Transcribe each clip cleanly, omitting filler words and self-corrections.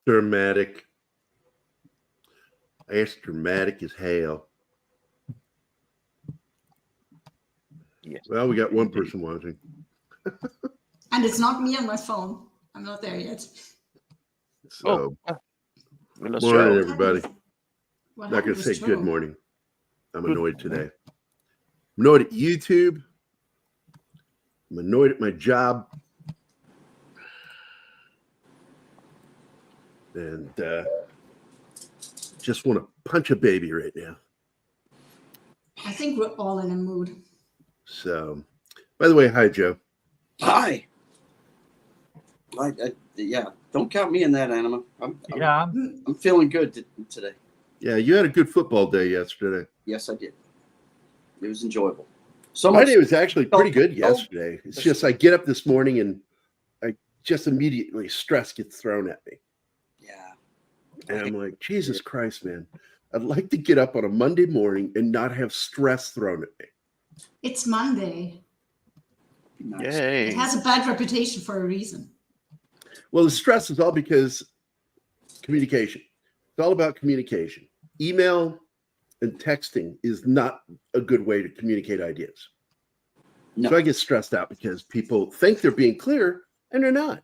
Dramatic. It's dramatic as hell. Yes. Well, we got one person watching. And it's not me on my phone. I'm not there yet. So, Morning, morning, everybody. What Not going happened to with say good Joe? morning. I'm annoyed today. I'm annoyed at YouTube. I'm annoyed at my job. And just want to punch a baby right now. I think we're all in a mood. So, by the way, hi, Joe. Hi. Yeah, don't count me in that, Anima. I'm feeling good today. Yeah, you had a good football day yesterday. Yes, I did. It was enjoyable. My day was actually pretty good yesterday. It's just I get up this morning and I just immediately stress gets thrown at me. Yeah. And I'm like, Jesus Christ, man. I'd like to get up on a Monday morning and not have stress thrown at me. It's Monday. Nice. Yay. It has a bad reputation for a reason. Well, the stress is all because communication. It's all about communication. Email and texting is not a good way to communicate ideas. No. So I get stressed out because people think they're being clear and they're not.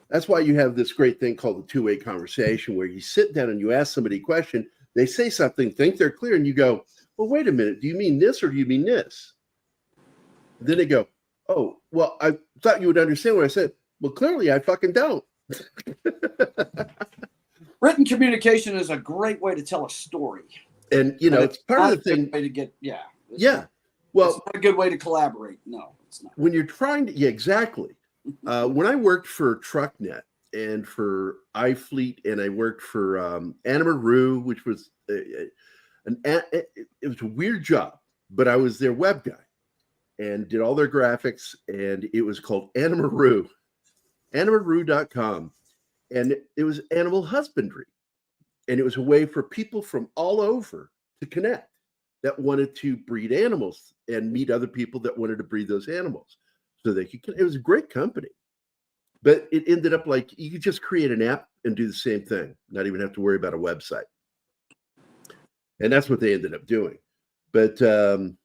That's why you have this great thing called the two-way conversation where you sit down and you ask somebody a question, they say something, think they're clear, and you go, well, wait a minute, do you mean this or do you mean this? And then they go, oh, well, I thought you would understand what I said. Well, clearly I fucking don't. Written communication is a great way to tell a story. And, you know, it's part of the thing. Way to get, Well, it's not a good way to collaborate. No, it's not. When you're trying to, exactly. When I worked for TruckNet and for iFleet, and I worked for Anima Rue, which was it was a weird job, but I was their web guy and did all their graphics, and it was called Anima Rue, animarue.com, and it was animal husbandry, and it was a way for people from all over to connect that wanted to breed animals and meet other people that wanted to breed those animals. So they could, it was a great company, but it ended up like you could just create an app and do the same thing, not even have to worry about a website. And that's what they ended up doing. But, you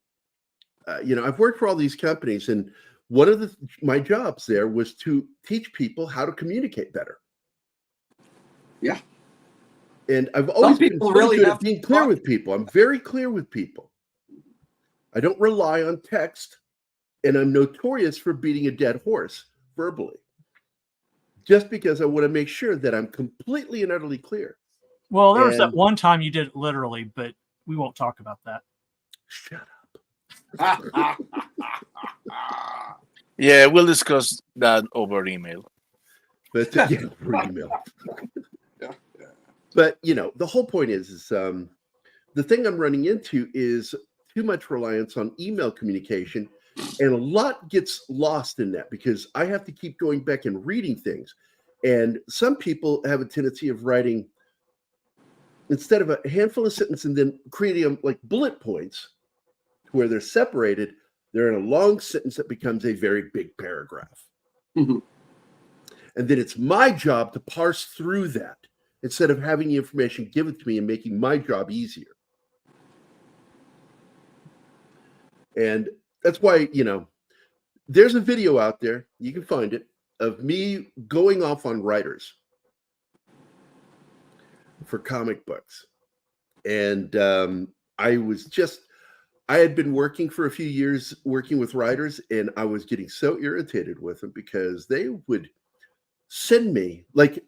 know, I've worked for all these companies, and one of my jobs there was to teach people how to communicate better. Yeah. And I've always been really good at being clear with people. I'm very clear with people. I don't rely on text. And I'm notorious for beating a dead horse verbally, just because I want to make sure that I'm completely and utterly clear. Well, there was that one time you did it literally, but we won't talk about that. Shut up. Yeah, we'll discuss that over email. But yeah, over email. But you know, the whole point is the thing I'm running into is too much reliance on email communication. And a lot gets lost in that because I have to keep going back and reading things. And some people have a tendency of writing, instead of a handful of sentences and then creating them like bullet points where they're separated, they're in a long sentence that becomes a very big paragraph. Mm-hmm. And then it's my job to parse through that instead of having the information given to me and making my job easier. And that's why, you know, there's a video out there, you can find it, of me going off on writers for comic books. And I had been working for a few years working with writers, and I was getting so irritated with them because they would send me, like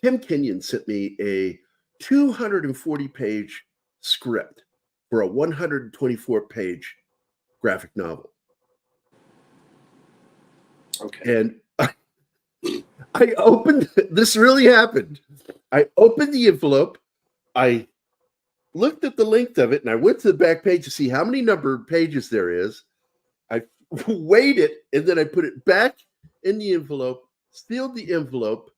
Tim Kenyon sent me a 240-page script for a 124-page graphic novel. Okay. And I opened, this really happened. I opened the envelope. I looked at the length of it, and I went to the back page to see how many number of pages there is. I weighed it, and then I put it back in the envelope, sealed the envelope,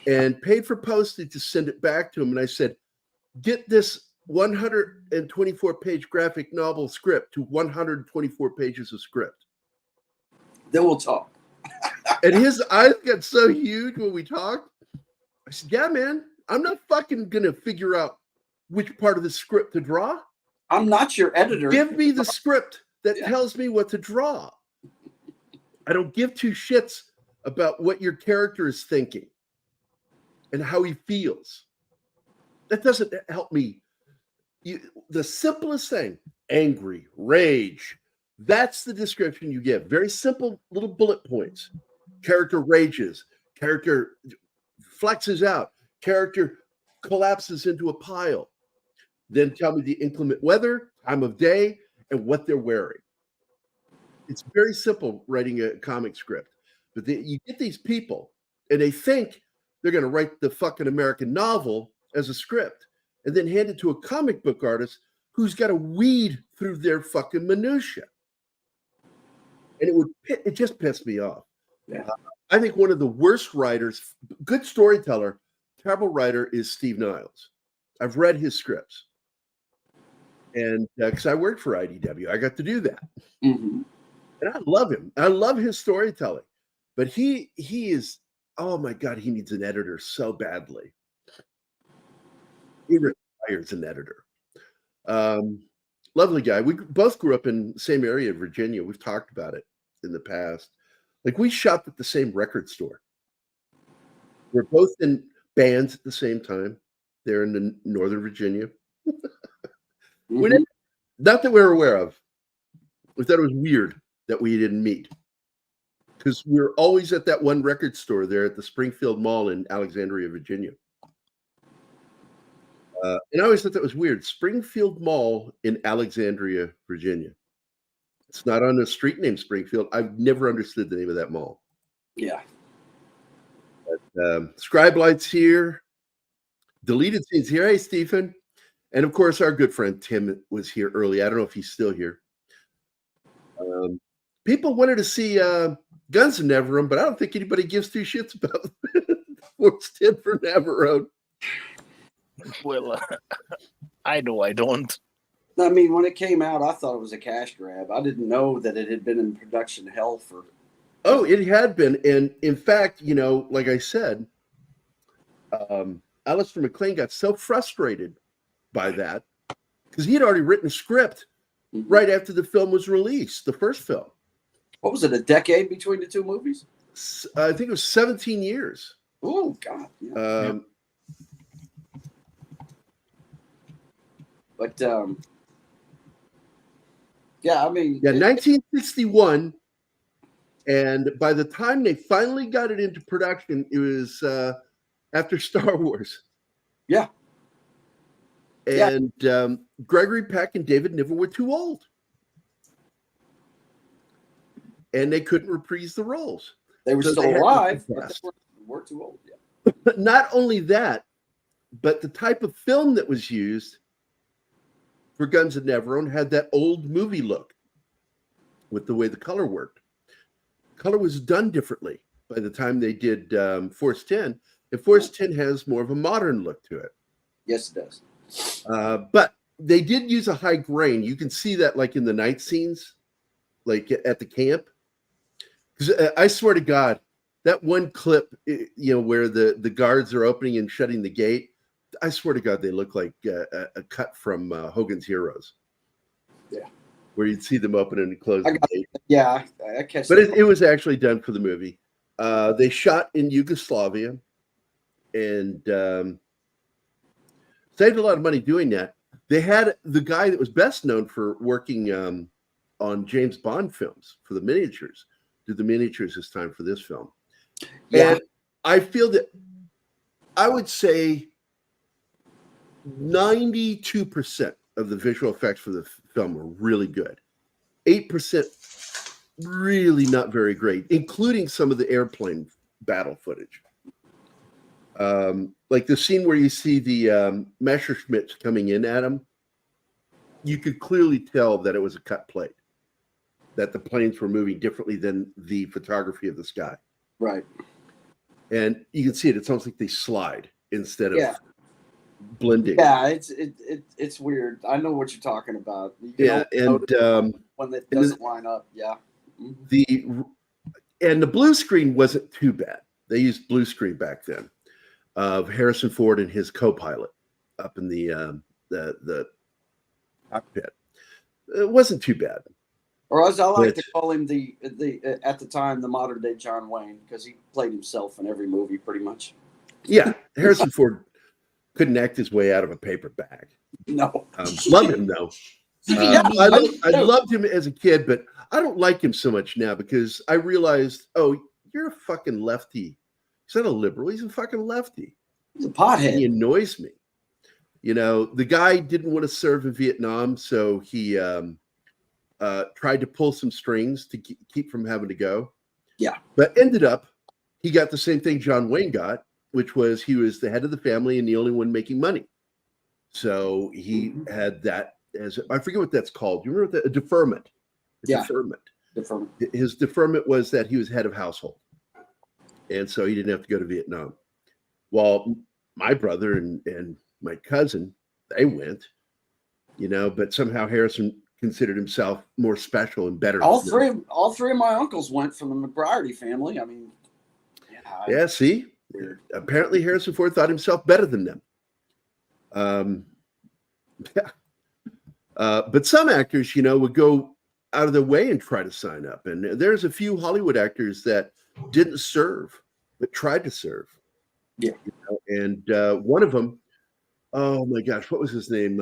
and paid for postage to send it back to him. And I said, get this 124-page graphic novel script to 124 pages of script. Then we'll talk. And his eyes got so huge when we talked. I said, yeah, man, I'm not fucking going to figure out which part of the script to draw. I'm not your editor. Give me the script that tells me what to draw. I don't give two shits about what your character is thinking and how he feels. That doesn't help me. The simplest thing, angry, rage, that's the description you give. Very simple little bullet points. Character rages, character flexes out, character collapses into a pile. Then tell me the inclement weather, time of day, and what they're wearing. It's very simple writing a comic script. But you get these people, and they think they're going to write the fucking American novel as a script, and then hand it to a comic book artist who's got to weed through their fucking minutia. And it just pissed me off. Yeah. I think one of the worst writers, good storyteller, terrible writer, is Steve Niles. I've read his scripts. And because I worked for IDW, I got to do that. Mm-hmm. And I love him. I love his storytelling. But he is, oh my God, he needs an editor so badly. He requires an editor. Lovely guy. We both grew up in the same area of Virginia. We've talked about it in the past. Like, we shopped at the same record store. We're both in bands at the same time. They're in the Northern Virginia. Mm-hmm. Not that we're aware of. We thought it was weird that we didn't meet. Because we were always at that one record store there at the Springfield Mall in Alexandria, Virginia. And I always thought that was weird. Springfield Mall in Alexandria, Virginia. It's not on a street named Springfield. I've never understood the name of that mall. Yeah. But, Scribe Lights here. Deleted Scenes here. Hey, Stephen. And, of course, our good friend Tim was here early. I don't know if he's still here. People wanted to see Guns of Navarone, but I don't think anybody gives two shits about what's 10 for Navarone. Well, I know I don't. I mean, when it came out, I thought it was a cash grab. I didn't know that it had been in production hell for. Oh, it had been. And in fact, like I said, Alistair MacLean got so frustrated by that because he had already written a script right after the film was released, the first film. What was it, a decade between the two movies? I think it was 17 years. Oh, God. Yeah. But, yeah, I mean. Yeah, 1961. And by the time they finally got it into production, it was after Star Wars. Yeah. And Gregory Peck and David Niven were too old. And they couldn't reprise the roles. They were still alive, but they were too old. Yeah. But not only that, but the type of film that was used for Guns of Navarone had that old movie look with the way the color worked. Color was done differently by the time they did Force 10. And Force 10 has more of a modern look to it. Yes, it does. But they did use a high grain. You can see that like in the night scenes, like at the camp. Because I swear to God, that one clip, where the guards are opening and shutting the gate, I swear to God, they look like a cut from Hogan's Heroes. Yeah. Where you'd see them open and close the gate. Yeah, I catch But it was actually done for the movie. They shot in Yugoslavia and saved a lot of money doing that. They had the guy that was best known for working on James Bond films for the miniatures, did the miniatures this time for this film. Yeah. And I feel that I would say 92% of the visual effects for the film were really good. 8% really not very great, including some of the airplane battle footage. Like the scene where you see the Messerschmitts coming in at him, you could clearly tell that it was a cut plate, that the planes were moving differently than the photography of the sky. Right. And you can see it. It's almost like they slide instead of blending. Yeah, it's weird. I know what you're talking about. Yeah, and one that doesn't line up. Yeah. Mm-hmm. The blue screen wasn't too bad. They used blue screen back then. of Harrison Ford and his co-pilot up in the cockpit. It wasn't too bad. Or as I like to call him, the at the time, the modern day John Wayne, because he played himself in every movie pretty much. Yeah, Harrison Ford couldn't act his way out of a paper bag. No. Love him though. I loved him as a kid, but I don't like him so much now because I realized, oh, you're a fucking lefty. He's not a liberal. He's a fucking lefty. He's a pothead. He annoys me. You know, the guy didn't want to serve in Vietnam, so he tried to pull some strings to keep from having to go. Yeah. But ended up, he got the same thing John Wayne got, which was he was the head of the family and the only one making money. So he had that as, I forget what that's called. You remember that? A deferment. Deferment. His deferment was that he was head of household. And so he didn't have to go to Vietnam. Well, my brother and my cousin, they went, you know, but somehow Harrison considered himself more special and better. All three of my uncles went from the McBriarty family. I mean, yeah, see? Weird. Apparently Harrison Ford thought himself better than them. But some actors, you know, would go out of their way and try to sign up. And there's a few Hollywood actors that didn't serve, but tried to serve. Yeah. You know? And one of them, oh my gosh, what was his name?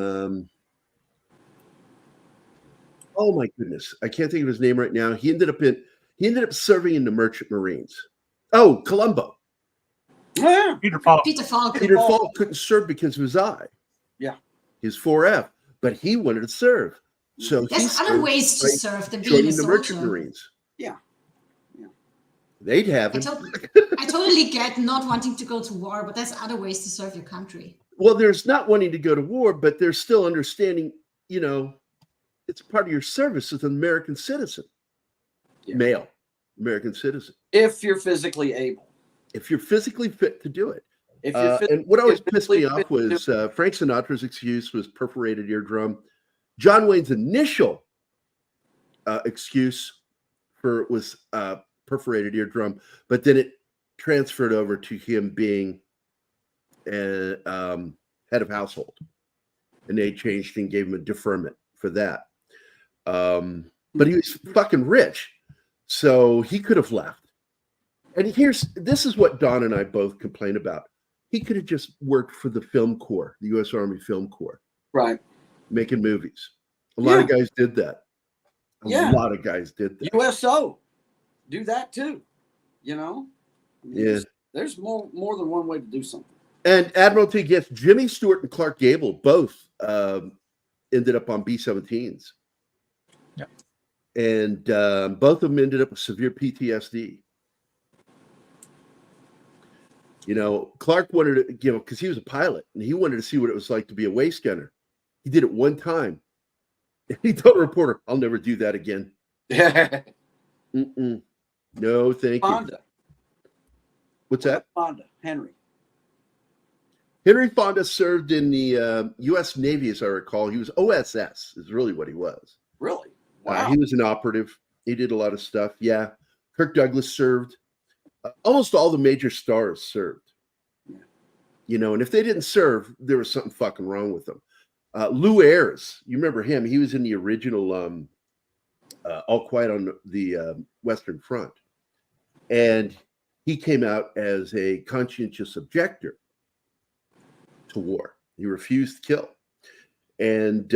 Oh my goodness, I can't think of his name right now. He ended up serving in the Merchant Marines. Oh, Columbo. Yeah. Peter Falk. Peter Falk. Peter Falk couldn't serve because of his eye. Yeah. His 4F, but he wanted to serve. So there's other ways to serve than being joining a the soldier. Merchant Marines. Yeah. They'd have him. I totally get not wanting to go to war, but there's other ways to serve your country. Well, there's not wanting to go to war, but there's still understanding, you know, it's part of your service as an American citizen. Yeah. Male American citizen. If you're physically able. If you're physically fit to do it. If you're and what always pissed me off was Frank Sinatra's excuse was perforated eardrum. John Wayne's initial excuse was perforated eardrum, but then it transferred over to him being head of household, and they changed and gave him a deferment for that. But he was fucking rich, so he could have left. And this is what Don and I both complain about. He could have just worked for the Film Corps, the U.S. Army Film Corps, right? Making movies. A lot of guys did that. A lot of guys did that. USO, do that too. You know. I mean, yeah. There's more than one way to do something. And Admiralty gets Jimmy Stewart and Clark Gable both ended up on B-17s. Yeah. And both of them ended up with severe PTSD. You know, Clark wanted to, you know, because he was a pilot and he wanted to see what it was like to be a waist gunner. He did it one time. And he told a reporter, I'll never do that again. No, thank Fonda. you. What's that? Fonda, Henry. Henry Fonda served in the U.S. Navy, as I recall. He was OSS, is really what he was. Really? Wow. He was an operative. He did a lot of stuff. Yeah. Kirk Douglas served. Almost all the major stars served. Yeah. You know, and if they didn't serve, there was something fucking wrong with them. Lou Ayres, you remember him? He was in the original All Quiet on the Western Front. And he came out as a conscientious objector to war. He refused to kill. And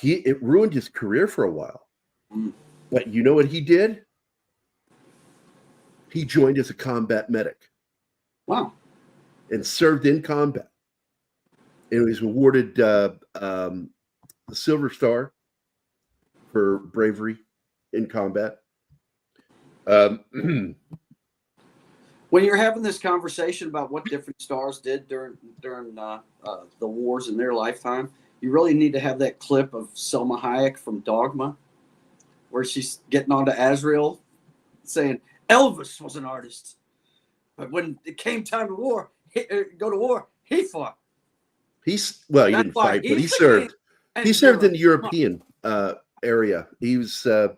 it ruined his career for a while. But you know what he did? He joined as a combat medic. Wow. And served in combat. And he was awarded the Silver Star for bravery in combat. When you're having this conversation about what different stars did during the wars in their lifetime, you really need to have that clip of Selma Hayek from Dogma, where she's getting onto Azrael, saying Elvis was an artist, but when it came time to go to war, he fought. He didn't fight, but he served. He served in the European area. He was on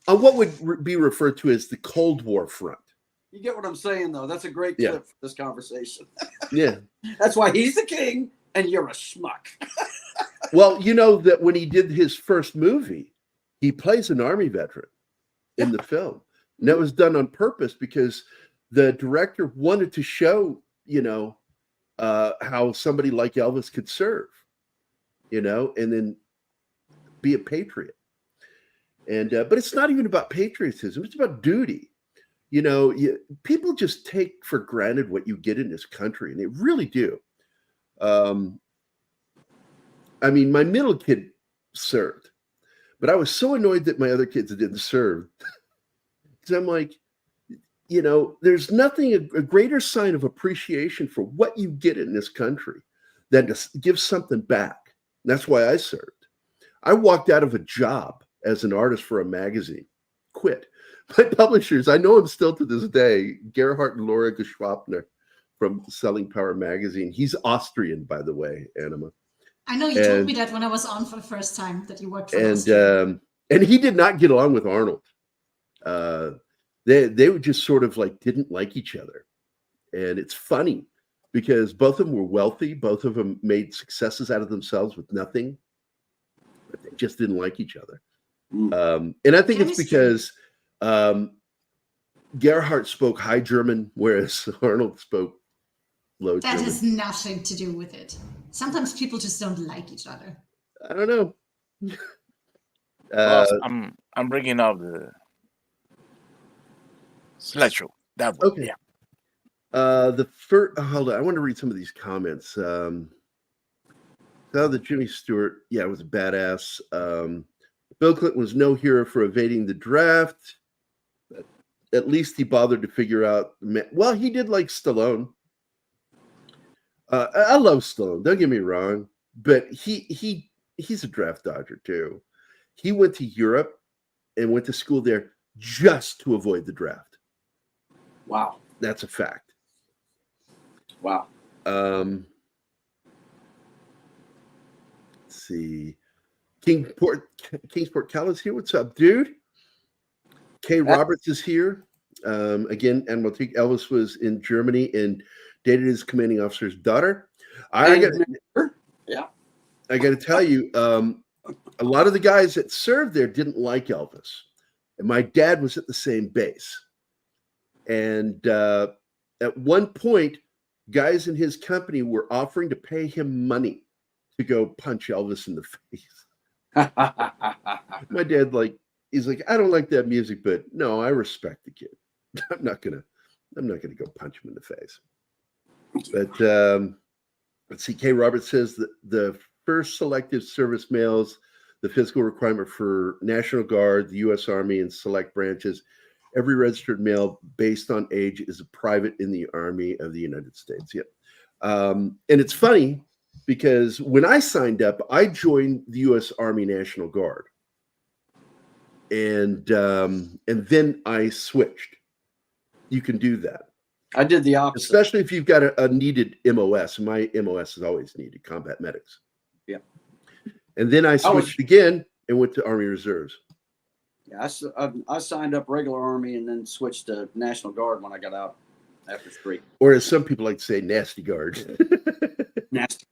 what would be referred to as the Cold War front. You get what I'm saying, though. That's a great Yeah. clip for this conversation. Yeah. That's why he's the king and you're a schmuck. Well, you know that when he did his first movie, he plays an Army veteran in the film. And that was done on purpose because the director wanted to show, how somebody like Elvis could serve, and then be a patriot. And but it's not even about patriotism; it's about duty. People just take for granted what you get in this country, and they really do. I mean, my middle kid served, but I was so annoyed that my other kids didn't serve. Because I'm like, there's nothing a greater sign of appreciation for what you get in this country than to give something back. And that's why I served. I walked out of a job as an artist for a magazine, quit. My publishers, I know him still to this day, Gerhard and Laura Geschwapner from Selling Power magazine. He's Austrian, by the way, Anima. I know you told me that when I was on for the first time that you worked for and he did not get along with Arnold. They would just sort of like didn't like each other. And it's funny because both of them were wealthy. Both of them made successes out of themselves with nothing. But they just didn't like each other. And I think it's because Gerhard spoke High German, whereas Arnold spoke Low German. That has nothing to do with it. Sometimes people just don't like each other. I don't know. Boss, I'm bringing up the slideshow. That one. Okay. Yeah. The first, hold on. I want to read some of these comments. The Jimmy Stewart, it was a badass. Bill Clinton was no hero for evading the draft. But at least he bothered to figure out. Well, he did like Stallone. I love Stallone. Don't get me wrong, but he's a draft dodger too. He went to Europe and went to school there just to avoid the draft. Wow, that's a fact. Wow. Let's see. Kingsport Cal is here. What's up, dude? Kay Roberts is here. Again, and we'll take Elvis was in Germany and dated his commanding officer's daughter. I got to tell you, a lot of the guys that served there didn't like Elvis. And my dad was at the same base. And at one point, guys in his company were offering to pay him money to go punch Elvis in the face. My dad, he's like, I don't like that music, but no, I respect the kid. I'm not gonna go punch him in the face. But let's see. Kay Roberts says that the first selective service males, the physical requirement for National Guard, the U.S. Army, and select branches, every registered male based on age is a private in the Army of the United States. Yep. And it's funny because when I signed up, I joined the U.S. Army National Guard, and then I switched. You can do that. I did the opposite. Especially if you've got a needed MOS. My MOS is always needed, combat medics. Yeah. And then I switched again and went to Army Reserves. Yeah, I signed up regular Army and then switched to National Guard when I got out after 3. Or as some people like to say, nasty guard. Nasty.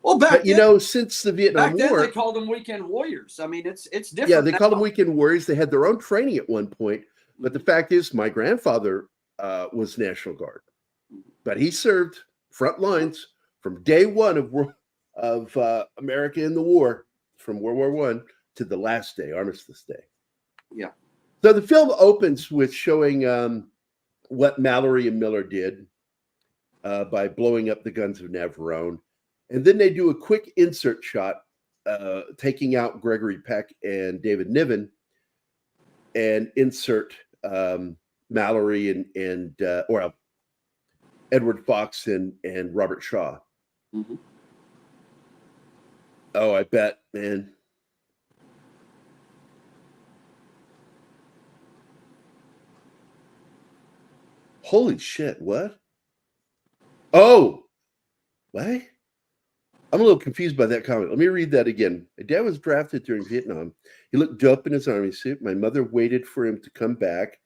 Well, but since the Vietnam War, they called them weekend warriors. I mean, it's different. Yeah, they called them weekend warriors. They had their own training at one point. But the fact is, my grandfather was National Guard, but he served front lines from day one of America in the war, from World War I to the last day, Armistice Day. Yeah. So the film opens with showing what Mallory and Miller did by blowing up the guns of Navarone, and then they do a quick insert shot taking out Gregory Peck and David Niven, and insert Mallory and Edward Fox and Robert Shaw. Mm-hmm. Oh, I bet, man. Holy shit, what? Oh, what? I'm a little confused by that comment. Let me read that again. My dad was drafted during Vietnam. He looked dope in his army suit. My mother waited for him to come back.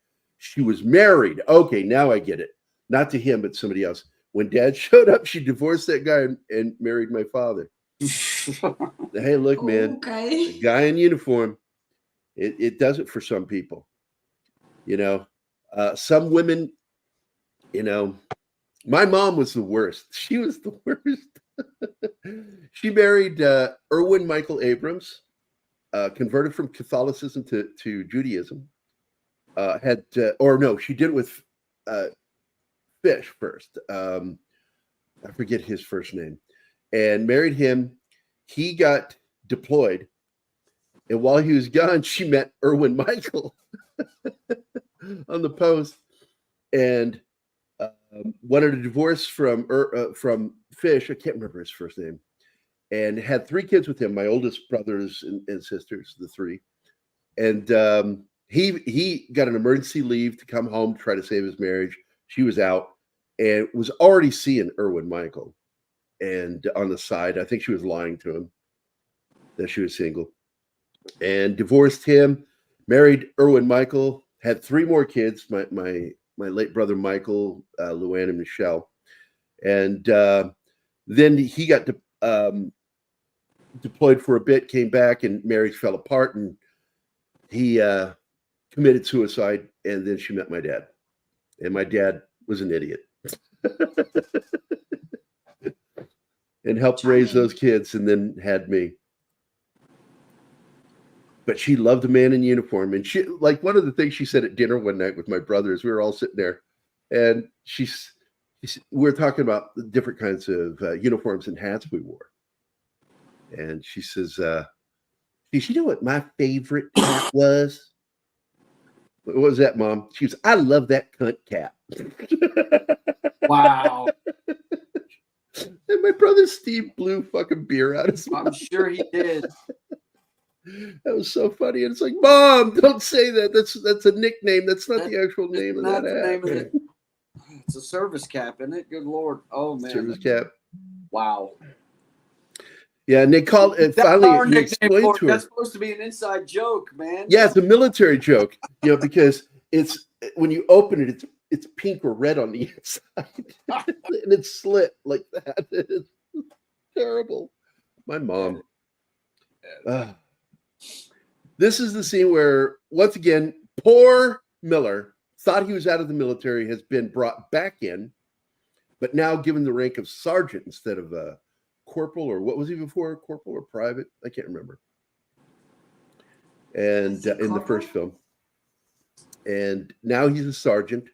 she was married. Okay, now I get it. Not to him, but somebody else. When Dad showed up, she divorced that guy and married my father. Hey, look, man, Okay. a guy in uniform, it does it for some people. You know, some women, you know, my mom was the worst. She was the worst. She married Erwin Michael Abrams, converted from Catholicism to Judaism. She did it with Fish first. I forget his first name, and married him. He got deployed, and while he was gone, she met Erwin Michael on the post, and wanted a divorce from Fish. I can't remember his first name, and had 3 kids with him. My oldest brothers and sisters, the 3, and he got an emergency leave to come home to try to save his marriage. She was out and was already seeing Erwin Michael, and on the side, I think she was lying to him that she was single, and divorced him. Married Erwin Michael, had 3 more kids. My late brother Michael, Luann, and Michelle, and then he got deployed for a bit, came back, and marriage fell apart, and he committed suicide. And then she met my dad, and my dad was an idiot, and helped raise those kids, and then had me. But she loved a man in uniform. And she, like, one of the things she said at dinner one night with my brothers, we were all sitting there, and we were talking about the different kinds of uniforms and hats we wore. And she says, you know what my favorite hat was? What was that, Mom? She goes, I love that cunt cap. Wow. And my brother Steve blew fucking beer out of his mouth. I'm sure he did. That was so funny. And it's like, Mom, don't say that. That's a nickname. That's not the actual name of that hat. It's a service cap, isn't it? Good Lord. Oh, man. Service cap. Wow. Yeah, and they called it finally. They explained to her. That's supposed to be an inside joke, man. Yeah, it's a military joke, because it's when you open it, it's pink or red on the inside, and it's slit like that. It's terrible. My mom. This is the scene where, once again, poor Miller thought he was out of the military, has been brought back in, but now given the rank of sergeant instead of a corporal, or what was he before? Corporal or private? I can't remember. And in the first film. And now he's a sergeant.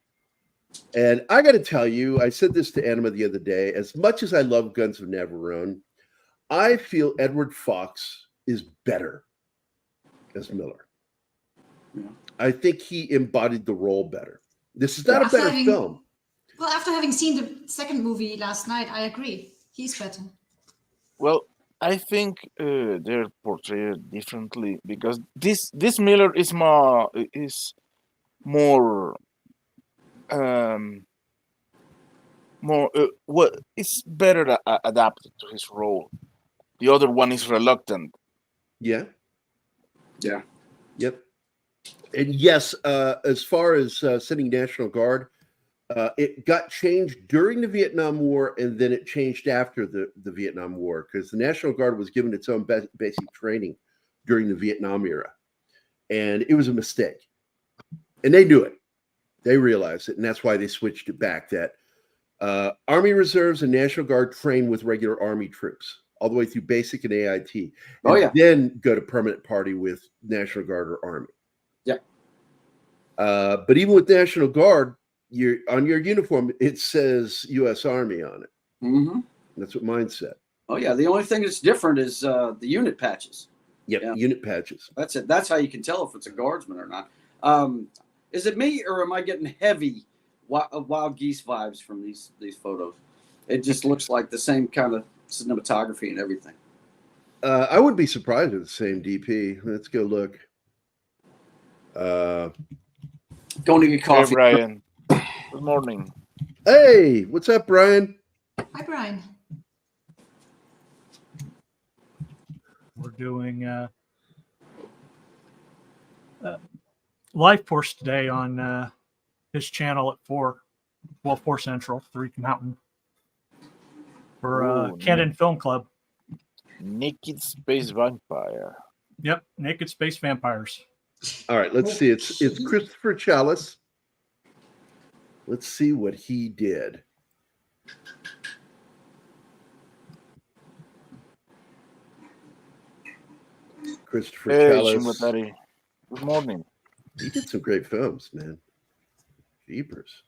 And I got to tell you, I said this to Anima the other day, as much as I love Guns of Navarone, I feel Edward Fox is better as Miller. Yeah. I think he embodied the role better. This is not a better film. Well, after having seen the second movie last night, I agree. He's better. Well, I think they're portrayed differently, because this Miller is more it's better adapted to his role. The other one is reluctant. Yeah. Yeah. Yep. And yes, as far as sending National Guard, it got changed during the Vietnam War, and then it changed after the Vietnam War, because the National Guard was given its own basic training during the Vietnam era. And it was a mistake. And they knew it. They realized it, and that's why they switched it back, that Army Reserves and National Guard train with regular Army troops all the way through basic and AIT. And then go to permanent party with National Guard or Army. Yeah. But even with National Guard, on your uniform, it says U.S. Army on it. Mm-hmm. That's what mine said. Oh, yeah. The only thing that's different is the unit patches. Yep, yeah. Unit patches. That's it. That's how you can tell if it's a guardsman or not. Is it me, or am I getting heavy Wild Geese vibes from these photos? It just looks like the same kind of cinematography and everything. I wouldn't be surprised with the same DP. Let's go look. Going to get coffee. Hey, Brian. Good morning. Hey, what's up, Brian? Hi, Brian. We're doing life course today on his channel at 4 Central, 3 Mountain, for Ooh, Canon Film Club. Naked Space Vampire. Yep, Naked Space Vampires. All right, let's see. It's Christopher Chalice. Let's see what he did. Christopher Hey, Chalice. Shimatari. Good morning. He did some great films, man. Jeepers.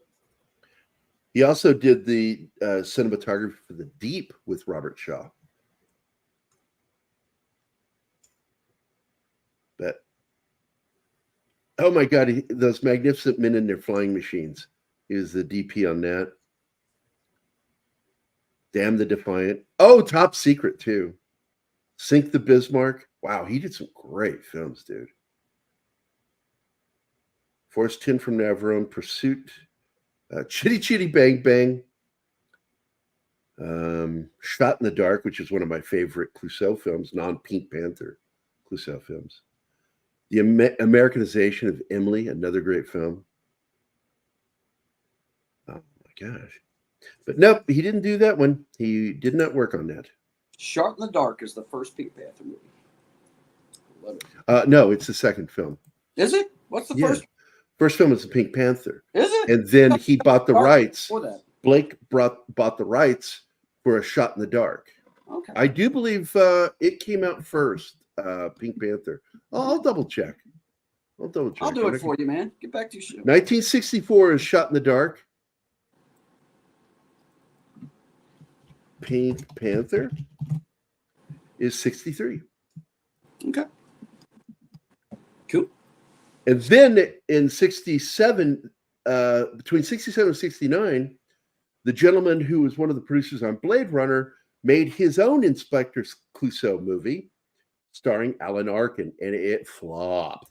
He also did the cinematography for The Deep with Robert Shaw. But oh my God, those magnificent men in their flying machines. He was the DP on that. Damn the Defiant. Oh, Top Secret too. Sink the Bismarck. Wow, he did some great films, dude. Force 10 from Navarone, Pursuit, Chitty Chitty Bang Bang, Shot in the Dark, which is one of my favorite Clouseau films, non-Pink Panther Clouseau films. The Americanization of Emily, another great film. Oh my gosh. But nope, he didn't do that one. He did not work on that. Shot in the Dark is the first Pink Panther movie. Love it. No, it's the second film. Is it? What's the Yeah. first? First film was the Pink Panther. Is it? And then he bought the rights. For that. Blake bought the rights for A Shot in the Dark. Okay. I do believe it came out first, Pink Panther. I'll double check. I'll do it for you, man. Get back to you soon. 1964 is Shot in the Dark. Pink Panther is 63. Okay. Cool. And then in 67, between 67 and 69, the gentleman who was one of the producers on Blade Runner made his own Inspector Clouseau movie starring Alan Arkin, and it flopped.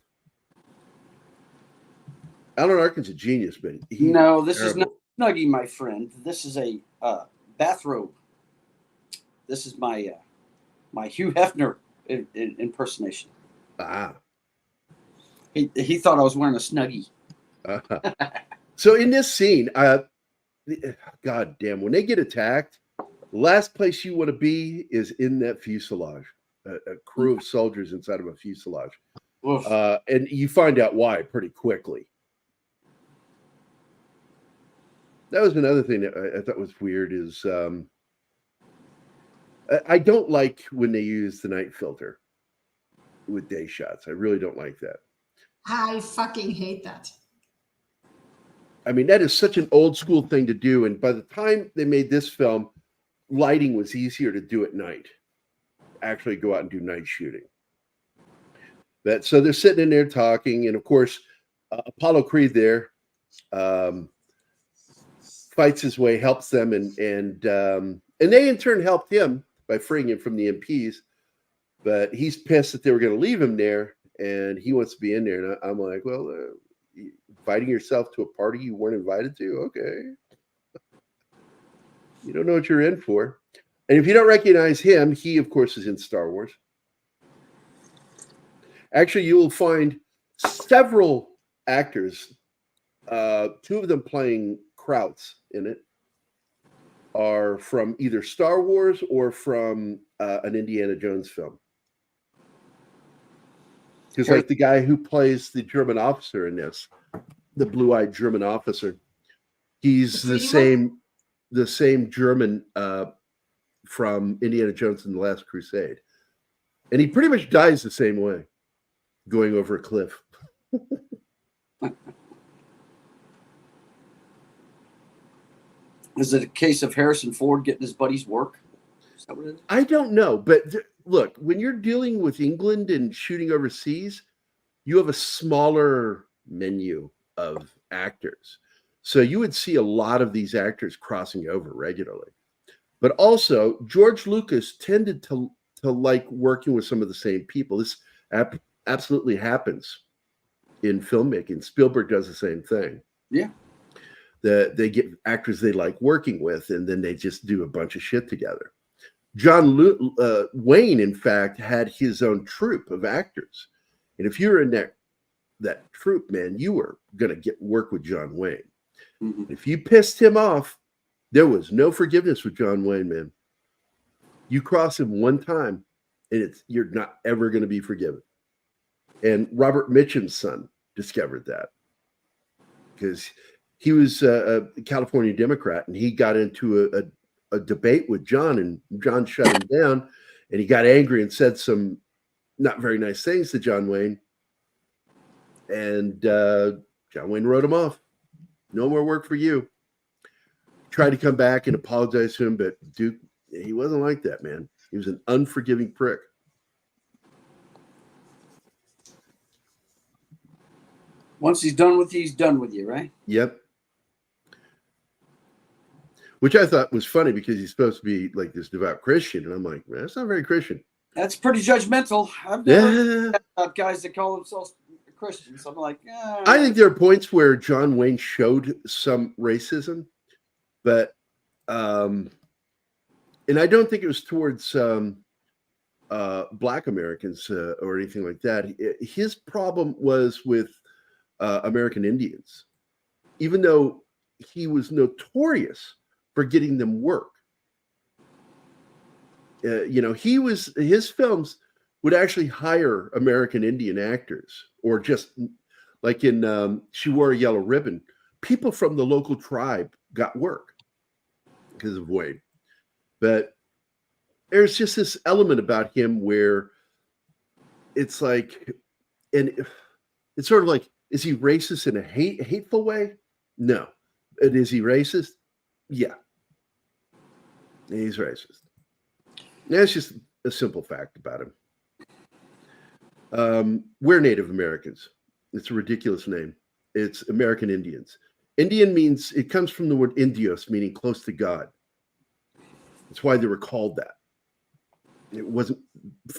Alan Arkin's a genius, but No, this is not Snuggie, my friend. This is a bathrobe. This is my my Hugh Hefner impersonation. Ah. He thought I was wearing a Snuggie. So in this scene, God damn, when they get attacked, the last place you want to be is in that fuselage, a crew of soldiers inside of a fuselage. And you find out why pretty quickly. That was another thing that I thought was weird is I don't like when they use the night filter with day shots. I really don't like that. I fucking hate that. I mean, that is such an old school thing to do. And by the time they made this film, lighting was easier to do at night. Actually go out and do night shooting. But so they're sitting in there talking. And of course, Apollo Creed there fights his way, helps them. And they in turn helped him by freeing him from the MPs. But he's pissed that they were going to leave him there. And he wants to be in there. And I'm like, well, inviting yourself to a party you weren't invited to? Okay. You don't know what you're in for. And if you don't recognize him, he, of course, is in Star Wars. Actually, you will find several actors, two of them playing Krauts in it, are from either Star Wars or from an Indiana Jones film. Because like the guy who plays the German officer in this, the blue-eyed German officer, he's the same German from Indiana Jones and the Last Crusade. And he pretty much dies the same way, going over a cliff. Is it a case of Harrison Ford getting his buddy's work? Is that what it is? I don't know, but look, when you're dealing with England and shooting overseas, you have a smaller menu of actors. So you would see a lot of these actors crossing over regularly. But also, George Lucas tended to like working with some of the same people. This absolutely happens in filmmaking. Spielberg does the same thing. Yeah. They get actors they like working with, and then they just do a bunch of shit together. John Wayne, in fact, had his own troupe of actors. And if you're in that troop, man, you were gonna get work with John Wayne. Mhm. If you pissed him off, there was no forgiveness with John Wayne, man. You cross him one time, and you're not ever going to be forgiven. And Robert Mitchum's son discovered that because he was a California Democrat, and he got into a debate with John, and John shut him down, and he got angry and said some not very nice things to John Wayne, and John Wayne wrote him off. No more work for you. Tried to come back and apologize to him, but Duke, he wasn't like that, man. He was an unforgiving prick. Once he's done with you, right? Yep. Which I thought was funny because he's supposed to be like this devout Christian, and I'm like, man, that's not very Christian. That's pretty judgmental. I've never heard about guys that call themselves Christians. I'm like, I think there are points where John Wayne showed some racism, but and I don't think it was towards Black Americans or anything like that. His problem was with American Indians, even though he was notorious for getting them work. His films would actually hire American Indian actors, or just like in She Wore a Yellow Ribbon, people from the local tribe got work because of Wayne. But there's just this element about him where it's like, and it's sort of like, is he racist in a hateful way? No. And is he racist? Yeah. He's racist. That's just a simple fact about him. We're Native Americans. It's a ridiculous name. It's American Indians. Indian means, it comes from the word indios, meaning close to God. That's why they were called that. It wasn't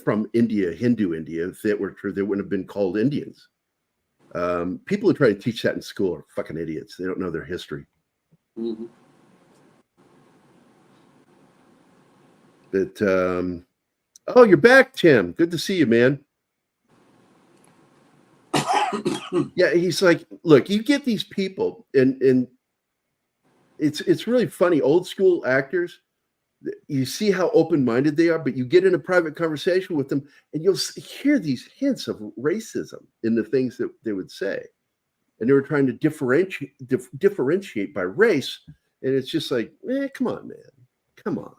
from India, Hindu India. If that were true, they wouldn't have been called Indians. People who try to teach that in school are fucking idiots. They don't know their history. Mm-hmm. But oh, you're back, Tim. Good to see you, man. Yeah, he's like, look, you get these people, and it's really funny. Old school actors, you see how open-minded they are, but you get in a private conversation with them, and you'll hear these hints of racism in the things that they would say, and they were trying to differentiate by race, and it's just like, come on, man, come on.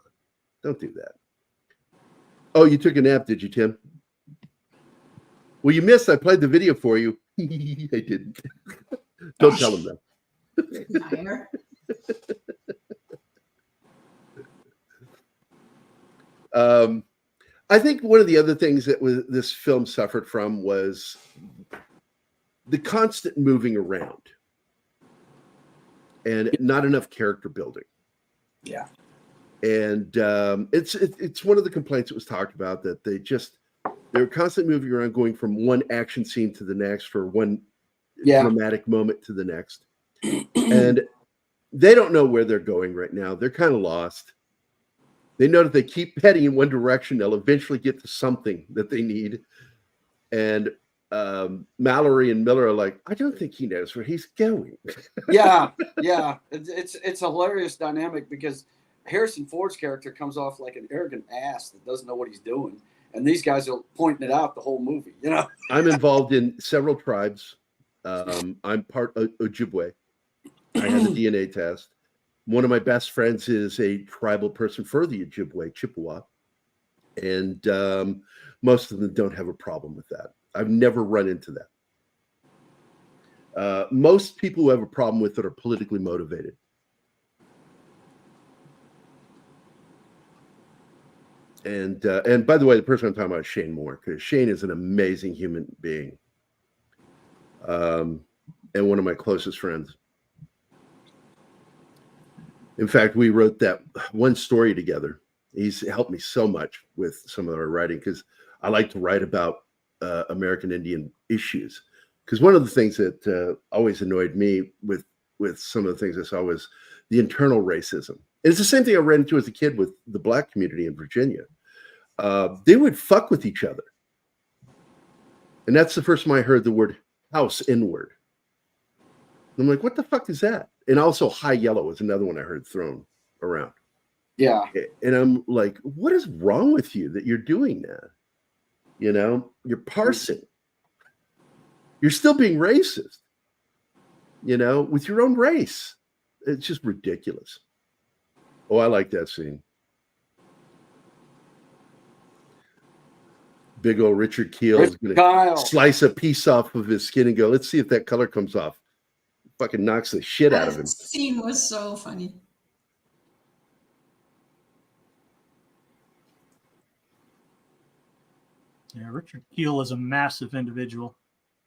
Don't do that. Oh, you took a nap, did you, Tim? Well, you missed. I played the video for you. I didn't. Don't tell him that. I think one of the other things that this film suffered from was the constant moving around and not enough character building. Yeah. And it's one of the complaints that was talked about, that they were constantly moving around, going from one action scene to the next, or one dramatic moment to the next. And they don't know where they're going right now. They're kind of lost. They know that they keep heading in one direction, they'll eventually get to something that they need. And Mallory and Miller are like, I don't think he knows where he's going. Yeah. It's a hilarious dynamic, because Harrison Ford's character comes off like an arrogant ass that doesn't know what he's doing, and these guys are pointing it out the whole movie. I'm involved in several tribes. I'm part of Ojibwe. I had a DNA test. One of my best friends is a tribal person for the Ojibwe, Chippewa, and most of them don't have a problem with that. I've never run into that. Most people who have a problem with it are politically motivated. And by the way, the person I'm talking about is Shane Moore, because Shane is an amazing human being, and one of my closest friends. In fact, we wrote that one story together. He's helped me so much with some of our writing, because I like to write about American Indian issues. Because one of the things that always annoyed me with some of the things I saw was the internal racism. And it's the same thing I ran into as a kid with the Black community in Virginia. They would fuck with each other. And that's the first time I heard the word house inward. I'm like, what the fuck is that? And also High Yellow was another one I heard thrown around. Yeah. And I'm like, what is wrong with you that you're doing that? You know, you're parsing. You're still being racist, you know, with your own race. It's just ridiculous. Oh, I like that scene. Big old Richard Keel is going to slice a piece off of his skin and go, let's see if that color comes off. Fucking knocks the shit out of him. That scene was so funny. Yeah, Richard Keel is a massive individual.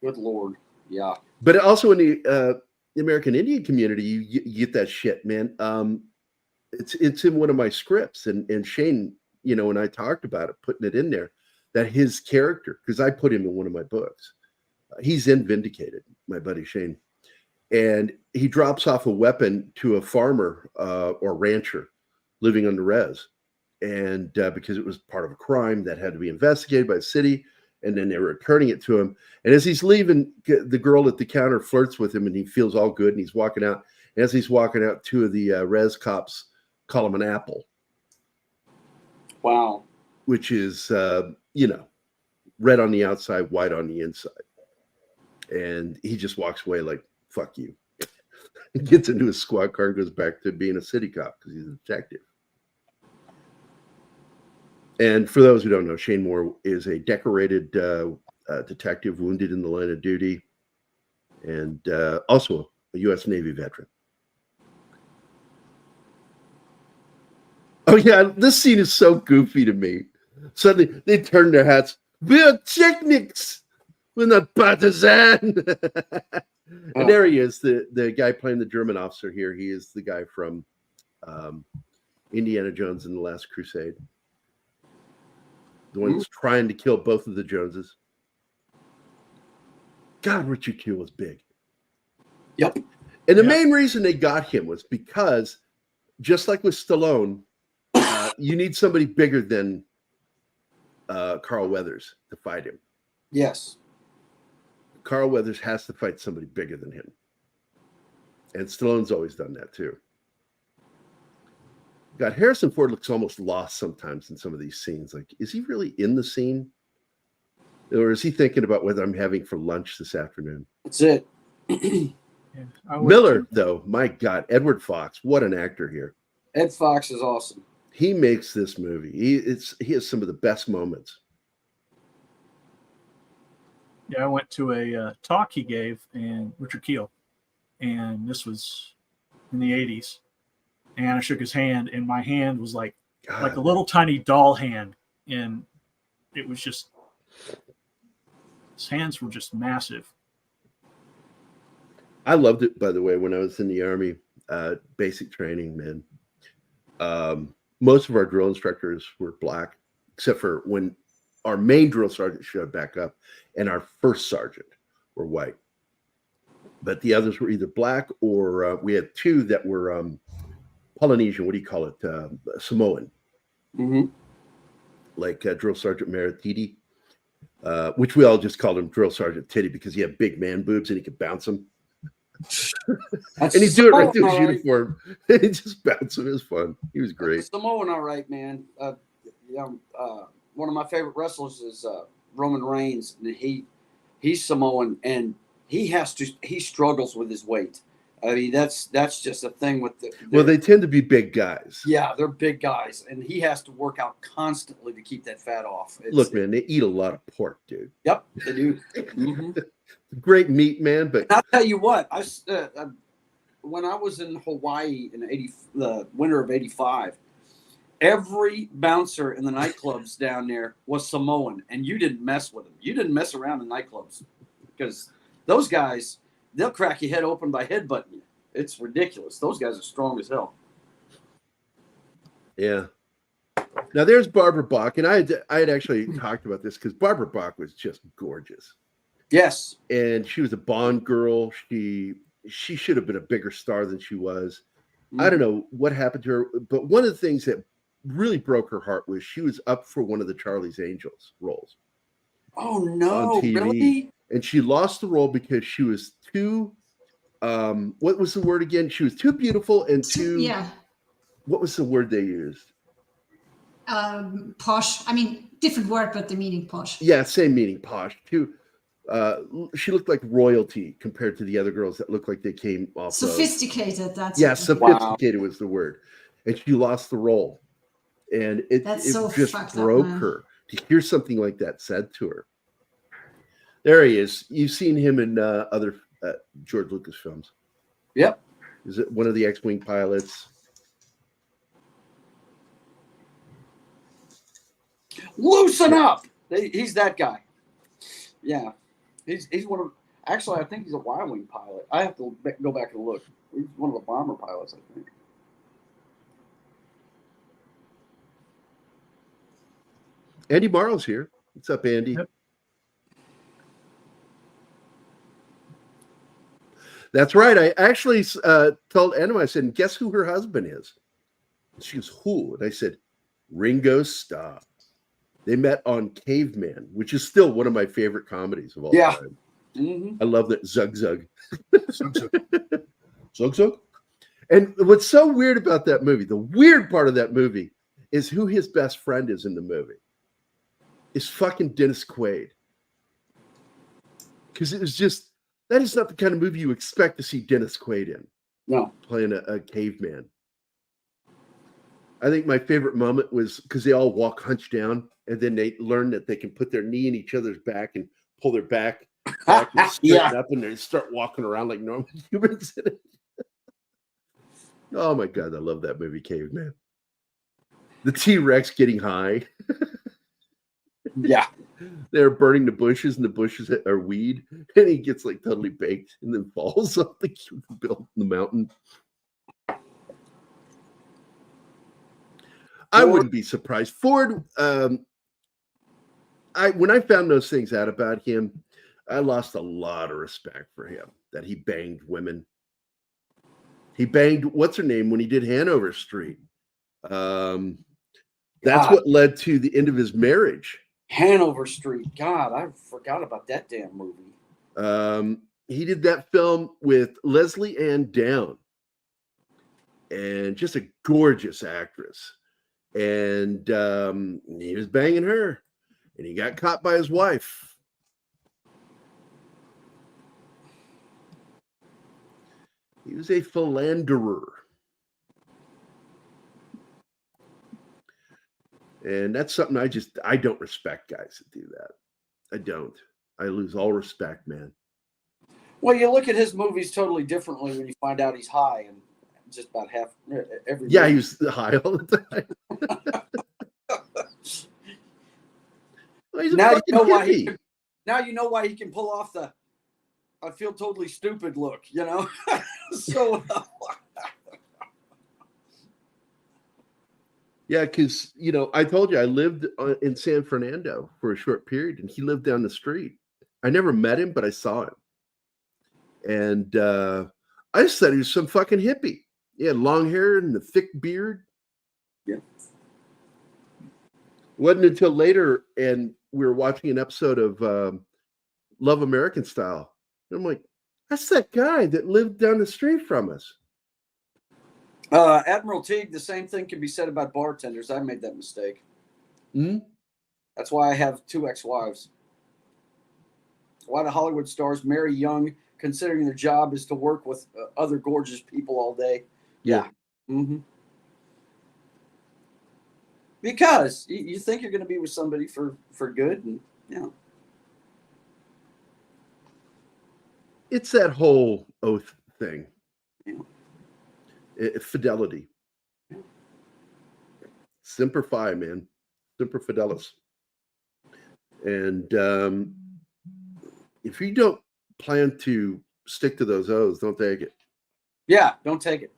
Good Lord. Yeah. But also in the American Indian community, you get that shit, man. It's in one of my scripts, and Shane, you know, when I talked about it, putting it in there, that his character, because I put him in one of my books, he's in Vindicated, my buddy Shane, and he drops off a weapon to a farmer or rancher living on the res, and because it was part of a crime that had to be investigated by the city, and then they were returning it to him. And as he's leaving, the girl at the counter flirts with him, and he feels all good, and he's walking out. And as he's walking out, two of the res cops call him an apple. Wow. Which is, you know, red on the outside, white on the inside. And he just walks away like, fuck you. He gets into his squad car and goes back to being a city cop because he's a detective. And for those who don't know, Shane Moore is a decorated detective wounded in the line of duty, and also a U.S. Navy veteran. Oh, yeah, this scene is so goofy to me. Suddenly, they turn their hats. We're technics. We're not partisan. And there he is, the guy playing the German officer here. He is the guy from Indiana Jones and the Last Crusade. The one that's trying to kill both of the Joneses. God, Richard Keel was big. Yep. And the main reason they got him was because, just like with Stallone, you need somebody bigger than Carl Weathers to fight him. Yes. Carl Weathers has to fight somebody bigger than him. And Stallone's always done that too. God, Harrison Ford looks almost lost sometimes in some of these scenes. Like, is he really in the scene? Or is he thinking about whether I'm having for lunch this afternoon? That's it. Miller, though, my God, Edward Fox, what an actor here. Ed Fox is awesome. He makes this movie. He has some of the best moments. Yeah, I went to a talk he gave, and Richard Keel, and this was in the 80s. And I shook his hand, and my hand was like a little tiny doll hand, and it was just, his hands were just massive. I loved it, by the way, when I was in the Army, basic training, man. Most of our drill instructors were black, except for when our main drill sergeant showed back up, and our first sergeant were white. But the others were either black or we had two that were Polynesian, what do you call it? Samoan. Mm-hmm. Like Drill Sergeant Marititi, which we all just called him Drill Sergeant Titty because he had big man boobs and he could bounce them. And he'd do it right through his uniform. He just bounced him. It was fun. He was great. Samoan, all right, man. One of my favorite wrestlers is Roman Reigns, and he's Samoan, and he struggles with his weight. I mean, that's just a thing with well, they tend to be big guys. Yeah, they're big guys, and he has to work out constantly to keep that fat off. Look, man, they eat a lot of pork, dude. Yep, they do. Mm-hmm. Great meat, man. But I'll tell you what, when I was in Hawaii in the winter of '85, every bouncer in the nightclubs down there was Samoan, and you didn't mess with them. You didn't mess around in nightclubs because those guys, they'll crack your head open by headbutting you. It's ridiculous. Those guys are strong as hell. Yeah. Now there's Barbara Bach, and I had actually talked about this because Barbara Bach was just gorgeous. Yes. And she was a Bond girl. She should have been a bigger star than she was. I don't know what happened to her, but one of the things that really broke her heart was she was up for one of the Charlie's Angels roles. Oh no, on TV. really? and she lost the role because she was too. What was the word again? She was too beautiful and too. Yeah. What was the word they used? Posh. I mean, different word, but the meaning posh. Yeah, same meaning, posh. Too. She looked like royalty compared to the other girls that looked like they came off. Sophisticated. That's yeah, it. sophisticated was the word, and she lost the role, and it So just fucked broke up, man. her to hear something like that said to her. There he is. You've seen him in other George Lucas films. Yep. Is it one of the X-wing pilots? Loosen up. He's that guy. Yeah. He's one of. Actually, I think he's a Y-wing pilot. I have to go back and look. He's one of the bomber pilots, I think. Andy Marl's here. What's up, Andy? Yep. That's right. I actually told Anna, I said, guess who her husband is? She goes, who? And I said, Ringo Starr. They met on Caveman, which is still one of my favorite comedies of all time. Mm-hmm. I love that Zug Zug. Zug Zug. Zug Zug. And what's so weird about that movie, the weird part of that movie, is who his best friend is in the movie. It's fucking Dennis Quaid. Because it was just, that is not the kind of movie you expect to see Dennis Quaid in. No. Playing a caveman. I think my favorite moment was because they all walk hunched down, and then they learn that they can put their knee in each other's back and pull their back and straighten up, and they start walking around like normal humans. Oh my God, I love that movie, Caveman. The T-Rex getting high. Yeah. They're burning the bushes, and the bushes are weed, and he gets like totally baked and then falls off the mountain. I wouldn't be surprised. Ford, when I found those things out about him, I lost a lot of respect for him, that he banged women. He banged, what's her name, when he did Hanover Street. That's what led to the end of his marriage. Hanover Street. God, I forgot about that damn movie. He did that film with Leslie Ann Down, and just a gorgeous actress. And he was banging her, and he got caught by his wife. He was a philanderer. And that's something I don't respect guys that do that. I don't. I lose all respect, man. Well, you look at his movies totally differently when you find out he's high, and just about half every. Yeah, movie. he was high all the time. Well, he's a now fucking you know why hippie. now you know why he can pull off the "I feel totally stupid" look. You know, so. Yeah, because, I told you I lived in San Fernando for a short period, and he lived down the street. I never met him, but I saw him. And I just thought he was some fucking hippie. He had long hair and a thick beard. Yeah. Wasn't until later, and we were watching an episode of Love American Style. And I'm like, that's that guy that lived down the street from us. Admiral Teague, the same thing can be said about bartenders. I made that mistake. Hmm? That's why I have 2 ex-wives. Why do Hollywood stars marry young, considering their job is to work with other gorgeous people all day? Yeah. Mm-hmm. Because you think you're going to be with somebody for good, and It's that whole oath thing. Yeah. Fidelity. Semper Fi, man. Semper Fidelis. And if you don't plan to stick to those oaths, don't take it. Yeah, don't take it.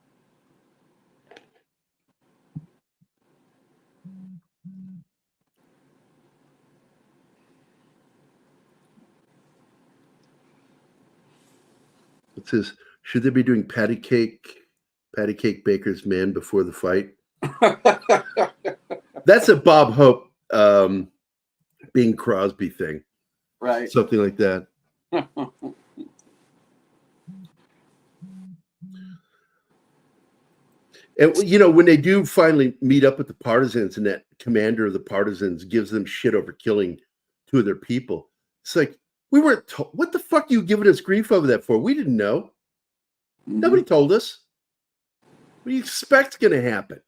It says, should they be doing patty cake baker's man before the fight? That's a Bob Hope Bing Crosby thing. Right. Something like that. And you know, when they do finally meet up with the partisans, and that commander of the partisans gives them shit over killing two of their people, it's like, we weren't told. What the fuck are you giving us grief over that for? We didn't know. Nobody told us. What do you expect's going to happen?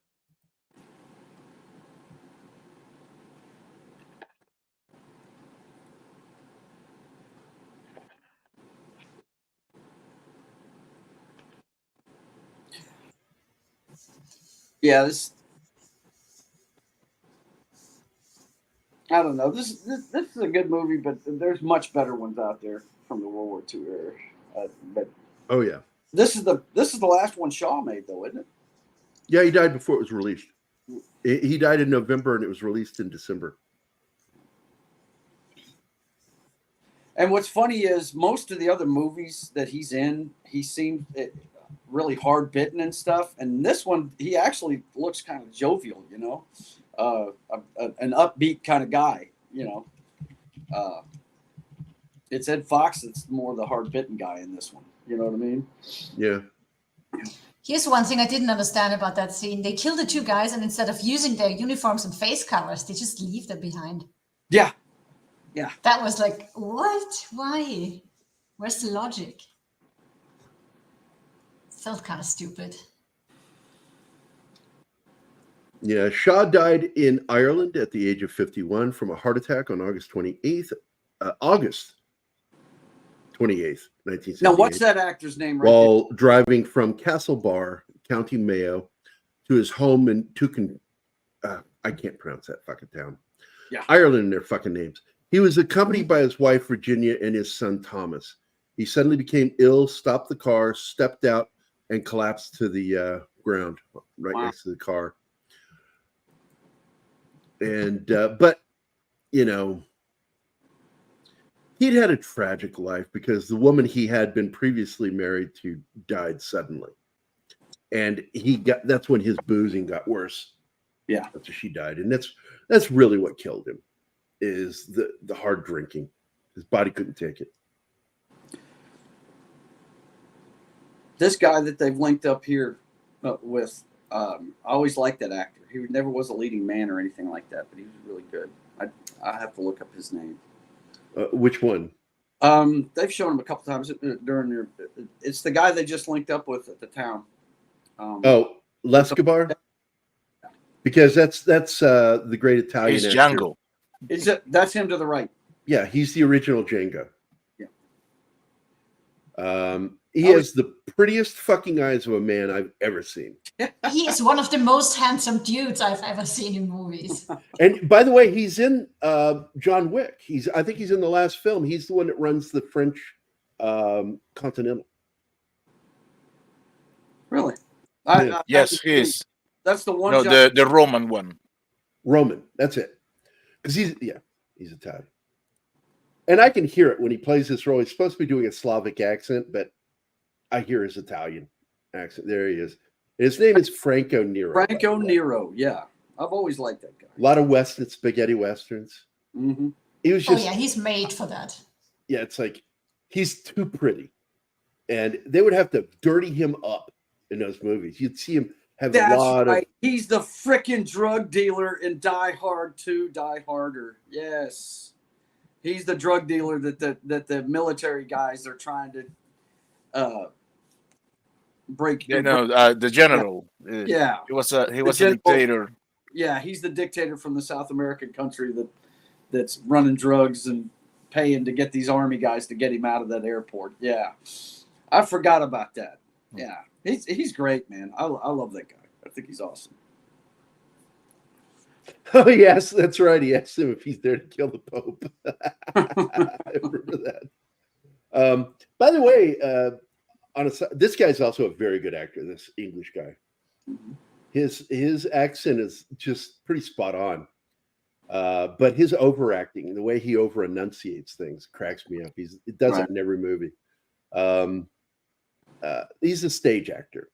Yeah, I don't know. This is a good movie, but there's much better ones out there from the World War II era. But Oh yeah, this is the last one Shaw made, though, isn't it? yeah. He died before it was released. He died in November, and it was released in December. And what's funny is most of the other movies that he's in, he seemed really hard bitten and stuff. And this one, he actually looks kind of jovial, you know, an upbeat kind of guy, you know. It's Ed Fox that's more the hard bitten guy in this one. You know what I mean? Yeah. Here's one thing I didn't understand about that scene. They kill the two guys, and instead of using their uniforms and face covers, they just leave them behind. Yeah. Yeah. That was like, what? Why? Where's the logic? Felt kind of stupid. Yeah, Shaw died in Ireland at the age of 51 from a heart attack on August 28th, 1978. Now, what's that actor's name? Right While driving from Castlebar, County Mayo, to his home in Tucan, I can't pronounce that fucking town. Yeah. Ireland and their fucking names. He was accompanied by his wife, Virginia, and his son, Thomas. He suddenly became ill, stopped the car, stepped out, and collapsed to the ground right next to the car. And, but, you know, he'd had a tragic life because the woman he had been previously married to died suddenly. And that's when his boozing got worse. Yeah. After she died. And that's really what killed him, is the hard drinking. His body couldn't take it. This guy that they've linked up here with, I always liked that actor. He never was a leading man or anything like that, but he was really good. I have to look up his name. Which one? They've shown him a couple times during their. It's the guy they just linked up with at the town. Lescabar? Because that's the great Italian He's actor. Django. That's him to the right. Yeah, he's the original Django. Yeah. He has the prettiest fucking eyes of a man I've ever seen. He is one of the most handsome dudes I've ever seen in movies. And by the way, he's in John Wick. I think he's in the last film. He's the one that runs the French Continental. Really? Yes, he is. That's the one. No, the Roman one. Roman, that's it. Because he's Italian. And I can hear it when he plays this role. He's supposed to be doing a Slavic accent, but I hear his Italian accent. There he is. His name is Franco Nero. Franco Nero, yeah. I've always liked that guy. A lot of spaghetti westerns. Mm-hmm. He was just, he's made for that. Yeah, it's like he's too pretty. And they would have to dirty him up in those movies. You'd see him have a lot of... He's the frickin' drug dealer in Die Hard 2, Die Harder. Yes. He's the drug dealer that the military guys are trying to break. The general. Yeah. He was a dictator. Yeah, he's the dictator from the South American country that's running drugs and paying to get these army guys to get him out of that airport. Yeah. I forgot about that. Yeah. He's great, man. I love that guy. I think he's awesome. Oh, yes, that's right. He asked him if he's there to kill the Pope. I remember that. By the way, this guy's also a very good actor, this English guy. Mm-hmm. His accent is just pretty spot on. But his overacting, the way he over enunciates things, cracks me up. It does it in every movie. He's a stage actor.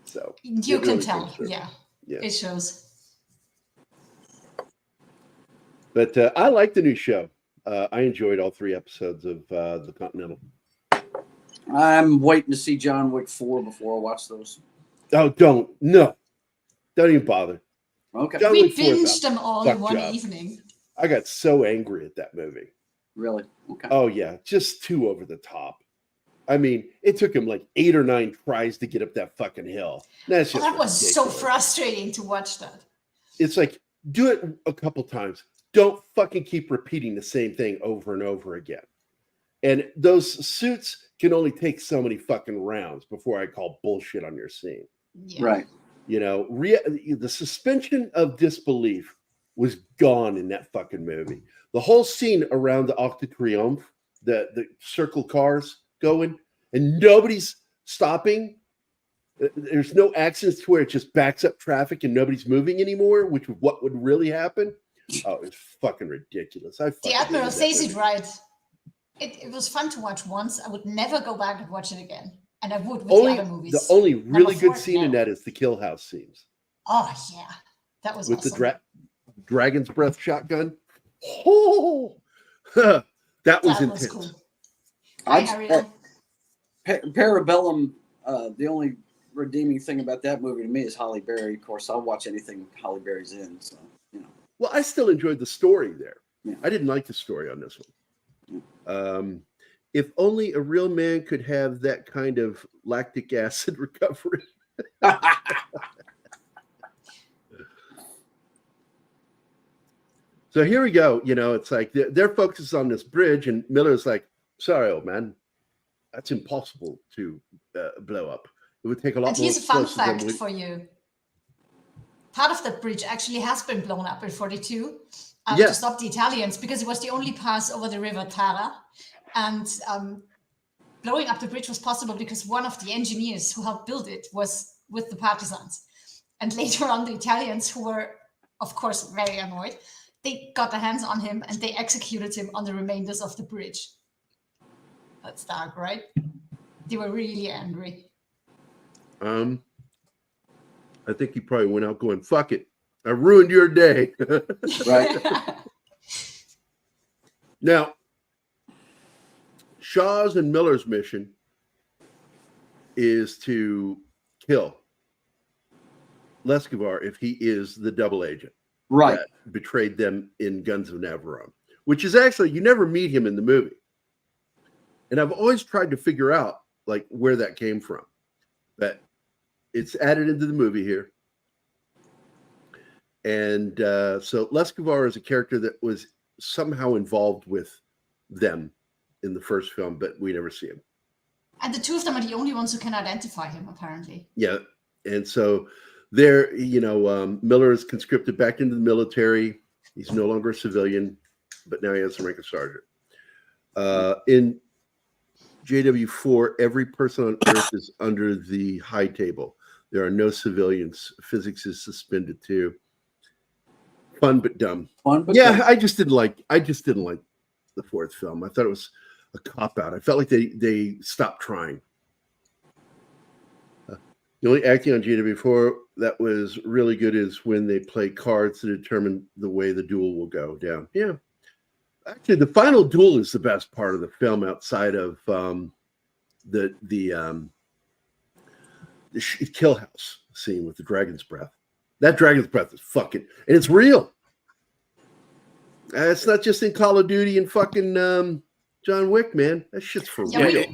So you can tell. Yeah. It shows. But I like the new show. I enjoyed all 3 episodes of The Continental. I'm waiting to see John Wick 4 before I watch those. Oh, don't even bother. Okay. John We Wick 4 is a binged them all in fuck one job. evening. I got so angry at that movie. Really? Okay. Oh yeah, just too over the top. I mean, it took him like 8 or 9 tries to get up that fucking hill. That's just That was so ridiculous. frustrating to watch that. It's like, do it a couple times. Don't fucking keep repeating the same thing over and over again. And those suits can only take so many fucking rounds before I call bullshit on your scene. Yeah. Right. You know, the suspension of disbelief was gone in that fucking movie. The whole scene around the Arc de Triomphe, the circle cars going, and nobody's stopping. There's no accidents to where it just backs up traffic and nobody's moving anymore, which is what would really happen. Oh, it's fucking ridiculous. The Admiral says it right. It was fun to watch once. I would never go back and watch it again. And I would with the other movies. The only really good 4, scene in that is the Kill House scenes. Oh, yeah. That was with awesome. the dragon's breath shotgun. Oh, that was intense. Cool. Ariel. Parabellum, the only redeeming thing about that movie to me is Halle Berry. Of course, I'll watch anything Halle Berry's in. So, you know. Well, I still enjoyed the story there. Yeah. I didn't like the story on this one. If only a real man could have that kind of lactic acid recovery. So here we go. You know, it's like they're focused on this bridge, and Miller's like, "Sorry, old man, that's impossible to blow up. It would take a lot and more." And here's a fun fact for you. Part of that bridge actually has been blown up in 42 to stop the Italians, because it was the only pass over the river Tara. And blowing up the bridge was possible because one of the engineers who helped build it was with the partisans. And later on, the Italians, who were, of course, very annoyed, they got their hands on him and they executed him on the remainders of the bridge. That's dark, right? They were really angry. I think he probably went out going, "Fuck it, I ruined your day." Right. Now, Shaw's and Miller's mission is to kill Lescavar if he is the double agent Right. that betrayed them in Guns of Navarone, which is actually, you never meet him in the movie. And I've always tried to figure out like where that came from. But it's added into the movie here. And so Lescavar is a character that was somehow involved with them in the first film, but we never see him. And the two of them are the only ones who can identify him, apparently. Yeah. And so there, you know, Miller is conscripted back into the military. He's no longer a civilian, but now he has the rank of sergeant. In JW4, every person on Earth is under the high table. There are no civilians. Physics is suspended too. Fun but dumb. Fun but yeah, dumb. I just didn't like the fourth film. I thought it was a cop out. I felt like they stopped trying. The only acting on JW4 that was really good is when they play cards to determine the way the duel will go down. Yeah. Actually, the final duel is the best part of the film outside of the kill house scene with the dragon's breath. That dragon's breath is fucking, and it's real. It's not just in Call of Duty and fucking John Wick, man. That shit's for real.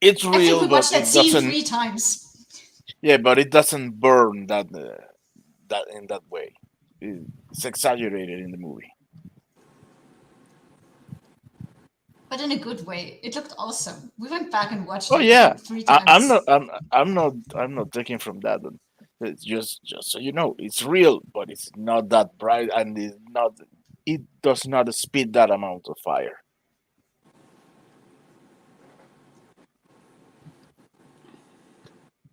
It's I think real, we but watched that it scene doesn't. 3 times. Yeah, but it doesn't burn that in that way. It's exaggerated in the movie. But in a good way. It looked awesome. We went back and watched Oh it yeah, 3 times. I'm not taking from that. It's just so you know, it's real, but it's not that bright, and it does not spit that amount of fire.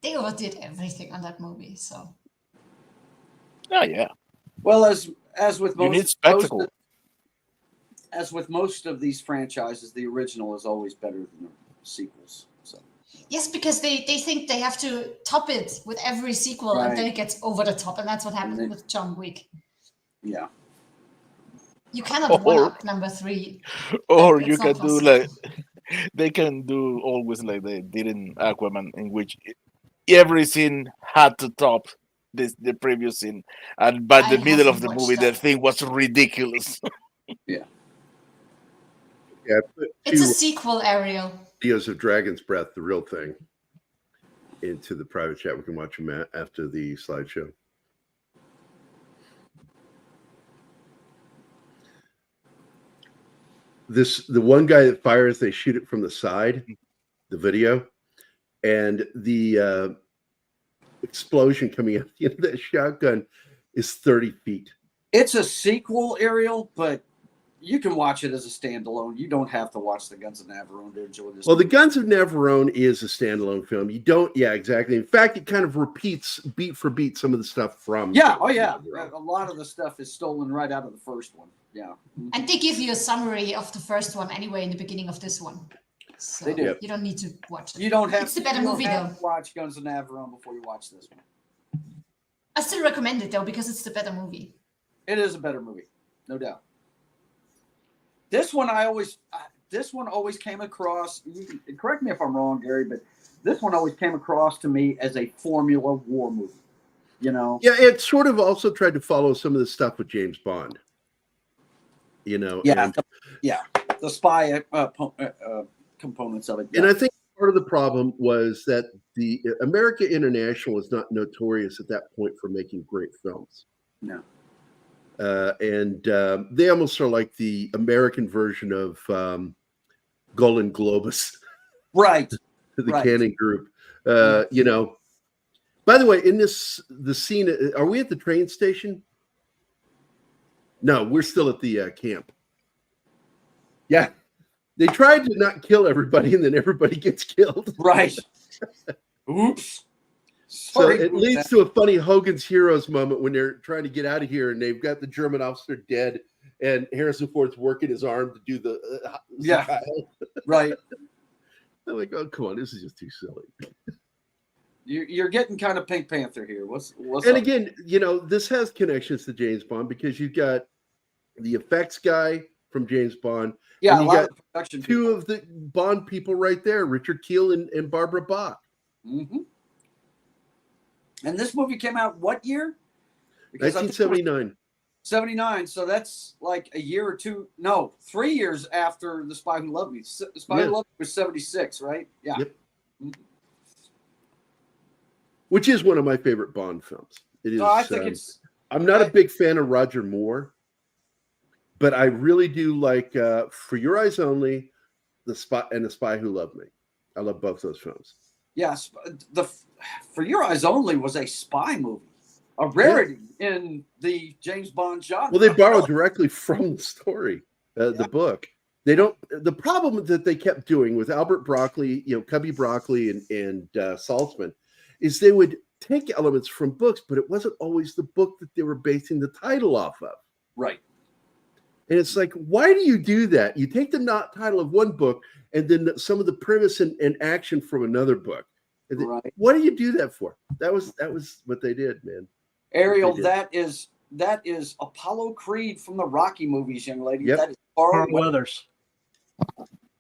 They overdid everything on that movie, so. Oh yeah. Well, as with You need most spectacle. as with most of these franchises, the original is always better than the sequels. So Yes, because they think they have to top it with every sequel, and then Right. it gets over the top, and that's what happened And with John Wick. yeah, You cannot one up number 3. Or It's you not can do possible. like they can do always like they did in Aquaman, in which every scene had to top the previous scene, and by the I middle of haven't the watched movie, the that. thing was ridiculous. Yeah, I put It's a 2 sequel, Ariel. videos of Dragon's Breath, the real thing, into the private chat. We can watch them after the slideshow. The one guy that fires, they shoot it from the side, the video, and the explosion coming out the end of that shotgun is 30 feet. It's a sequel, Ariel, but you can watch it as a standalone. You don't have to watch the Guns of Navarone to enjoy this. Well, the Guns of Navarone is a standalone film. You don't, yeah, exactly. In fact, it kind of repeats beat for beat some of the stuff from. Yeah, oh yeah. A lot of the stuff is stolen right out of the first one. Yeah. And they give you a summary of the first one anyway in the beginning of this one. So They do. you don't need to watch it. You don't have, It's the better you don't movie, have though. to watch Guns of Navarone before you watch this one. I still recommend it, though, because it's the better movie. It is a better movie, no doubt. This one always came across, correct me if I'm wrong, Gerry, but this one always came across to me as a Formula War movie, you know? Yeah, it sort of also tried to follow some of the stuff with James Bond. You know, Yeah, and, the spy components of it. Yeah. and I think part of the problem was that the America International was not notorious at that point for making great films. No. And they almost are like the American version of Golden Globus, Right. the Right. Cannon Group. You know, by the way, in the scene, are we at the train station? No, we're still at the camp. Yeah, they tried to not kill everybody, and then everybody gets killed. Right. Oops. So Sorry, it leads to a funny Hogan's Heroes moment when they're trying to get out of here, and they've got the German officer dead, and Harrison Ford's working his arm to do the Yeah. Right. I'm like, oh, come on, this is just too silly. You're getting kind of Pink Panther here. What's And up? again, you know, this has connections to James Bond because you've got the effects guy from James Bond. Yeah, and a you lot got of the production two people. of the Bond people right there, Richard Kiel and Barbara Bach. Mm-hmm. And this movie came out what year? Because I think it was 1979. 79. So that's like a year or two. No, 3 years after The Spy Who Loved Me. The Spy Who Loved Me was 76, right? Yeah. Yep. Mm-hmm. Which is one of my favorite Bond films. It is. No, I think it's. I'm not a big fan of Roger Moore, but I really do like For Your Eyes Only, The Spy Who Loved Me. I love both those films. Yes, For Your Eyes Only was a spy movie, a rarity in the James Bond genre. Well, they borrow directly from the story, the book. They don't. The problem that they kept doing with Albert Broccoli, you know, Cubby Broccoli and Saltzman, is they would take elements from books, but it wasn't always the book that they were basing the title off of. Right. And it's like, why do you do that? You take the title of one book and then some of the premise and action from another book. Right. What do you do that for? That was what they did, man. Ariel, that is Apollo Creed from the Rocky movies, young lady. Yep. That is Carl Weathers.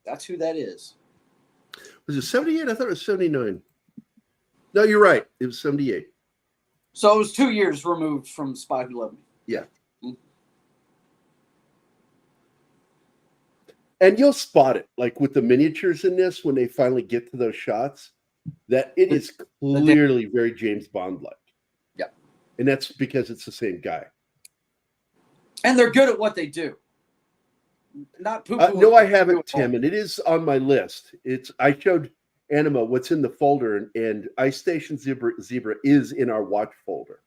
That's who that is. Was it 78? I thought it was 79. No, you're right. It was 78. So it was 2 years removed from Spy Who Loved Me. Yeah. And you'll spot it, like with the miniatures in this, when they finally get to those shots, that it is clearly very James Bond-like. Yeah. And that's because it's the same guy. And they're good at what they do. Not poo-poo. No, I haven't, Tim, and it is on my list. I showed Anima what's in the folder, and Ice Station Zebra is in our watch folder.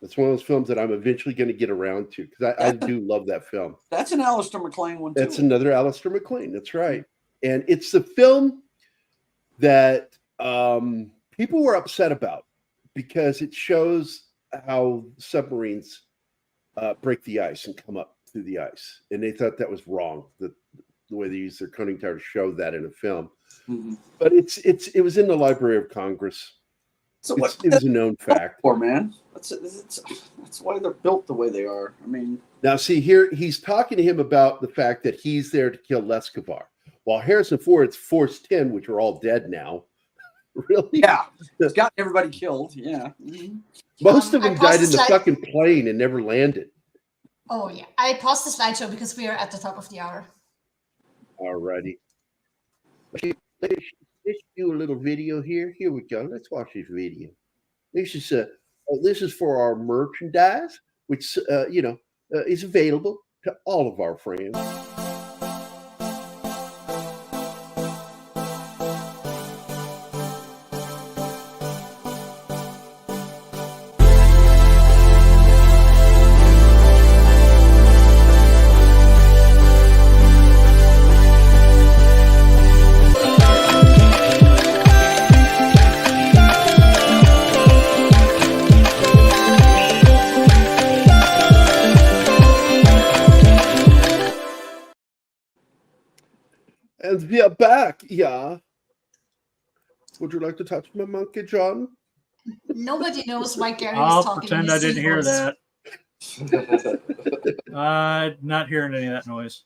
It's one of those films that I'm eventually going to get around to because I do love that film. That's an Alistair MacLean one, too. That's another Alistair MacLean. That's right. And it's the film that people were upset about because it shows how submarines break the ice and come up through the ice. And they thought that was wrong, the way they used their conning tower to show that in a film. Mm-hmm. But it was in the Library of Congress. So it was a known fact. For man, that's why they're built the way they are. I mean, now see here, he's talking to him about the fact that he's there to kill Lescavar, while Harrison Ford's Force 10, which are all dead now. Really? Yeah, it's got everybody killed. Yeah. Mm-hmm. Most of them died in the slide- fucking plane and never landed. Oh yeah, I paused the slideshow because we are at the top of the hour. Alrighty. Let's do a little video here. Here we go. Let's watch this video. This is for our merchandise, which is available to all of our friends. And we are back, yeah. Would you like to touch my monkey, John? Nobody knows why Gerry I'll is talking. pretend in I his didn't hear sequence. that. Not hearing any of that noise.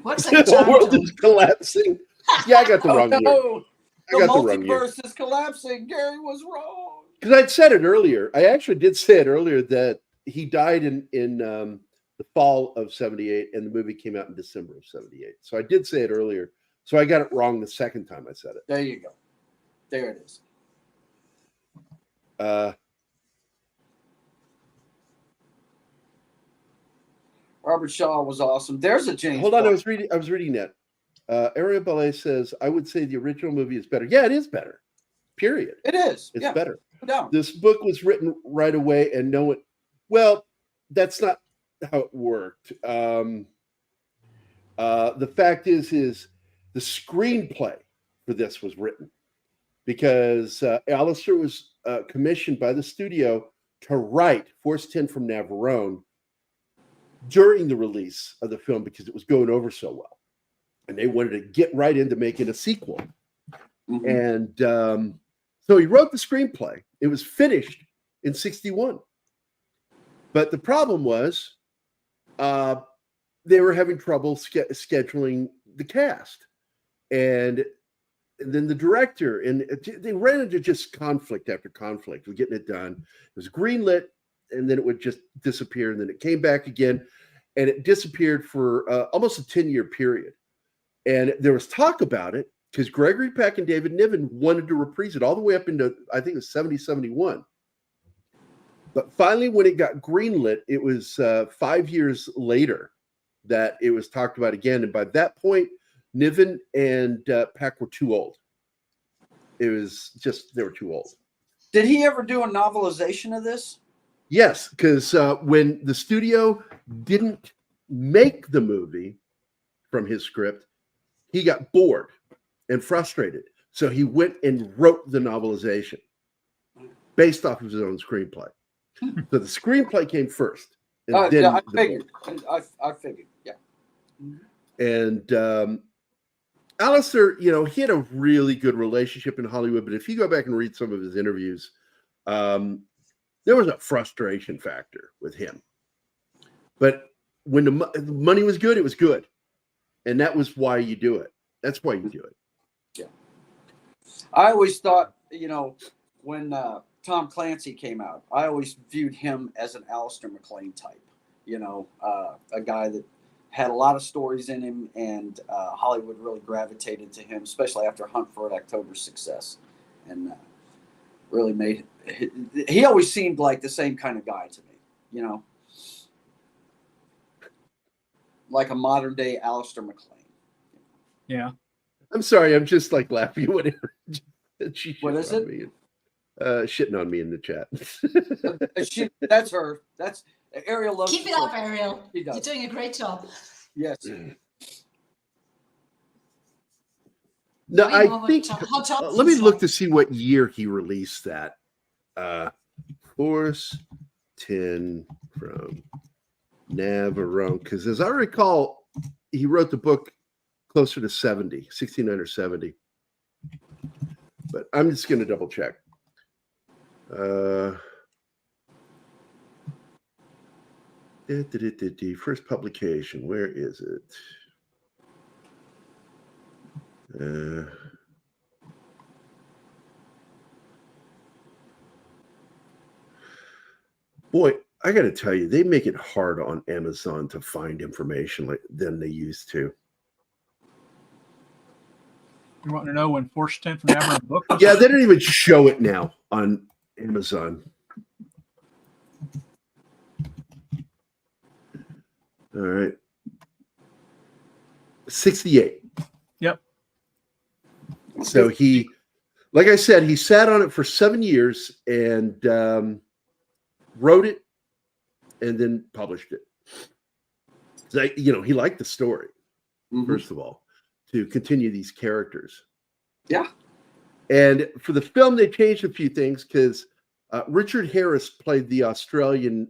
Works like a The charm. world Tom. is collapsing. Yeah, I got the wrong year. No, I the got the wrong year. multiverse is collapsing. Gary was wrong. Because I'd said it earlier. I actually did say it earlier that he died in the fall of 78, and the movie came out in December of 78. So I did say it earlier. So I got it wrong the second time I said it. There you go. There it is. Robert Shaw was awesome. There's a James. Hold on, Bond. I was reading that. Ariel Ballet says, I would say the original movie is better. Yeah, it is better. Period. It is. It's Yeah, better. no doubt. This book was written right away, and no one. Well, that's not how it worked. The fact is the screenplay for this was written because Alistair was commissioned by the studio to write Force 10 from Navarone during the release of the film because it was going over so well, and they wanted to get right into making a sequel. Mhm. And so he wrote the screenplay. It was finished in 61. But the problem was they were having trouble scheduling the cast. And then the director, and they ran into just conflict after conflict with getting it done. It was greenlit, and then it would just disappear. And then it came back again, and it disappeared for almost a 10-year period. And there was talk about it, because Gregory Peck and David Niven wanted to reprise it all the way up into, I think it was 70, 71. But finally, when it got greenlit, it was 5 years later that it was talked about again. And by that point, Niven and Peck were too old. It was just, they were too old. Did he ever do a novelization of this? Yes, because when the studio didn't make the movie from his script, he got bored and frustrated. So he went and wrote the novelization based off of his own screenplay. So the screenplay came first. And then Yeah, I the figured. book. I figured. Yeah. And Alistair, he had a really good relationship in Hollywood. But if you go back and read some of his interviews, there was a frustration factor with him. But when the money was good, it was good. And that was why you do it. That's why you do it. Yeah. I always thought, when Tom Clancy came out, I always viewed him as an Alistair MacLean type. A guy that had a lot of stories in him, and Hollywood really gravitated to him, especially after Hunt for Red October's success, and really made he always seemed like the same kind of guy to me, like a modern day Alistair MacLean. Yeah. I'm sorry. I'm just like laughing at whatever. What is it? Me. Shitting on me in the chat. That's her. That's Ariel loves. Keep it up, Ariel. She does. You're doing a great job. Yes. No, We know I what think. how Tom Let me feels look like. to see what year he released that. Force 10 from Navarone, because as I recall, he wrote the book closer to 70, 69 or 70. but I'm just going to double check. First publication. Where is it? Boy, I got to tell you, they make it hard on Amazon to find information than they used to. You want to know when Force 10 from Navarone book was? Yeah, they don't even show it now on Amazon. All right. 68. Yep. So he, like I said, he sat on it for 7 years and wrote it and then published it. So, he liked the story, first of all, to continue these characters. Yeah. And for the film, they changed a few things because Richard Harris played the Australian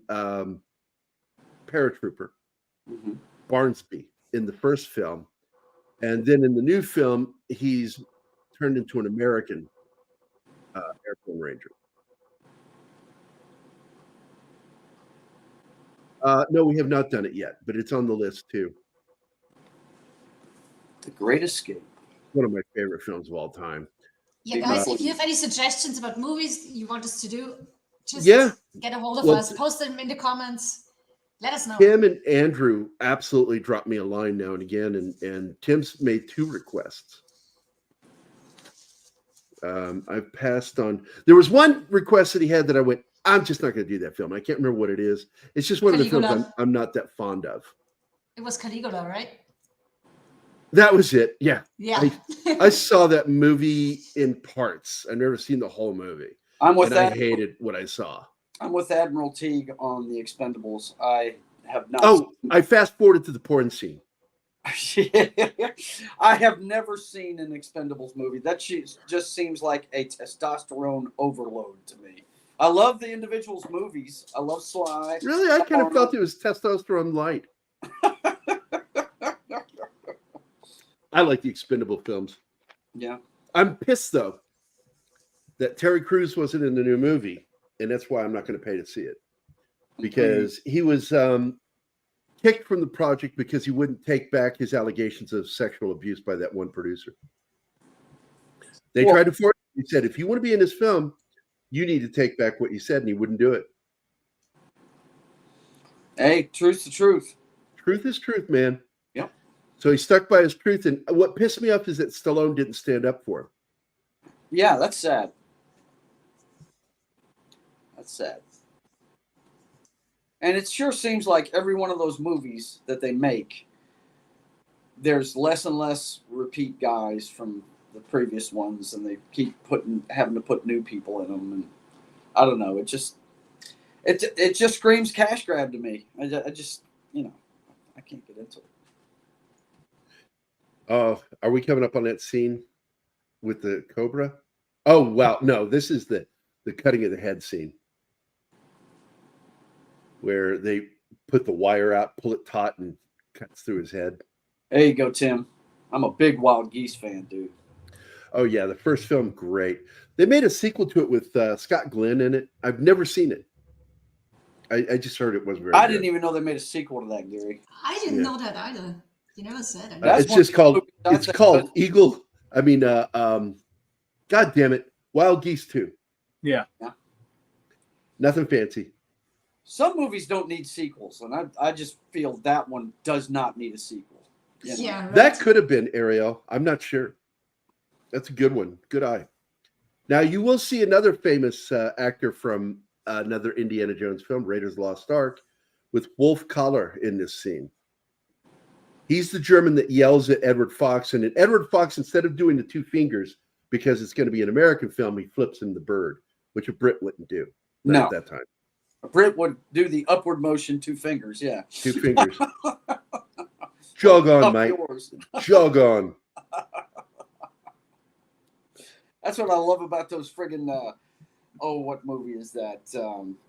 paratrooper, Barnsby, in the first film. And then in the new film, he's turned into an American airplane ranger. No, we have not done it yet, but it's on the list too. The Great Escape. One of my favorite films of all time. Yeah, guys, if you have any suggestions about movies you want us to do, just get a hold of us. Post them in the comments. Let us know. Tim and Andrew absolutely drop me a line now and again, and Tim's made 2 requests. I've passed on. There was one request that he had that I went, I'm just not going to do that film. I can't remember what it is. It's just one of the films I'm not that fond of. It was Caligula, right? That was it. Yeah. Yeah. I saw that movie in parts. I've never seen the whole movie. I hated what I saw. I'm with Admiral Teague on the Expendables. I have not. Oh, I fast forwarded to the porn scene. I have never seen an Expendables movie. That just seems like a testosterone overload to me. I love the individuals' movies. I love Sly. Really? I kind of felt it was testosterone light. I like the Expendable films. Yeah. I'm pissed, though, that Terry Crews wasn't in the new movie, and that's why I'm not going to pay to see it. Because he was kicked from the project because he wouldn't take back his allegations of sexual abuse by that one producer. They tried to force him. He said, if you want to be in this film, you need to take back what you said, and he wouldn't do it. Hey, truth's the truth. Truth is truth, man. Yep. So he stuck by his truth, and what pissed me off is that Stallone didn't stand up for him. Yeah, that's sad. That's sad. And it sure seems like every one of those movies that they make, there's less and less repeat guys from the previous ones, and they keep having to put new people in them. And I don't know. It just screams cash grab to me. I just I can't get into it. Are we coming up on that scene with the Cobra? Oh, wow. No, this is the cutting of the head scene where they put the wire out, pull it taut, and cuts through his head. There you go, Tim. I'm a big Wild Geese fan, dude. Oh, yeah. The first film, great. They made a sequel to it with Scott Glenn in it. I've never seen it. I just heard it was very good. Didn't even know they made a sequel to that, Gerry. I didn't know that either. You never said it. It's just called Eagle. I mean, God damn it. Wild Geese 2. Yeah. Nothing fancy. Some movies don't need sequels, and I just feel that one does not need a sequel. You know? Yeah, right. That could have been Ariel. I'm not sure. That's a good one. Good eye. Now, you will see another famous actor from another Indiana Jones film, Raiders of the Lost Ark, with Wolf Collar in this scene. He's the German that yells at Edward Fox, and Edward Fox, instead of doing the 2 fingers, because it's going to be an American film, he flips him the bird, which a Brit wouldn't do at that time. A Brit would do the upward motion 2 fingers, yeah. 2 fingers. Jog on, mate. Jog on. That's what I love about those friggin' what movie is that?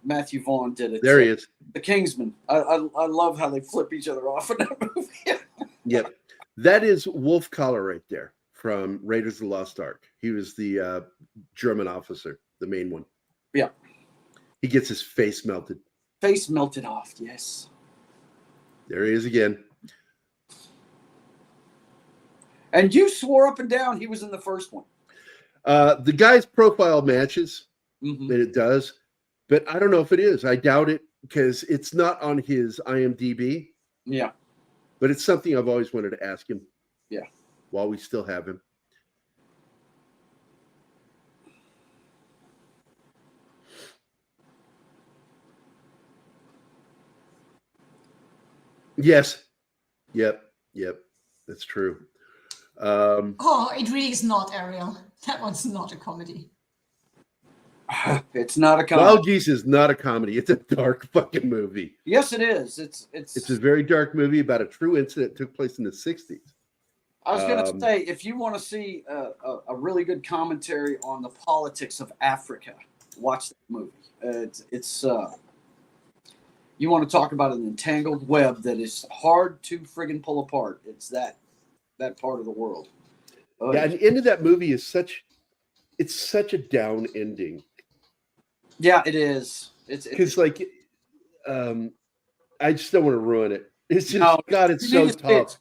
Matthew Vaughn did it. There he is. The Kingsman. I love how they flip each other off in that movie. Yep. That is Wolf Collar right there. from Raiders of the Lost Ark. He was the German officer, the main one. Yeah. He gets his face melted. Face melted off, yes. There he is again. And you swore up and down he was in the first one. The guy's profile matches, Mm-hmm. and it does, but I don't know if it is. I doubt it because it's not on his IMDb. Yeah. But it's something I've always wanted to ask him. Yeah. While we still have him. Yes. Yep. That's true. Oh, it really is not, Ariel. That one's not a comedy. It's not a comedy. Wild Geese is not a comedy. It's a dark fucking movie. Yes, it is. It's a very dark movie about a true incident that took place in the 60s. I was going to say, if you want to see a really good commentary on the politics of Africa, watch that movie. It's you want to talk about an entangled web that is hard to friggin' pull apart. It's that part of the world. Yeah, and the end of that movie is such a down ending. Yeah, it is. Because like, I just don't want to ruin it. It's just God, it's you so need to tough.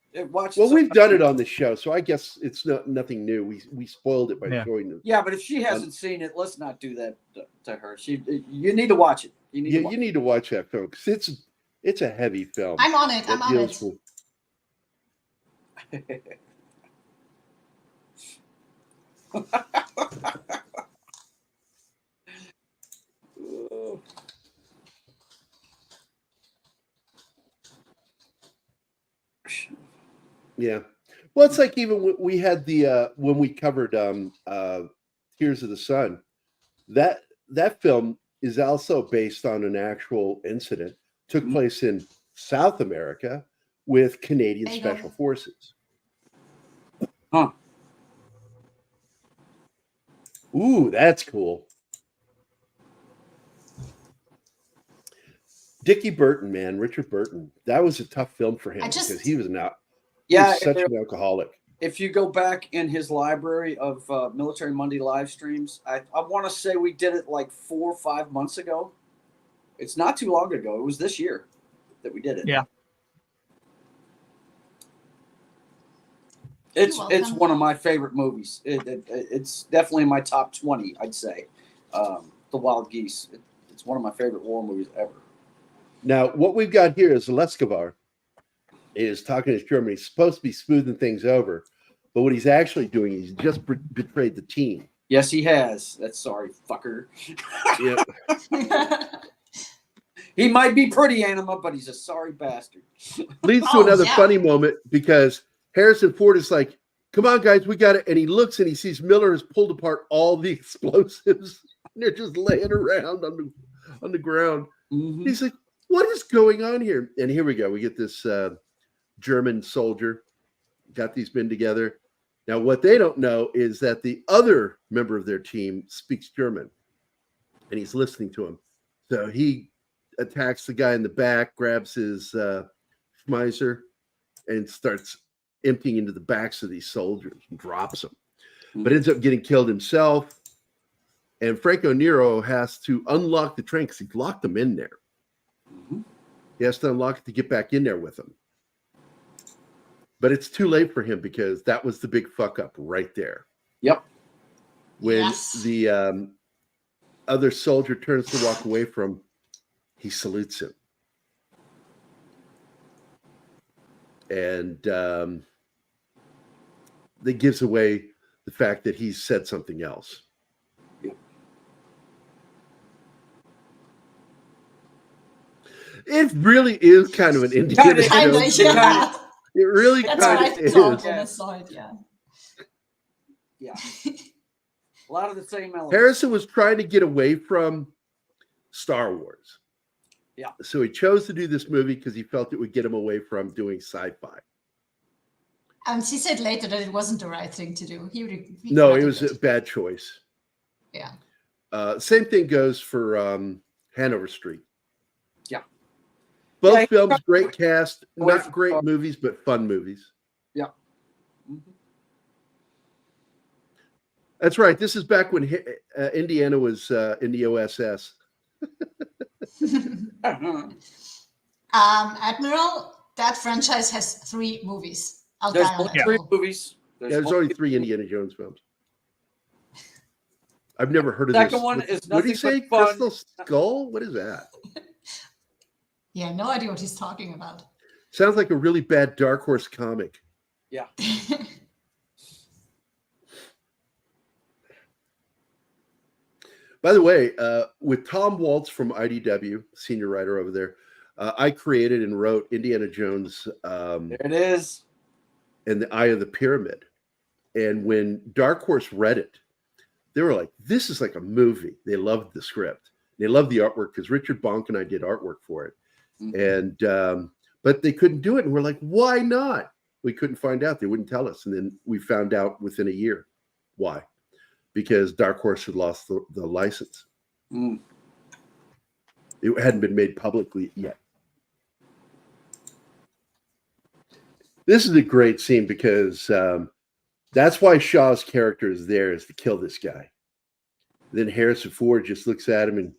Well, We've done it on the show, so I guess it's nothing new. We spoiled it by showing them. Yeah, but if she hasn't seen it, let's not do that to her. You need to watch it. You need to watch that, folks. It's a heavy film. I'm on it. I'm on it. Yeah. Well, it's like even we had the when we covered Tears of the Sun, that film is also based on an actual incident. Took place in South America with Canadian Special Forces. Huh. Ooh, that's cool. Dickie Burton, man, Richard Burton. That was a tough film for him because he was such an alcoholic. If you go back in his library of Military Monday live streams, I want to say we did it like 4 or 5 months ago. It's not too long ago. It was this year that we did it. Yeah. It's one of my favorite movies. It's definitely in my top 20, I'd say. The Wild Geese. It's one of my favorite war movies ever. Now, what we've got here is Lescavar is talking to Germany. He's supposed to be smoothing things over, but what he's actually doing, he's just betrayed the team. Yes, he has. That's sorry, fucker. Yep. He might be pretty anima, but he's a sorry bastard. Leads to another funny moment because Harrison Ford is like, come on, guys, we got it. And he looks and he sees Miller has pulled apart all the explosives. And they're just laying around on the ground. Mm-hmm. He's like, what is going on here? And here we go. We get this German soldier, got these men together. Now, what they don't know is that the other member of their team speaks German, and he's listening to him. So he attacks the guy in the back, grabs his Schmeiser, and starts emptying into the backs of these soldiers and drops them, but ends up getting killed himself. And Franco Nero has to unlock the train because he locked them in there. Mm-hmm. He has to unlock it to get back in there with them. But it's too late for him because that was the big fuck up right there. Yep. When the other soldier turns to walk away from him, he salutes him. And that gives away the fact that he's said something else. Yep. It really is kind of an Indiana Jones. Yeah. It really That's kind what of I is. thought when I saw it, yeah. Yeah. A lot of the same elements. Harrison was trying to get away from Star Wars. Yeah. So he chose to do this movie because he felt it would get him away from doing sci-fi. And he said later that it wasn't the right thing to do. He No, it was a bad choice. Yeah. Same thing goes for Hanover Street. Yeah. Both films, great cast, not great movies, but fun movies. Yeah. Mm-hmm. That's right. This is back when Indiana was in the OSS. Admiral, that franchise has 3 movies. I'll There's die on only that 3 hill. movies. There's only 3 Indiana Jones films. I've never heard of Second this. one is What did he nothing say? but fun. Crystal Skull? What is that? Yeah, no idea what he's talking about. Sounds like a really bad Dark Horse comic. Yeah. By the way, with Tom Waltz from IDW, senior writer over there, I created and wrote Indiana Jones There it is. and the Eye of the Pyramid. And when Dark Horse read it, they were like, this is like a movie. They loved the script. They loved the artwork because Richard Bonk and I did artwork for it. Mm-hmm. And but they couldn't do it. And we're like, why not? We couldn't find out. They wouldn't tell us. And then we found out within a year why. Because Dark Horse had lost the license. Mm. It hadn't been made publicly yet. This is a great scene because that's why Shaw's character is there, is to kill this guy. Then Harrison Ford just looks at him and,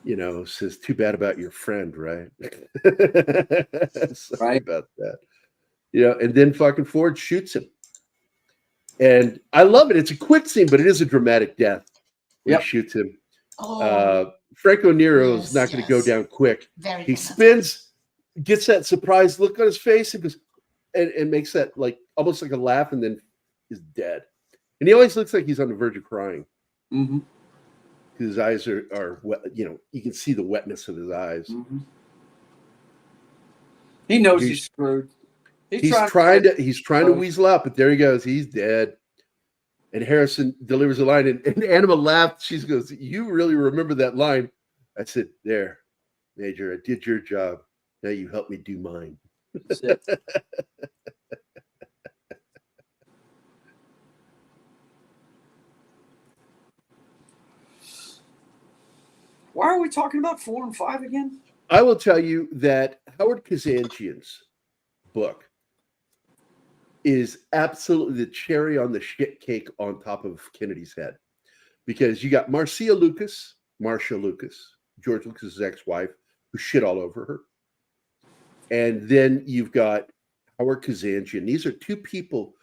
you know, says, too bad about your friend, right? Sorry Right. about that. You know, and then fucking Ford shoots him. And I love it. It's a quick scene, but it is a dramatic death. When he shoots him. Franco Nero is not going to go down quick. He spins, gets that surprised look on his face, and goes, and makes that like almost like a laugh, and then is dead. And he always looks like he's on the verge of crying. Mm-hmm. His eyes are wet. You know, you can see the wetness of his eyes. Mm-hmm. He knows he's screwed. He's trying to weasel out, but there he goes. He's dead. And Harrison delivers a line, and Anima laughed. She goes, "You really remember that line?" I said, "There, Major. I did your job. Now you help me do mine." That's it. Why are we talking about 4 and 5 again? I will tell you that Howard Kazanjian's book is absolutely the cherry on the shit cake on top of Kennedy's head, because you got Marcia Lucas, George Lucas's ex-wife, who shit all over her, and then you've got Howard Kazanjian. These are 2 people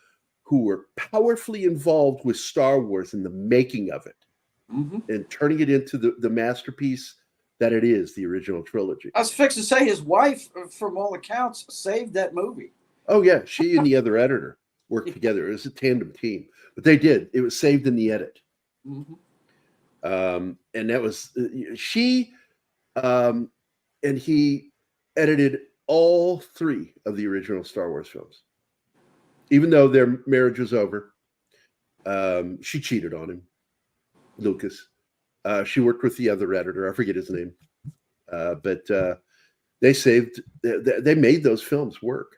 who were powerfully involved with Star Wars in the making of it, and turning it into the masterpiece that it is, the original trilogy. I was fixing to say his wife, from all accounts, saved that movie. Oh, yeah. She and the other editor worked together. It was a tandem team. But they did. It was saved in the edit. Mm-hmm. And that was... she and he edited all 3 of the original Star Wars films. Even though their marriage was over, she cheated on him, Lucas. She worked with the other editor. I forget his name. But they made those films work.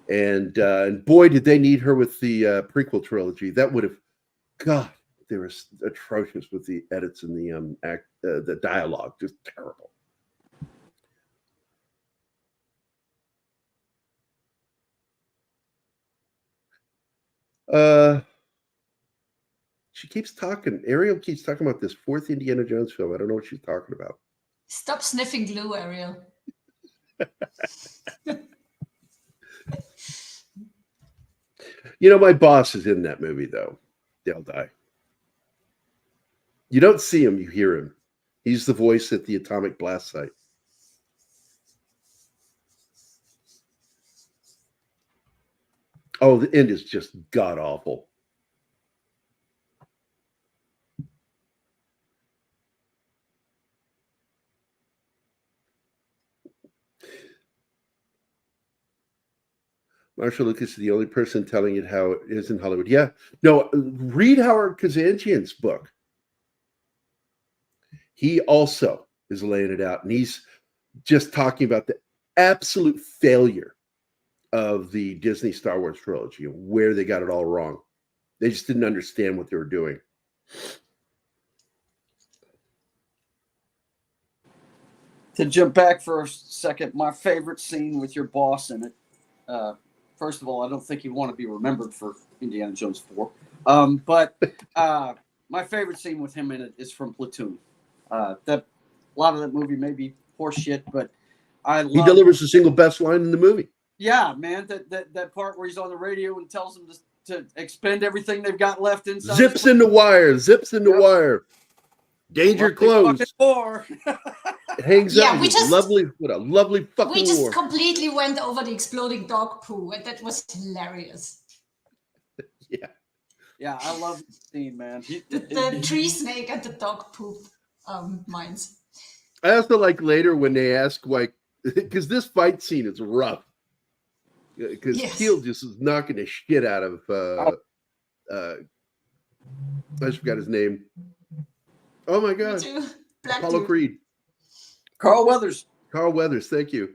And boy, did they need her with the prequel trilogy. That would have, God, they were atrocious with the edits and the dialogue, just terrible. She keeps talking. Ariel keeps talking about this 4th Indiana Jones film. I don't know what she's talking about. Stop sniffing glue, Ariel. You know, my boss is in that movie, though. They'll die. You don't see him, you hear him. He's the voice at the atomic blast site. Oh, the end is just god-awful. Marshall Lucas is the only person telling it how it is in Hollywood. Yeah. No, read Howard Kazanjian's book. He also is laying it out, and he's just talking about the absolute failure of the Disney Star Wars trilogy, where they got it all wrong. They just didn't understand what they were doing. To jump back for a second, my favorite scene with your boss in it, First of all, I don't think you want to be remembered for Indiana Jones 4. But my favorite scene with him in it is from Platoon. That a lot of that movie may be horseshit, but he delivers the single best line in the movie. Yeah, man, that part where he's on the radio and tells them to expend everything they've got left inside. Zips in the wire. Zips in the wire. Danger close. Hangs out. Lovely. What a lovely fucking We just war. completely went over the exploding dog poo, and that was hilarious. Yeah. Yeah, I love the scene, man. The tree snake and the dog poop mines. I also like later when they ask, like, because this fight scene is rough. Because Keel just is knocking the shit out of I just forgot his name. Oh my god. Apollo Creed. Carl Weathers. Carl Weathers, thank you.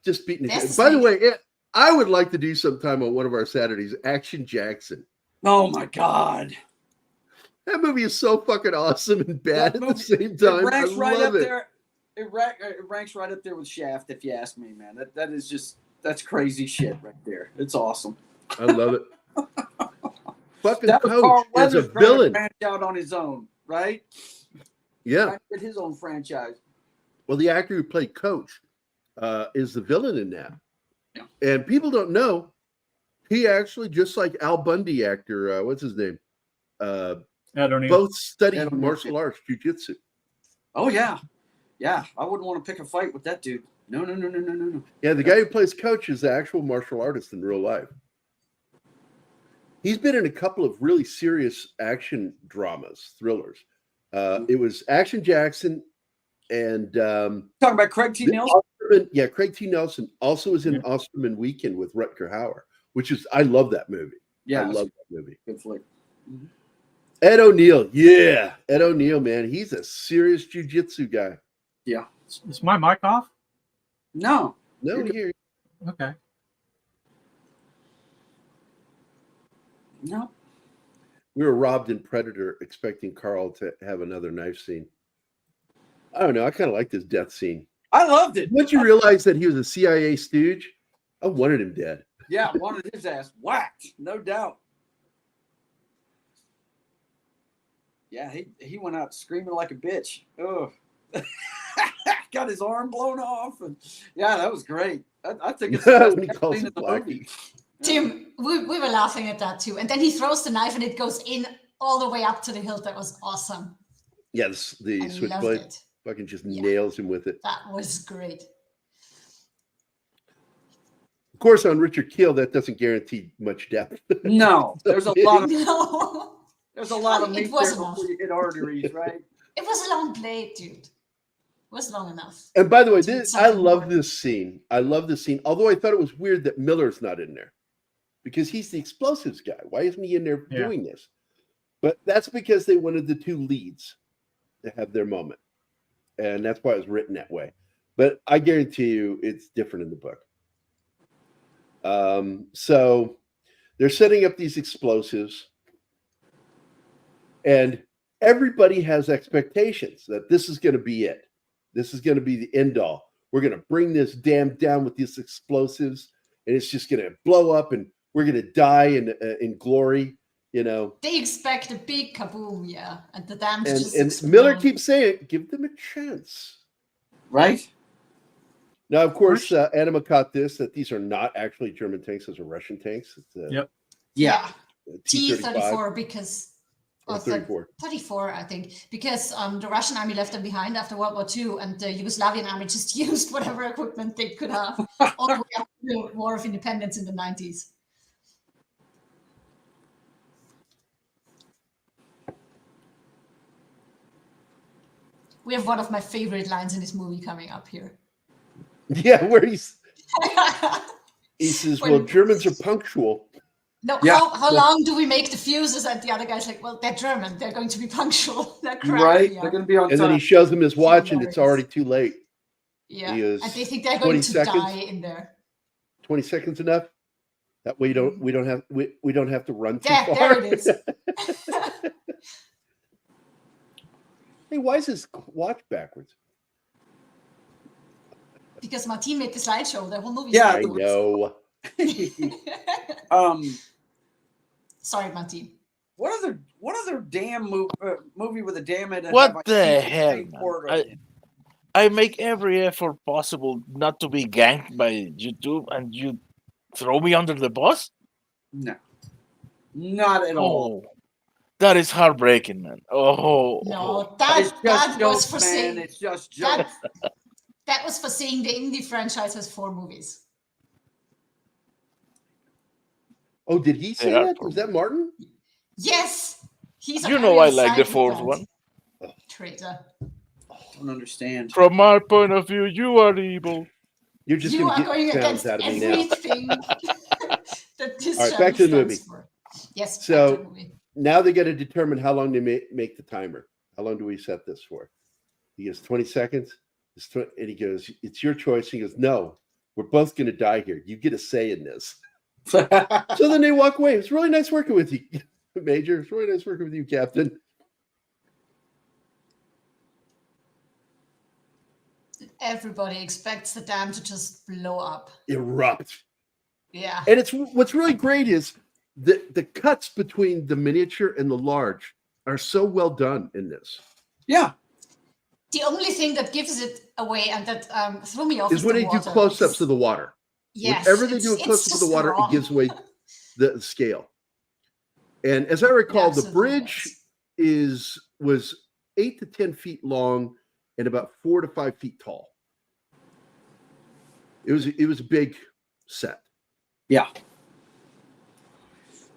Just beating the shit. By the way, I would like to do sometime on one of our Saturdays, Action Jackson. Oh my god. That movie is so fucking awesome and bad at the same time. It ranks I love it. There. It ranks right up there with Shaft, if you ask me, man. That is just, that's crazy shit right there. It's awesome. I love it. Fucking that was Coach Carl as a Weathers villain. Branch out on his own, right? Yeah. Get his own franchise. Well, the actor who played Coach is the villain in that. Yeah. And people don't know, he actually, just like Al Bundy actor, what's his name? Both studied martial arts, jiu-jitsu. Oh, yeah. Yeah, I wouldn't want to pick a fight with that dude. No. Yeah, the guy who plays Coach is the actual martial artist in real life. He's been in a couple of really serious action dramas, thrillers. It was Action Jackson and... talking about Craig T. Nelson? Yeah, Craig T. Nelson also was in Osterman Weekend with Rutger Hauer, which is... I love that movie. Yeah. I love that movie. Good flick. Mm-hmm. Ed O'Neill. Yeah. Ed O'Neill, man. He's a serious jiu-jitsu guy. Yeah. Is my mic off? No. No, here. Okay. No. We were robbed in Predator expecting Carl to have another knife scene. I don't know. I kind of like this death scene. I loved it. Once you realize that he was a CIA stooge, I wanted him dead. Yeah, wanted his ass whacked. No doubt. Yeah, he went out screaming like a bitch. Oh. Got his arm blown off. And yeah, that was great. I think it's the when he best calls scene him in the movie. Tim, we were laughing at that too. And then he throws the knife and it goes in all the way up to the hilt. That was awesome. Yes, the switchblade fucking just nails him with it. That was great. Of course, on Richard Keel, that doesn't guarantee much depth. No, there's a lot of No. there's a lot of It meat was there enough. before you hit arteries, right? It was a long blade, dude. It was long enough. And by the way, I love this scene. I love this scene. Although I thought it was weird that Miller's not in there because he's the explosives guy. Why isn't he in there doing this? But that's because they wanted the two leads to have their moment. And that's why it was written that way. But I guarantee you it's different in the book. So they're setting up these explosives. And everybody has expectations that this is going to be it. This is going to be the end all. We're going to bring this dam down with these explosives, and it's just going to blow up, and we're going to die in glory. You know, they expect a big kaboom, yeah, and the dam just and explode. Miller keeps saying, "Give them a chance." Right. Now, of course, Anima caught this that these are not actually German tanks; those are Russian tanks. It's, yeah. T-35 T-34 because. Or 34. 34, I think, because the Russian army left them behind after World War II, and the Yugoslavian army just used whatever equipment they could have all the way up to the War of Independence in the 90s. We have one of my favorite lines in this movie coming up here. Yeah, where he says, "Well, Germans are punctual." No, Yeah. how long do we make the fuses? And the other guy's like, well, they're German. They're going to be punctual. They're Right. They're going to be on And time. then he shows him his watch, and it's already too late. Yeah. He is And they think they're going to 20 seconds. die in there. 20 seconds enough? That way we don't have to run too Yeah, far. there it is. Hey, why is his watch backwards? Because Martin made the slideshow, the whole movie. Yeah, I know. Sorry, Martin. What other damn movie with a damn in it? What have I the seen hell, same man? word of? I make every effort possible not to be ganked by YouTube, and you throw me under the bus? No, not at all. Oh, that is heartbreaking, man. Oh, No, It's that just was jokes, for man. saying It's just that, jokes. that was for saying the indie franchise has 4 movies. Oh, did he say There are that? four Was that Martin? Yes, he's on you know I Ariel's like the side with fourth that. one. Traitor. Don't understand. From my point of view, you are evil. You're just You going are to going get sounds against out of me now. everything that this All right, channel back to the stands movie. for. Yes, So- back to the movie. Now they got to determine how long they make the timer. How long do we set this for? He goes 20 seconds. And he goes, it's your choice. He goes, no, we're both going to die here. You get a say in this. So then they walk away. It's really nice working with you, Major. It's really nice working with you, Captain. Everybody expects the dam to just blow up. Erupt. Yeah. And it's what's really great is the cuts between the miniature and the large are so well done in this. Yeah. The only thing that gives it away and that threw me off Is when the they do water, close-ups because- of the water. Yes, Whenever they do a it's close-up of the just water, wrong. it gives away the scale. And as I recall, the Absolutely bridge was 8 to 10 feet long and about 4 to 5 feet tall. It was a big set. Yeah.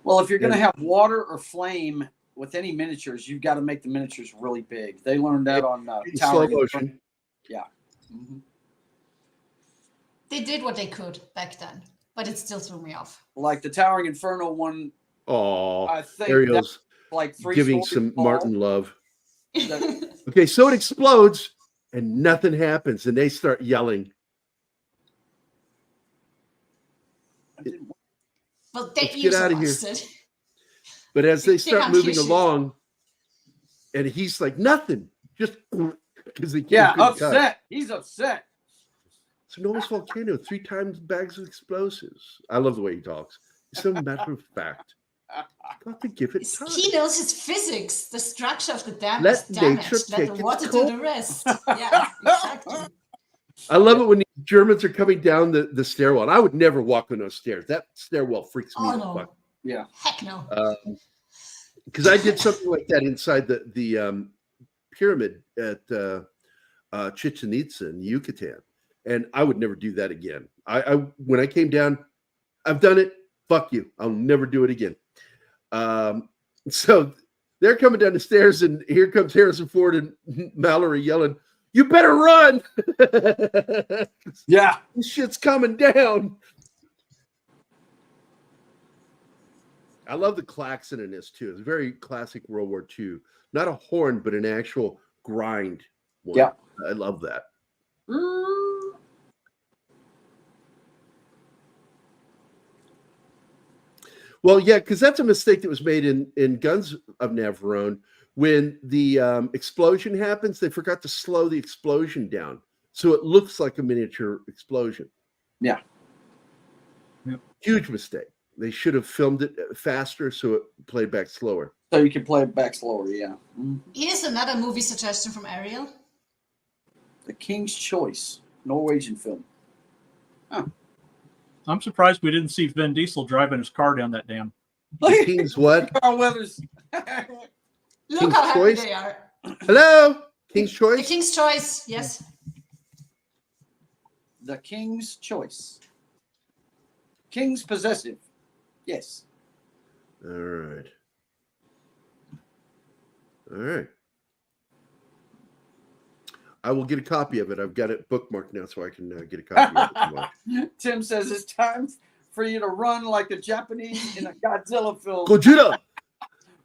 Well, if you're going to have water or flame with any miniatures, you've got to make the miniatures really big. They learned that on In slow Towering Inferno. motion. Yeah. Mm-hmm. They did what they could back then, but it still threw me off. Like the Towering Inferno one, Oh, I think Ariel's that's like 3 giving stories some tall. Martin love. That- Okay, so it explodes and nothing happens, and they start yelling. Well, they Let's get outta here. it. But as they They start can't hear moving shit. along, and he's like, nothing, just because they yeah, couldn't cut. upset. He's upset. It's an enormous volcano, 3 times bags of explosives. I love the way he talks. It's so matter of fact. Got to give it time. He knows his physics. The structure of the dam Let is damaged. nature Let take the its water do course. the rest. Yeah, exactly. I love it when the Germans are coming down the stairwell. And I would never walk on those stairs. That stairwell freaks me Oh, the no. fuck. Yeah. Heck no. Because I did something like that inside the pyramid at Chichen Itza in Yucatan, and I would never do that again. I when I came down, I've done it. Fuck you. I'll never do it again. So they're coming down the stairs, and here comes Harrison Ford and Mallory yelling, "You better run!" Yeah. This shit's coming down. I love the klaxon in this too. It's very classic World War II. Not a horn, but an actual grind one. Yeah. I love that. Well, yeah, because that's a mistake that was made in Guns of Navarone. When the explosion happens, they forgot to slow the explosion down. So it looks like a miniature explosion. Yeah. Yep. Huge mistake. They should have filmed it faster so it played back slower. So you can play it back slower, yeah. Here's another movie suggestion from Ariel. The King's Choice, Norwegian film. I'm surprised we didn't see Vin Diesel driving his car down that dam. The King's what? Carl Weathers. Look King's how happy Choice? they are. Hello? King's The Choice? King's Choice, yes. The King's Choice. King's Possessive. Yes. All right. All right. I will get a copy of it. I've got it bookmarked now so I can get a copy of it tomorrow. Tim says it's time for you to run like the Japanese in a Godzilla film. Gojira!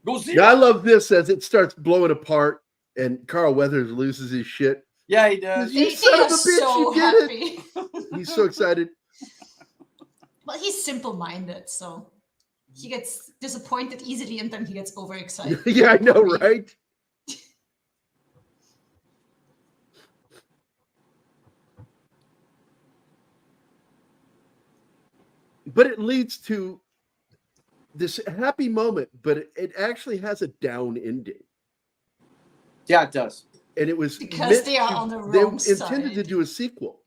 Godzilla. Yeah, I love this as it starts blowing apart and Carl Weathers loses his shit. Yeah, he does. You They son are of a bitch, so you did happy. it! He's so excited. Well, he's simple-minded, so he gets disappointed easily and then he gets overexcited. Yeah, I know, right? but it leads to this happy moment, but it actually has a down ending. Yeah, it does. And it was Because they are on the wrong they intended to side. do a sequel.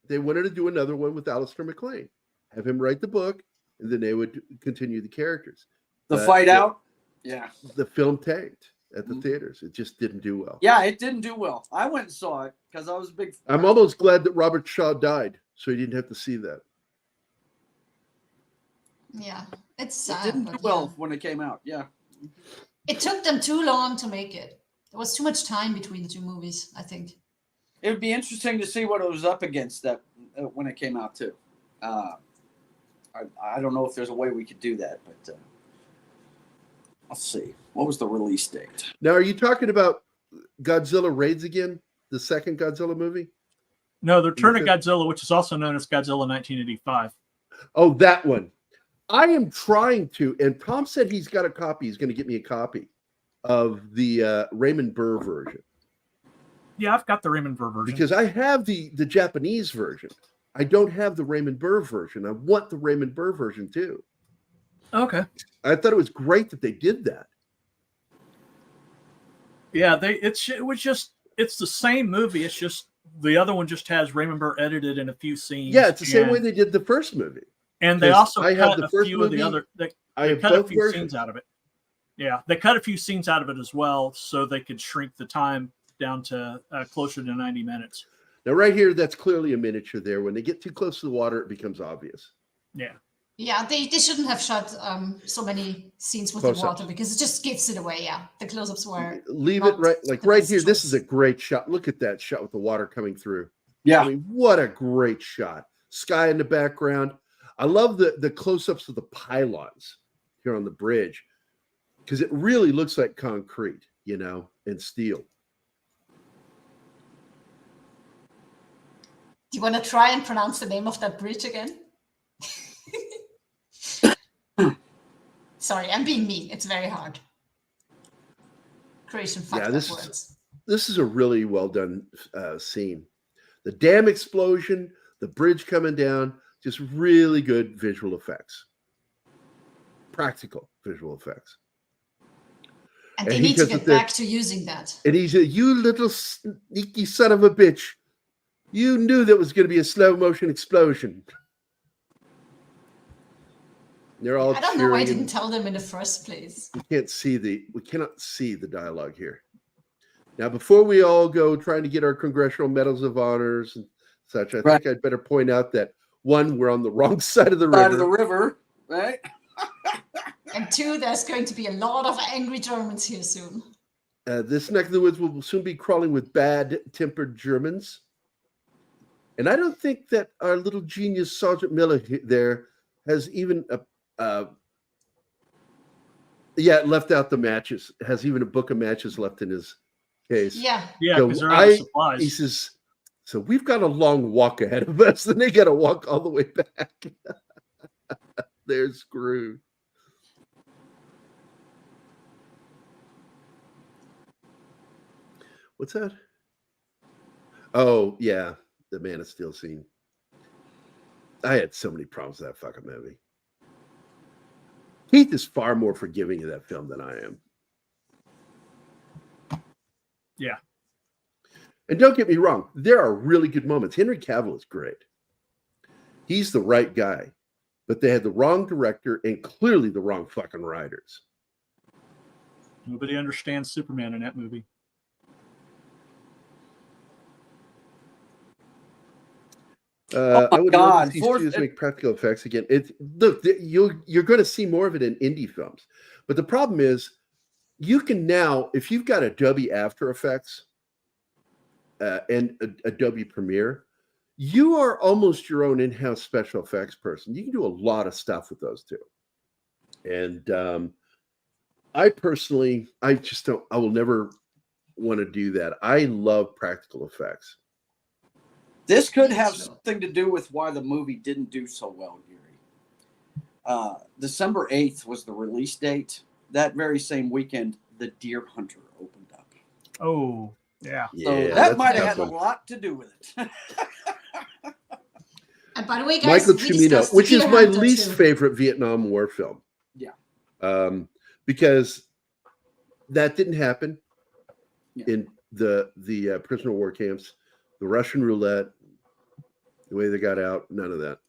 They wanted to do another one with Alistair MacLean, have him write the book, and then they would continue the characters. The But fight out. Yeah. the film tanked at the theaters. It just didn't do well. Yeah, it didn't do well. I went and saw it because I was a big. I'm almost glad that Robert Shaw died, so he didn't have to see that. Yeah, it's It sad. didn't do but well yeah. when it came out. Yeah. It took them too long to make it. There was too much time between the two movies, I think. It would be interesting to see what it was up against that when it came out too. I don't know if there's a way we could do that, but let's see. What was the release date? Now, are you talking about Godzilla Raids again? The second Godzilla movie? No, the Return of Godzilla, which is also known as Godzilla 1985. Oh, that one. I am trying to, and Tom said he's got a copy. He's going to get me a copy of the Raymond Burr version. Yeah, I've got the Raymond Burr version. Because I have the Japanese version. I don't have the Raymond Burr version. I want the Raymond Burr version too. Okay. I thought it was great that they did that. Yeah, it's the same movie. It's just the other one just has Raymond Burr edited in a few scenes. Yeah, it's the same way they did the first movie. And they also I have cut the a first few of the movie. other. They I have cut a both few versions. scenes out of it. Yeah, they cut a few scenes out of it as well, so they could shrink the time down to closer to 90 minutes. Now, right here, that's clearly a miniature there. When they get too close to the water, it becomes obvious. Yeah. Yeah, they shouldn't have shot so many scenes with Close-ups. the water because it just gives it away. Yeah, the close-ups were. Leave not it right, like the right best here. This choice. is a great shot. Look at that shot with the water coming through. Yeah. I mean, what a great shot. Sky in the background. I love the close-ups of the pylons here on the bridge because it really looks like concrete, and steel. Do you want to try and pronounce the name of that bridge again? Sorry, I'm being mean. It's very hard. Croatian fucked up words. This is a really well done scene. The dam explosion, the bridge coming down, just really good visual effects. Practical visual effects. And they he need to goes get with the- back to using that. And he's you little sneaky son of a bitch. You knew that was going to be a slow motion explosion. They're all I don't know why I cheering. didn't tell them in the first place. We cannot see the dialogue here. Now, before we all go trying to get our congressional medals of honors and such, I think I'd better point out that one, we're on the wrong side of the river. Side of the river, right? And two, there's going to be a lot of angry Germans here soon. This neck of the woods will soon be crawling with bad-tempered Germans. And I don't think that our little genius Sergeant Miller there has even left out the matches. Has even a book of matches left in his case. Yeah. Yeah, because So they're out of supplies. He says, so we've got a long walk ahead of us, and they got to walk all the way back. They're screwed. What's that? Oh, yeah. The Man of Steel scene. I had so many problems with that fucking movie. Keith is far more forgiving of that film than I am. Yeah. And don't get me wrong, there are really good moments. Henry Cavill is great. He's the right guy, but they had the wrong director and clearly the wrong fucking writers. Nobody understands Superman in that movie. I would love to see God. studios make practical effects again. You're going to see more of it in indie films, but the problem is, you can now, if you've got Adobe After Effects and Adobe Premiere, you are almost your own in-house special effects person. You can do a lot of stuff with those two. And I personally, I will never want to do that. I love practical effects. This could have something to do with why the movie didn't do so well, Gerry. December 8th was the release date. That very same weekend, The Deer Hunter opened up. Oh, yeah. So that might have had a lot to do with it. And by the way, guys, Michael we Cimino, discussed which is Deer my Hunter least too. favorite Vietnam War film. Yeah. Because that didn't happen Yeah. in the prisoner of war camps, the Russian roulette, the way they got out, none of that.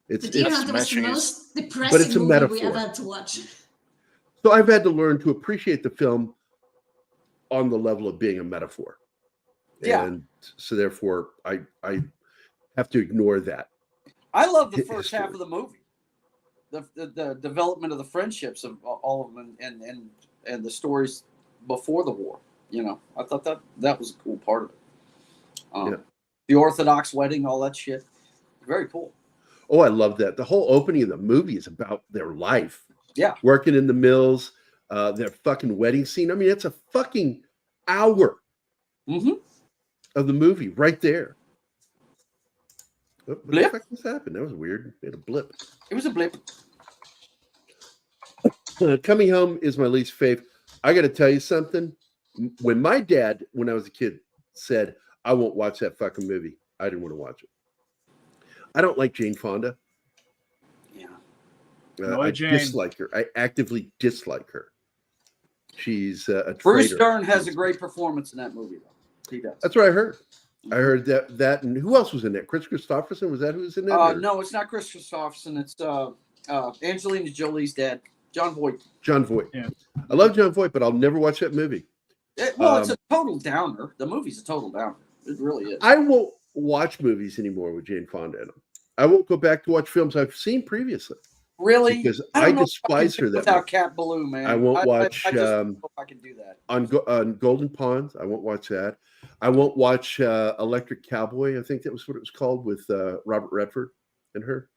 The Deer That's Hunter was the smashing most But depressing it's a movie we metaphor. ever had to watch. So I've had to learn to appreciate the film on the level of being a metaphor. Yeah. And so therefore I have to ignore that. I love the first half History. of the movie. The development of the friendships of all of them and the stories before the war. You know, I thought that was a cool part of it. Yeah. The Orthodox wedding, all that shit. Very cool. Oh, I love that. The whole opening of the movie is about their life. Yeah. Working in the mills, their fucking wedding scene. I mean, it's a fucking hour Mm-hmm. of the movie right there. What the Blip? fuck just happened? That was weird. It had a blip. It was a blip. Coming Home is my least favorite. I got to tell you something. When my dad, when I was a kid, said, I won't watch that fucking movie, I didn't want to watch it. I don't like Jane Fonda. Yeah. No, I Jane. dislike her. I actively dislike her. She's a Bruce traitor. Dern has a great performance in that movie, though. He does. That's what I heard. I heard that, and who else was in that? Chris Christopherson, was that who was in that? or- No, it's not Chris Christopherson. It's Angelina Jolie's dad, John Voight. John Voight. Yeah. I love John Voight, but I'll never watch that movie. It's a total downer. The movie's a total downer. It really is. I won't watch movies anymore with Jane Fonda in them. I won't go back to watch films I've seen previously. Really? Because don't I know if despise can her do that without much. Cat Ballou, man. I won't watch, I just don't know if I can do that. on Golden Pond. I won't watch that. I won't watch Electric Cowboy. I think that was what it was called with Robert Redford and her.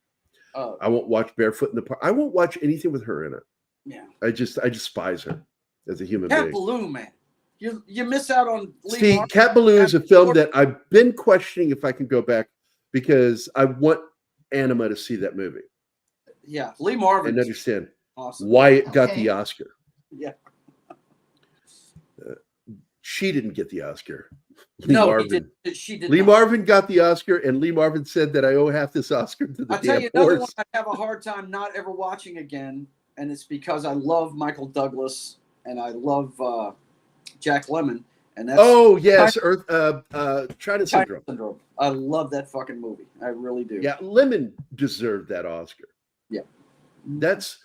I won't watch Barefoot in the Park. I won't watch anything with her in it. Yeah. I despise her as a human Cat being. Ballou, man. You miss out on Lee See, Marvin. Cat Ballou is a film that I've been questioning if I can go back because I want Anima to see that movie Yeah, Lee Marvin. and understand Awesome. why it got Okay. the Oscar. Yeah. She didn't get the Oscar. No, he did. She did. Lee not. Marvin got the Oscar, and Lee Marvin said that I owe half this Oscar to the I'll tell damn you another one horse. I have a hard time not ever watching again, and it's because I love Michael Douglas and I love Jack Lemmon, and that's Oh yes, China Syndrome. Syndrome. I love that fucking movie. I really do. Yeah, Lemon deserved that Oscar. Yeah. That's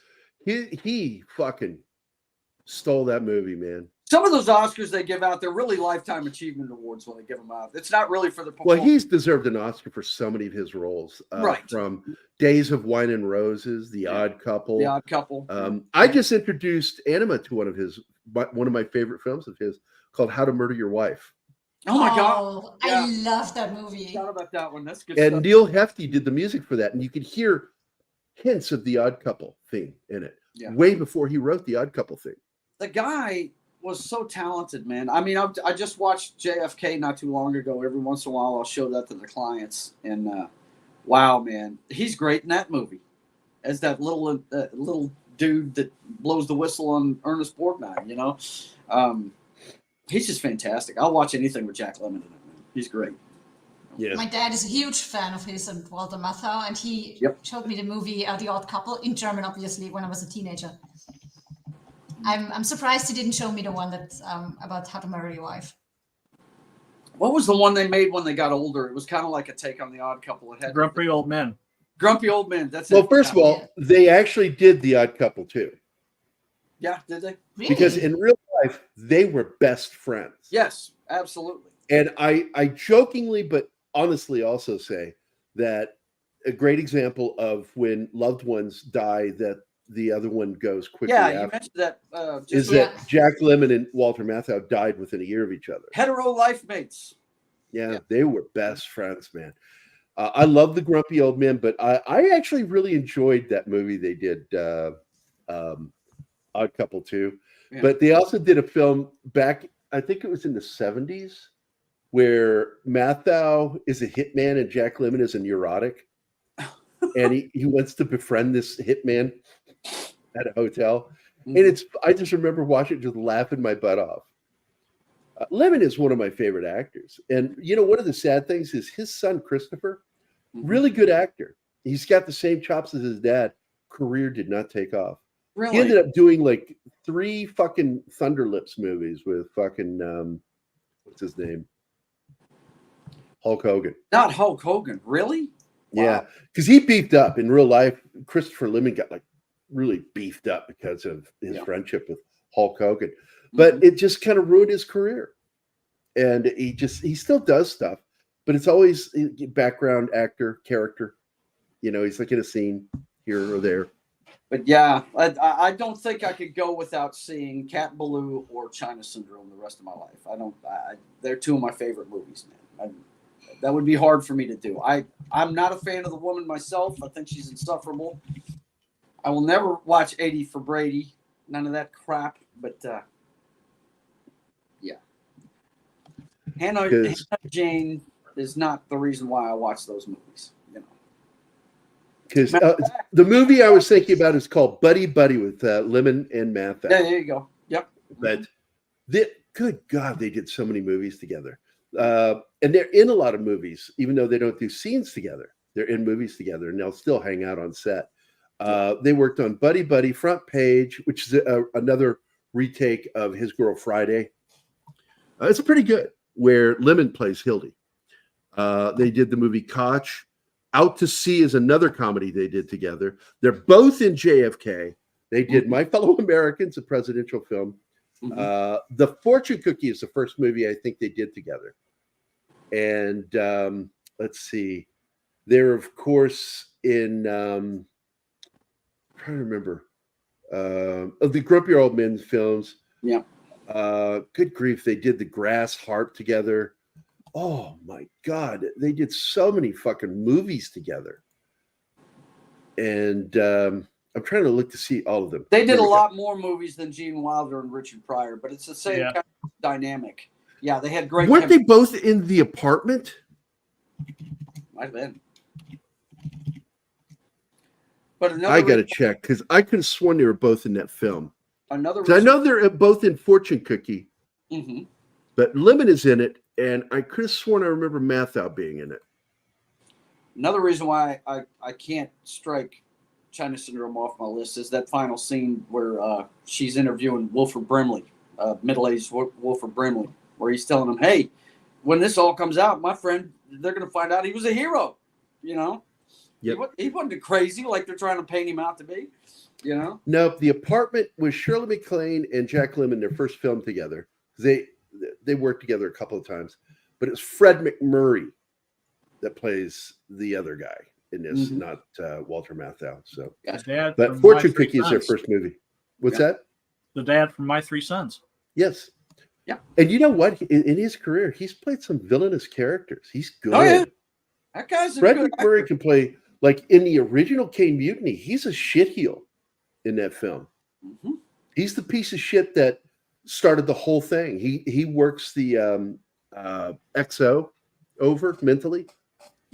he fucking stole that movie, man. Some of those Oscars they give out, they're really lifetime achievement awards when they give them out. It's not really for the Well, performance. he's deserved an Oscar for so many of his roles, Right. From Days of Wine and Roses, The Odd Couple. The Odd Couple. I just introduced Anima to one of my favorite films of his called How to Murder Your Wife. Oh my God! Oh, Yeah. I love that movie. Forgot about that one. That's good And stuff. Neil Hefti did the music for that, and you could hear hints of the Odd Couple theme in it, Yeah. way before he wrote the Odd Couple theme. The guy was so talented, man. I mean, I just watched JFK not too long ago. Every once in a while, I'll show that to the clients, and wow, man, he's great in that movie as that little dude that blows the whistle on Ernest Borgnine. You know, he's just fantastic. I'll watch anything with Jack Lemmon in it, man. He's great. Yes. My dad is a huge fan of his and Walter Matthau, and he showed me the movie The Odd Couple in German, obviously, when I was a teenager. I'm surprised he didn't show me the one that's about How to Marry Your Wife. What was the one they made when they got older? It was kind of like a take on The Odd Couple. It had Grumpy Old Men. Grumpy Old Men. That's Well, it. first of all, they actually did the Odd Couple too, Yeah, did they? Really? because in real life they were best friends. Yes, absolutely. And I jokingly but honestly also say that a great example of when loved ones die that the other one goes quickly Yeah, you after mentioned that. is Just that Jack Lemmon and Walter Matthau died within a year of each other. hetero life mates. Yeah, they were best friends, man. I love the Grumpy Old Men, but I actually really enjoyed that movie they did, Odd Couple 2. Yeah. But they also did a film back, I think it was in the 70s, where Matthau is a hitman and Jack Lemmon is a neurotic. And he wants to befriend this hitman at a hotel. Mhm. And I just remember watching it, just laughing my butt off. Lemmon is one of my favorite actors. And, you know, one of the sad things is his son, Christopher, Really good actor. He's got the same chops as his dad. Career did not take off. Really? He ended up doing like 3 fucking Thunderlips movies with fucking what's his name? Hulk Hogan. Not Hulk Hogan, really? Yeah, Wow. because he beefed up in real life. Christopher Lemon got like really beefed up because of his friendship with Hulk Hogan, but it just kind of ruined his career. And he still does stuff, but it's always background actor, character. You know, he's like in a scene here or there. But yeah, I don't think I could go without seeing Cat Ballou or China Syndrome the rest of my life. They're 2 of my favorite movies, man. That would be hard for me to do. I'm not a fan of the woman myself. I think she's insufferable. I will never watch 80 for Brady. None of that crap. But yeah, Hannah Jane is not the reason why I watch those movies. You know, because the movie I was thinking about is called Buddy Buddy with Lemon and Matthau. Yeah, there you go. Yep. But good God, they did so many movies together. And they're in a lot of movies, even though they don't do scenes together. They're in movies together, and they'll still hang out on set. They worked on Buddy Buddy, Front Page, which is another retake of His Girl Friday. It's pretty good, where Lemon plays Hildy. They did the movie Koch. Out to Sea is another comedy they did together. They're both in JFK. They did My Fellow Americans, a presidential film. The Fortune Cookie is the first movie I think they did together. And let's see. They're, of course, in... I'm trying to remember. Of the Grumpy Old Men films. Yeah. Good grief, they did The Grass Harp together. Oh, my God. They did so many fucking movies together. And... I'm trying to look to see all of them. They did a lot more movies than Gene Wilder and Richard Pryor, but it's the same kind of dynamic. Yeah, they had great. Weren't they both in The Apartment? Might have been. But I got to check because I could have sworn they were both in that film. I know they're both in Fortune Cookie, but Lemon is in it, and I could have sworn I remember Matthau being in it. Another reason why I can't strike China Syndrome off my list is that final scene where she's interviewing Wilford Brimley, middle-aged Wilford Brimley, where he's telling him, hey, when this all comes out, my friend, they're going to find out he was a hero, you know? Yep. He wasn't crazy like they're trying to paint him out to be, you know? No, The Apartment was Shirley MacLaine and Jack Lemmon, their first film together. They worked together a couple of times, but it's Fred McMurray that plays the other guy in this, not Walter Matthau. So, but Fortune Cookie is their first movie. What's that? The dad from My Three Sons. Yes. Yeah. And you know what? In his career, he's played some villainous characters. He's good. Oh, yeah. That guy's Fred McMurray can play, like in the original Kane Mutiny, he's a shitheel in that film. He's the piece of shit that started the whole thing. He works the XO over mentally.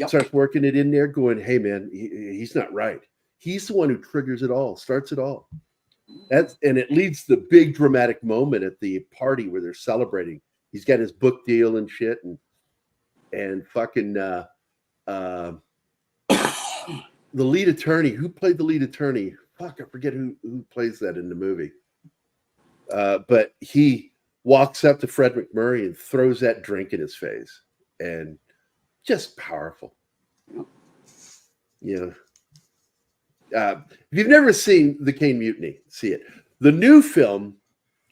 Starts working it in there, going, hey, man, he's not right. He's the one who triggers it all, starts it all. And it leads to the big dramatic moment at the party where they're celebrating. He's got his book deal and shit, and fucking the lead attorney. Who played the lead attorney? Fuck, I forget who plays that in the movie. But he walks up to Fred McMurray and throws that drink in his face, and just powerful. Yeah. If you've never seen The Kane Mutiny, see it. The new film,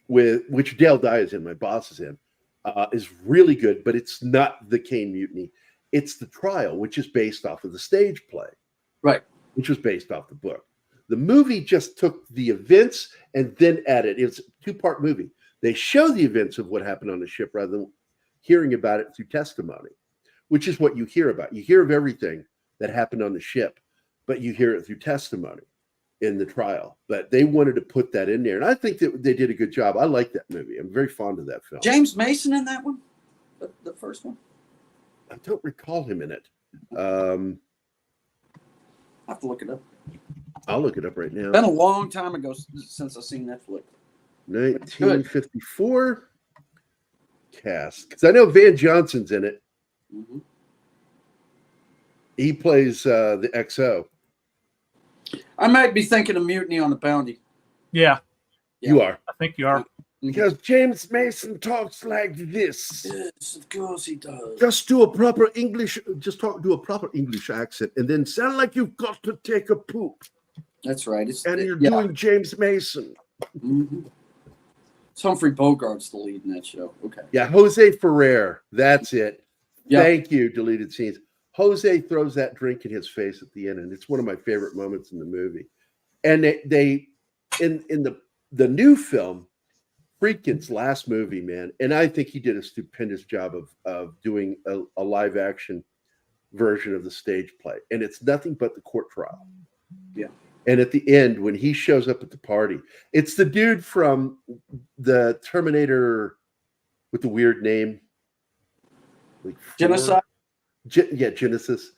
with which Dale Dye is in, my boss is in, is really good, but it's not The Kane Mutiny. It's The Trial, which is based off of the stage play. Right. Which was based off the book. The movie just took the events and then added. It's a 2-part movie. They show the events of what happened on the ship rather than hearing about it through testimony, which is what you hear about. You hear of everything that happened on the ship, but you hear it through testimony in The Trial. But they wanted to put that in there, and I think that they did a good job. I like that movie. I'm very fond of that film. James Mason in that one? The first one? I don't recall him in it. I'll have to look it up. I'll look it up right now. It's been a long time ago since I've seen that flick. 1954 cast. Because I know Van Johnson's in it. He plays the XO. I might be thinking of Mutiny on the Bounty. Yeah, You are. I think you are. Because James Mason talks like this. Yes, of course he does. Just do a proper English, do a proper English accent, and then sound like you've got to take a poop. That's right. And you're doing James Mason. Mm-hmm. It's Humphrey Bogart's the lead in that show. Okay. Yeah, Jose Ferrer. That's it. Yeah. Thank you, deleted scenes. Jose throws that drink in his face at the end, and it's one of my favorite moments in the movie. And they in the new film, Friedkin's last movie, man, and I think he did a stupendous job of doing a live action version of the stage play, and it's nothing but the court trial. Yeah. And at the end, when he shows up at the party, it's the dude from the Terminator with the weird name, like Genocide. Genesis.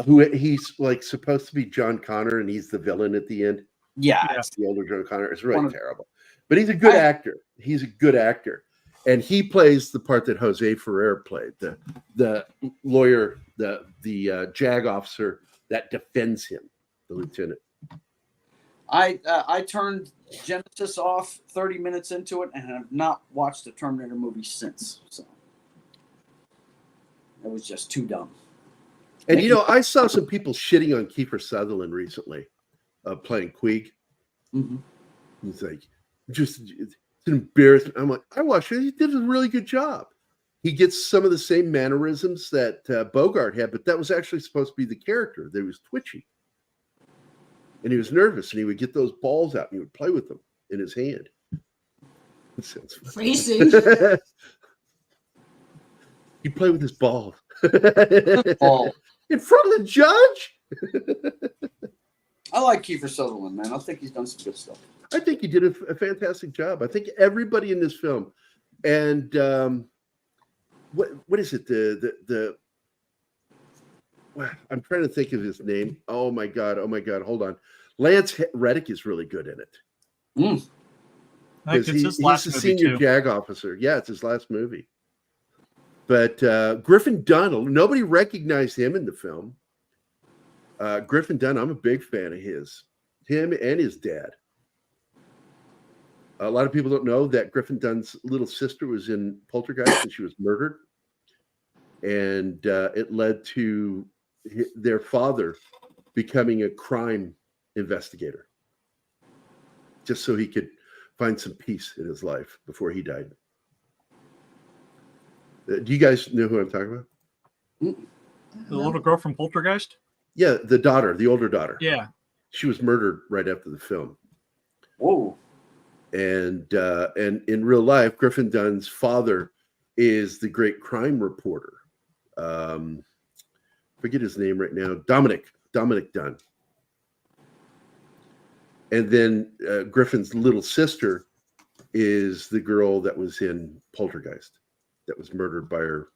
Who he's like supposed to be John Connor, and he's the villain at the end. Yeah, it's the older John Connor. It's really terrible, but he's a good actor. He's a good actor, and he plays the part that Jose Ferrer played, the lawyer, the JAG officer that defends him, the lieutenant. I turned Genesis off 30 minutes into it, and have not watched the Terminator movie since. So it was just too dumb. And you know, I saw some people shitting on Kiefer Sutherland recently, playing Queeg. Mm-hmm. He's like, it's an embarrassment. I'm like, I watched it. He did a really good job. He gets some of the same mannerisms that Bogart had, but that was actually supposed to be the character. That was twitchy, and he was nervous, and he would get those balls out, and he would play with them in his hand. That sounds freezing. He'd play with his balls. Ball. In front of the judge? I like Kiefer Sutherland, man. I think he's done some good stuff. I think he did a fantastic job. I think everybody in this film, and what is it? I'm trying to think of his name. Oh my god! Hold on. Lance Reddick is really good in it. Mm. I think it's his last he's the movie senior too. JAG officer. Yeah, it's his last movie. But Griffin Dunn, nobody recognized him in the film. Griffin Dunn, I'm a big fan of his. Him and his dad. A lot of people don't know that Griffin Dunn's little sister was in Poltergeist and she was murdered. And it led to their father becoming a crime investigator. Just so he could find some peace in his life before he died. Do you guys know who I'm talking about? The little girl from Poltergeist? Yeah, the daughter, the older daughter. Yeah. She was murdered right after the film. Whoa. And in real life, Griffin Dunn's father is the great crime reporter. Forget his name right now. Dominic Dunn. And then Griffin's little sister is the girl that was in Poltergeist, that was murdered by her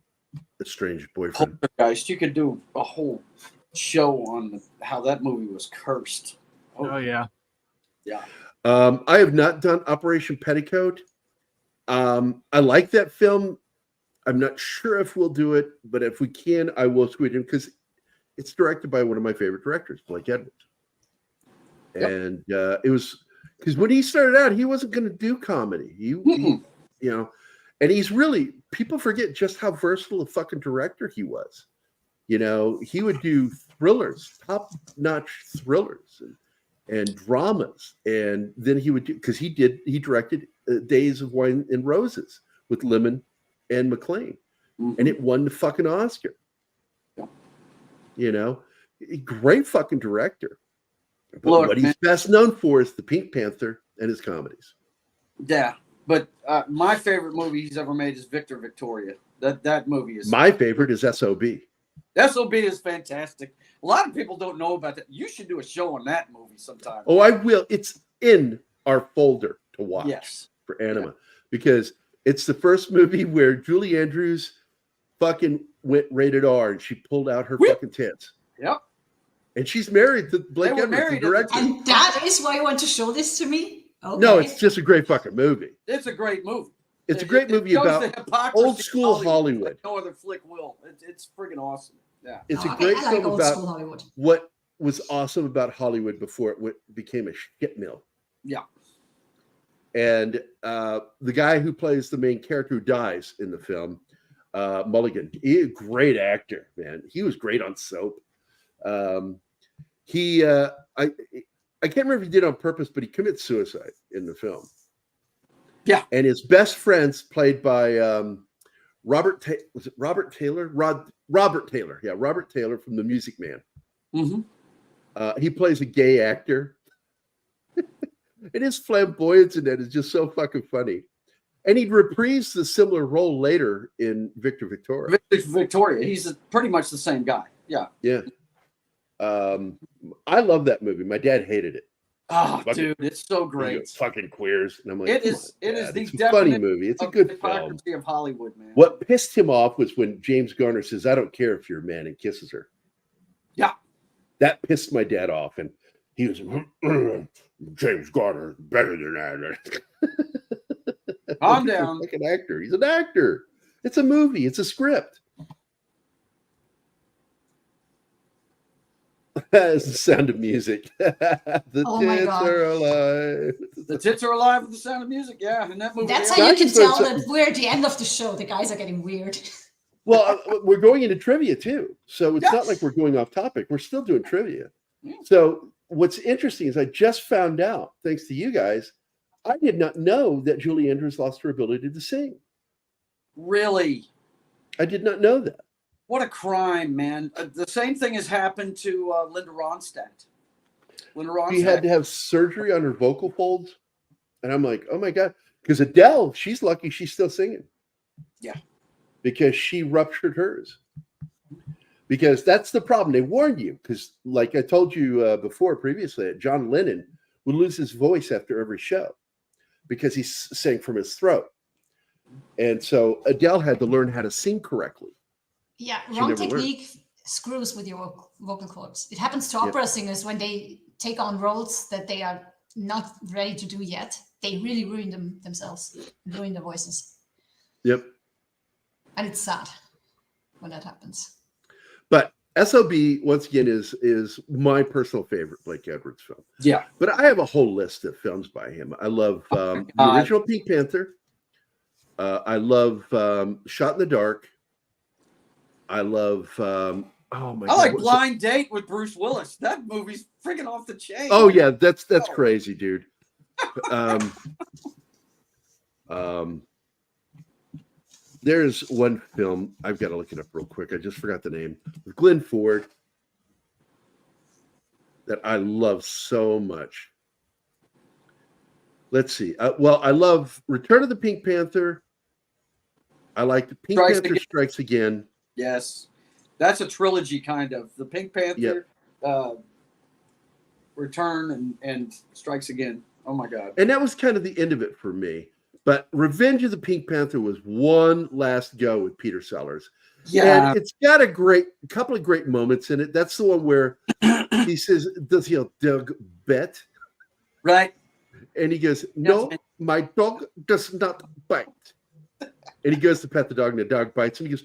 estranged boyfriend. Poltergeist, you could do a whole show on how that movie was cursed. Oh yeah. Yeah. I have not done Operation Petticoat. I like that film. I'm not sure if we'll do it, but if we can, I will squeeze in because it's directed by one of my favorite directors, Blake Edwards. Yep. And it was because when he started out, he wasn't going to do comedy. He, you know, and he's really, people forget just how versatile a fucking director he was. You know, he would do thrillers, top-notch thrillers and dramas. And then he would do, because he directed Days of Wine and Roses with Lemon and MacLean. And it won the fucking Oscar. Yeah. You know, great fucking director. But Look, what he's best known for is the Pink Panther and his comedies. Yeah, but my favorite movie he's ever made is Victor Victoria. That movie is my favorite is SOB. SOB is fantastic. A lot of people don't know about that. You should do a show on that movie sometime. Oh, I will. It's in our folder to watch. Yes. For Anima, because it's the first movie where Julie Andrews fucking went rated R and she pulled out her fucking tits. Yep. And she's married to Blake Edwards, the director. And that is why you want to show this to me? Okay. No, it's just a great fucking movie. It's a great movie. It's a great movie about old school Hollywood. Like no other flick will. It's friggin' awesome. Yeah. It's Oh, a okay, great I like film old about school Hollywood. what was awesome about Hollywood before it became a shit mill. Yeah. And the guy who plays the main character who dies in the film, Mulligan, he a great actor, man. He was great on Soap. I can't remember if he did it on purpose, but he commits suicide in the film. Yeah. And his best friends, played by Robert Taylor? Robert Taylor. Yeah, Robert Taylor from The Music Man. Mm-hmm. He plays a gay actor. And his flamboyance in that is just so fucking funny. And he'd reprise the similar role later in Victor Victoria. Victoria. He's pretty much the same guy. Yeah. Yeah. I love that movie. My dad hated it. Oh, Fucking, dude, it's so great. Fucking queers. And I'm like, It is the it's a funny definition movie. It's a of good the film. hypocrisy of Hollywood, man. What pissed him off was when James Garner says, "I don't care if you're a man," and kisses her. Yeah. That pissed my dad off. And he was, James Garner, better than that. Calm He's down. Like an actor. He's an actor. It's a movie. It's a script. That's the Sound of Music. The Oh my tits God. are alive. The tits are alive with the Sound of Music. Yeah, and that movie. That's yeah. how you can That's what tell it's- that we're at the end of the show. The guys are getting weird. Well, we're going into trivia too. So it's Yeah. not like we're going off topic. We're still doing trivia. Yeah. So what's interesting is I just found out, thanks to you guys, I did not know that Julie Andrews lost her ability to sing. Really? I did not know that. What a crime, man. The same thing has happened to Linda Ronstadt. Linda Ronstadt. She had to have surgery on her vocal folds. And I'm like, oh my God. Because Adele, she's lucky she's still singing. Yeah. Because she ruptured hers. Because that's the problem. They warned you. Because like I told you before previously, John Lennon would lose his voice after every show because he sang from his throat. And so Adele had to learn how to sing correctly. Yeah, She wrong never learned. technique screws with your vocal cords. It happens to opera singers when they take on roles that they are not ready to do yet. They really ruin themselves, ruin their voices. Yep. And it's sad when that happens. But SOB, once again, is my personal favorite Blake Edwards film. Yeah. But I have a whole list of films by him. I love the original Pink Panther. I love Shot in the Dark. I love, oh my God. I like Blind Date with Bruce Willis. That movie's freaking off the chain. Oh yeah, that's crazy, dude. There's one film, I've got to look it up real quick. I just forgot the name. With Glenn Ford that I love so much. Let's see. Well, I love Return of the Pink Panther. I like the Pink Panther Strikes Again. Yes. That's a trilogy kind of. The Pink Panther, Return, and Strikes Again. Oh my God. And that was kind of the end of it for me. But Revenge of the Pink Panther was one last go with Peter Sellers. Yeah. And it's got a couple of great moments in it. That's the one where he says, does he Doug bet? Right. And he goes, no, my dog does not bite. And he goes to pet the dog, and the dog bites him. He goes,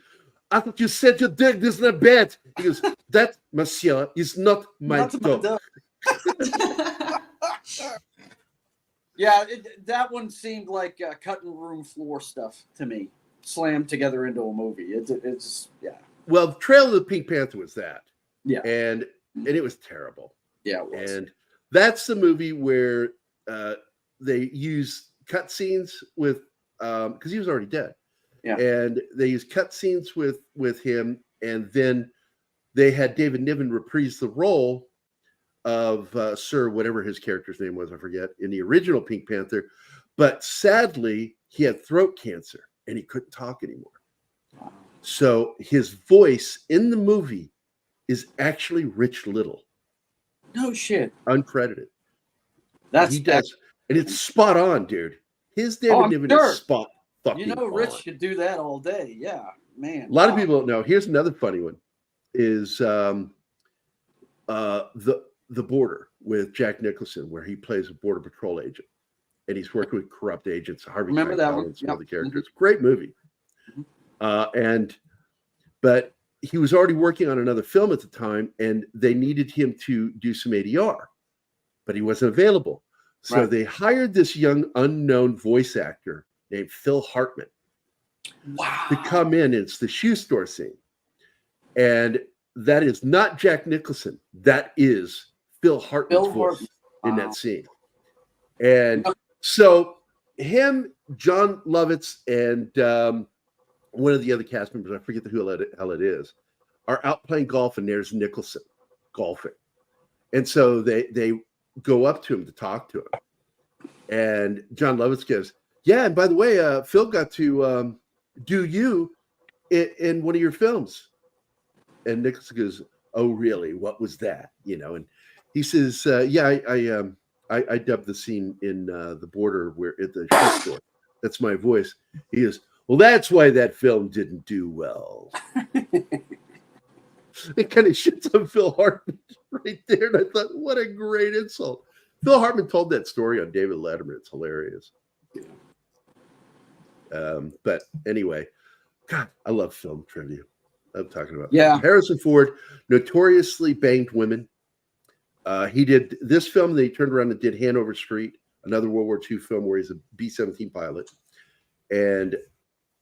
I thought you said your dog does not bet. He goes, that, monsieur, is not my dog. Yeah, that one seemed like cutting room floor stuff to me, slammed together into a movie. It's yeah. Well, Trail of the Pink Panther was that. Yeah. And it was terrible. Yeah, it was. And that's the movie where they use cutscenes with, because he was already dead. Yeah. And they used cutscenes with him, and then they had David Niven reprise the role of Sir, whatever his character's name was, I forget, in the original Pink Panther. But sadly, he had throat cancer and he couldn't talk anymore. Wow. So his voice in the movie is actually Rich Little. No shit. Uncredited. That's he does, and it's spot on, dude. His David Niven is spot fucking You know, Rich on. could do that all day. Yeah, man. A lot of people don't know. Here's another funny one: is the Border with Jack Nicholson, where he plays a border patrol agent, and he's working with corrupt agents. Harvey Remember that Keitel one? and some Yep. other characters. Great movie. But he was already working on another film at the time, and they needed him to do some ADR, but he wasn't available. So they hired this young unknown voice actor named Phil Hartman to come in. It's the shoe store scene. And that is not Jack Nicholson. That is Phil Hartman's voice in that scene. And so him, John Lovitz, and one of the other cast members, I forget who the hell it is, are out playing golf, and there's Nicholson golfing. And so they go up to him to talk to him. And John Lovitz goes, yeah, and by the way, Phil got to do you in one of your films. And Nicholson goes, oh, really? What was that? You know, and he says, yeah, I dubbed the scene in The Border where at the shoe store. That's my voice. He goes, well, that's why that film didn't do well. It kind of shits on Phil Hartman right there. And I thought, what a great insult. Phil Hartman told that story on David Letterman. It's hilarious. But anyway, God, I love film trivia. I'm talking about. Yeah. Harrison Ford notoriously banged women. He did this film. They turned around and did Hanover Street, another World War II film where he's a B-17 pilot. And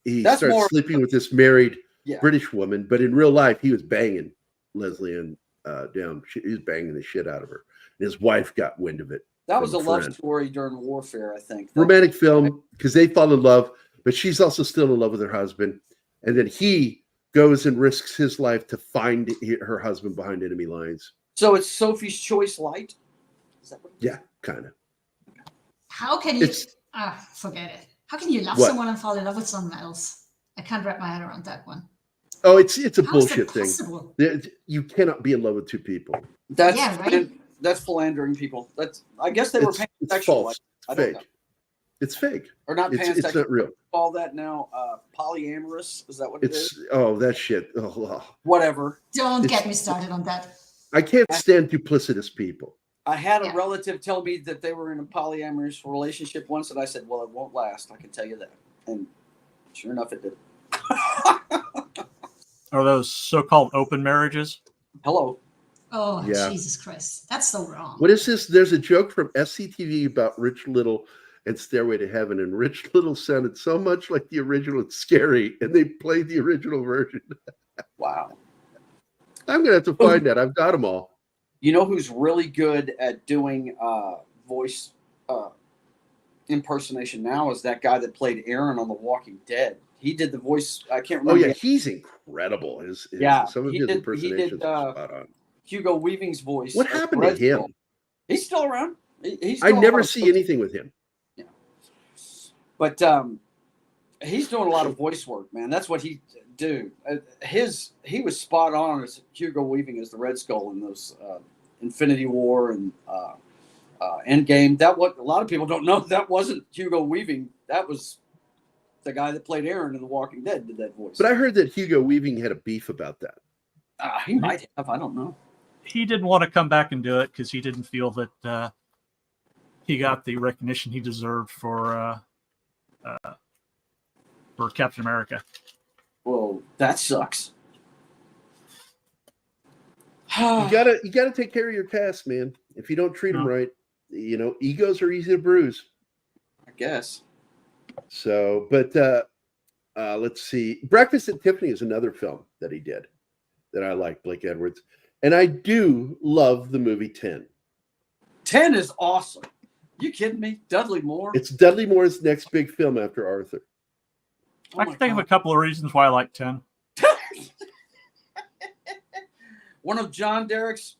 he starts sleeping with this married British woman. But in real life, he was banging Leslie Ann down. He was banging the shit out of her. And his wife got wind of it. That was a love story during warfare, I think. Romantic film because they fall in love, but she's also still in love with her husband. And then he goes and risks his life to find her husband behind enemy lines. So it's Sophie's Choice Light? Is that what it is? Yeah, kind of. How can you... forget it. How can you love someone and fall in love with someone else? I can't wrap my head around that one. Oh, it's a How bullshit thing. Possible? You cannot be in love with two people. That's right. That's philandering people. I guess they were pansexual. It's false. It's fake. It's fake. Or not pansexual. It's not real. Call that now polyamorous. Is that what it is? Oh, that shit. Oh. Whatever. Don't get me started on that. I can't stand duplicitous people. I had a relative tell me that they were in a polyamorous relationship once, and I said, well, it won't last. I can tell you that. And sure enough, it did. Are those so-called open marriages? Hello. Oh, yeah. Jesus Christ. That's so wrong. What is this? There's a joke from SCTV about Rich Little and Stairway to Heaven, and Rich Little sounded so much like the original, it's scary, and they played the original version. Wow. I'm going to have to find that. I've got them all. You know who's really good at doing voice impersonation now is that guy that played Aaron on The Walking Dead. He did the voice. I can't remember. Oh, yeah. He's incredible. Some of his impersonations are spot on. Hugo Weaving's voice. What happened to him? He's still around. I never see anything with him. Yeah. But he's doing a lot of voice work, man. That's what he do. He was spot on as Hugo Weaving as the Red Skull in those Infinity War and Endgame. That what a lot of people don't know. That wasn't Hugo Weaving. That was the guy that played Aaron in The Walking Dead did that voice. But I heard that Hugo Weaving had a beef about that. He might have. I don't know. He didn't want to come back and do it because he didn't feel that he got the recognition he deserved for Captain America. Well, that sucks. You gotta take care of your cast, man. If you don't treat them right, egos are easy to bruise. I guess. So, but let's see. Breakfast at Tiffany is another film that he did that I like, Blake Edwards. And I do love the movie 10. 10 is awesome. You kidding me? Dudley Moore? It's Dudley Moore's next big film after Arthur. I can think of a couple of reasons why I like 10. One of John Derek's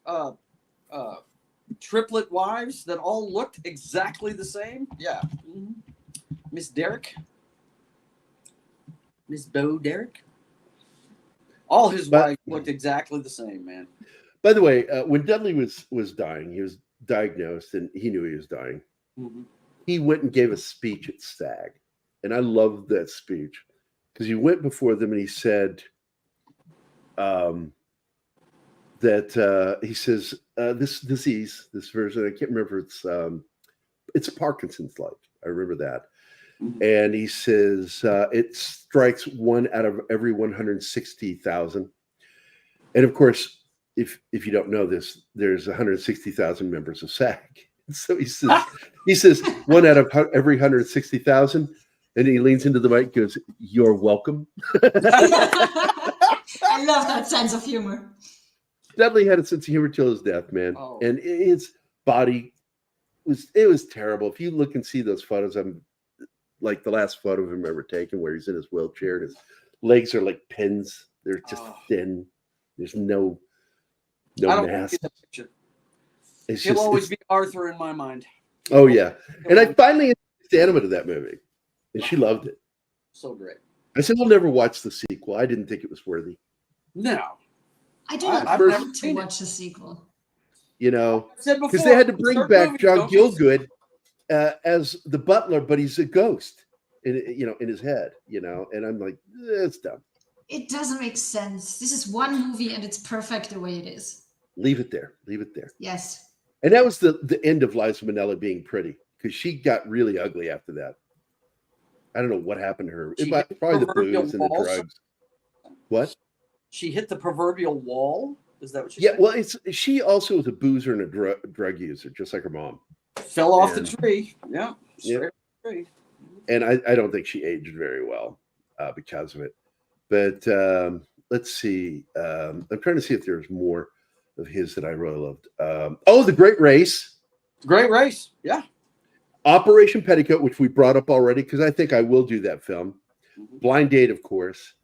triplet wives that all looked exactly the same. Yeah. Mm-hmm. Miss Derek. Miss Bo Derek. All his wives looked exactly the same, man. By the way, when Dudley was dying, he was diagnosed and he knew he was dying. Mm-hmm. He went and gave a speech at SAG. And I loved that speech because he went before them and he said that he says, this disease, this version, I can't remember, it's Parkinson's-like. I remember that. Mm-hmm. And he says, it strikes one out of every 160,000. And of course, if you don't know this, there's 160,000 members of SAG. So he says one out of every 160,000, and he leans into the mic and goes, "You're welcome." I love that sense of humor. Dudley had a sense of humor till his death, man. Oh. And his body was terrible. If you look and see those photos, I'm like the last photo of him ever taken where he's in his wheelchair and his legs are like pins. They're just thin. There's no mass. He'll always be Arthur in my mind. Oh yeah. And I finally introduced Anima to that movie. And she loved it. So great. I said, "We'll never watch the sequel." I didn't think it was worthy. No. I do not I've want never to seen watch the sequel. You know, I said because before, they had to bring certain back movies John don't- Gielgud as the butler, but he's a ghost in his head, and I'm like, it's dumb. It doesn't make sense. This is one movie and it's perfect the way it is. Leave it there. Yes. And that was the end of Liza Minnelli being pretty, because she got really ugly after that. I don't know what happened to her. She Probably hit the the proverbial booze and the wall. drugs. What? She hit the proverbial wall. Is that what she Yeah, said? well, she also was a boozer and a drug user, just like her mom. Fell off And- the tree. Yeah. Yep. Straight off the tree. And I don't think she aged very well because of it. But let's see. I'm trying to see if there's more of his that I really loved. The Great Race. Great race. Yeah. Operation Petticoat, which we brought up already, because I think I will do that film. Blind Date, of course.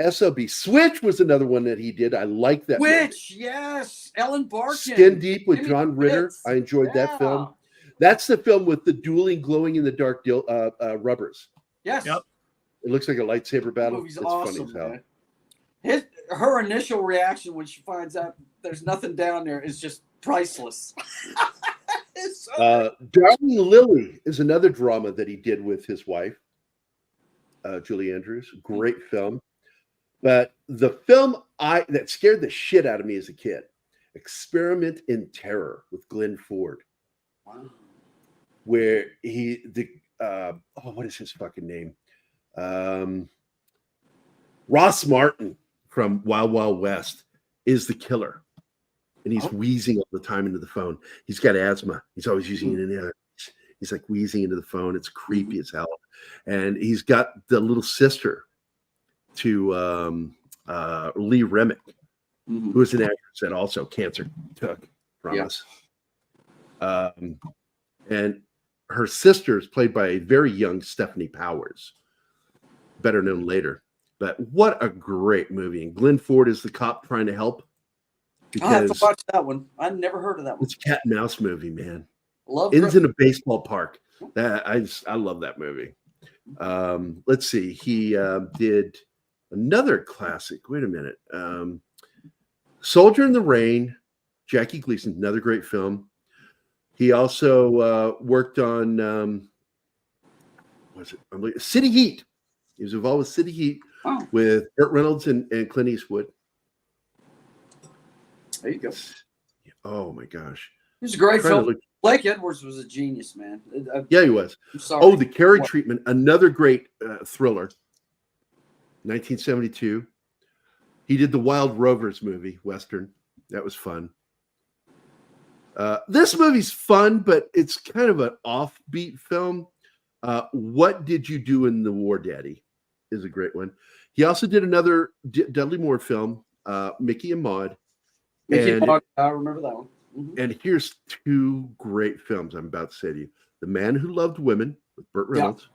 SOB. Switch was another one that he did. I like that movie. Which, yes. Ellen Barkin. Skin Deep with Jimmy John Ritter. Fritz. I enjoyed that Yeah. film. That's the film with the dueling glowing in the dark rubbers. Yes. Yep. It looks like a lightsaber The battle. movie's It's awesome, funny as hell. man. Her initial reaction when she finds out there's nothing down there is just priceless. It's so Darling Lily is another drama that he did with his wife, Julie Andrews. Great film. But the film that scared the shit out of me as a kid, Experiment in Terror with Glenn Ford, wow. where what is his fucking name? Ross Martin from Wild Wild West is the killer. And he's wheezing all the time into the phone. He's got asthma. He's always using it in the other. He's like wheezing into the phone. It's creepy as hell. And he's got the little sister to Lee Remick, who is an actress that also cancer took from us. And her sister is played by a very young Stephanie Powers, better known later. But what a great movie. And Glenn Ford is the cop trying to help. I'll have to Because watch that one. I never heard of that one. it's a cat and mouse movie, man. Love Ends in a baseball park. I love that movie. Let's see. He did another classic. Wait a minute. Soldier in the Rain. Jackie Gleason, another great film. He also worked on City Heat. He was involved with City Heat with Bert Reynolds and Clint Eastwood. There you go. Oh my gosh. It was a great film. Blake Edwards was a genius, man. Yeah, he was. I'm sorry. Oh, The Carey Treatment, another great thriller. 1972. He did the Wild Rovers movie, Western. That was fun. This movie's fun, but it's kind of an offbeat film. What Did You Do in the War, Daddy? Is a great one. He also did another Dudley Moore film, Mickey and Maude. I remember that one. And here's two great films I'm about to say to you. The Man Who Loved Women with Burt Reynolds,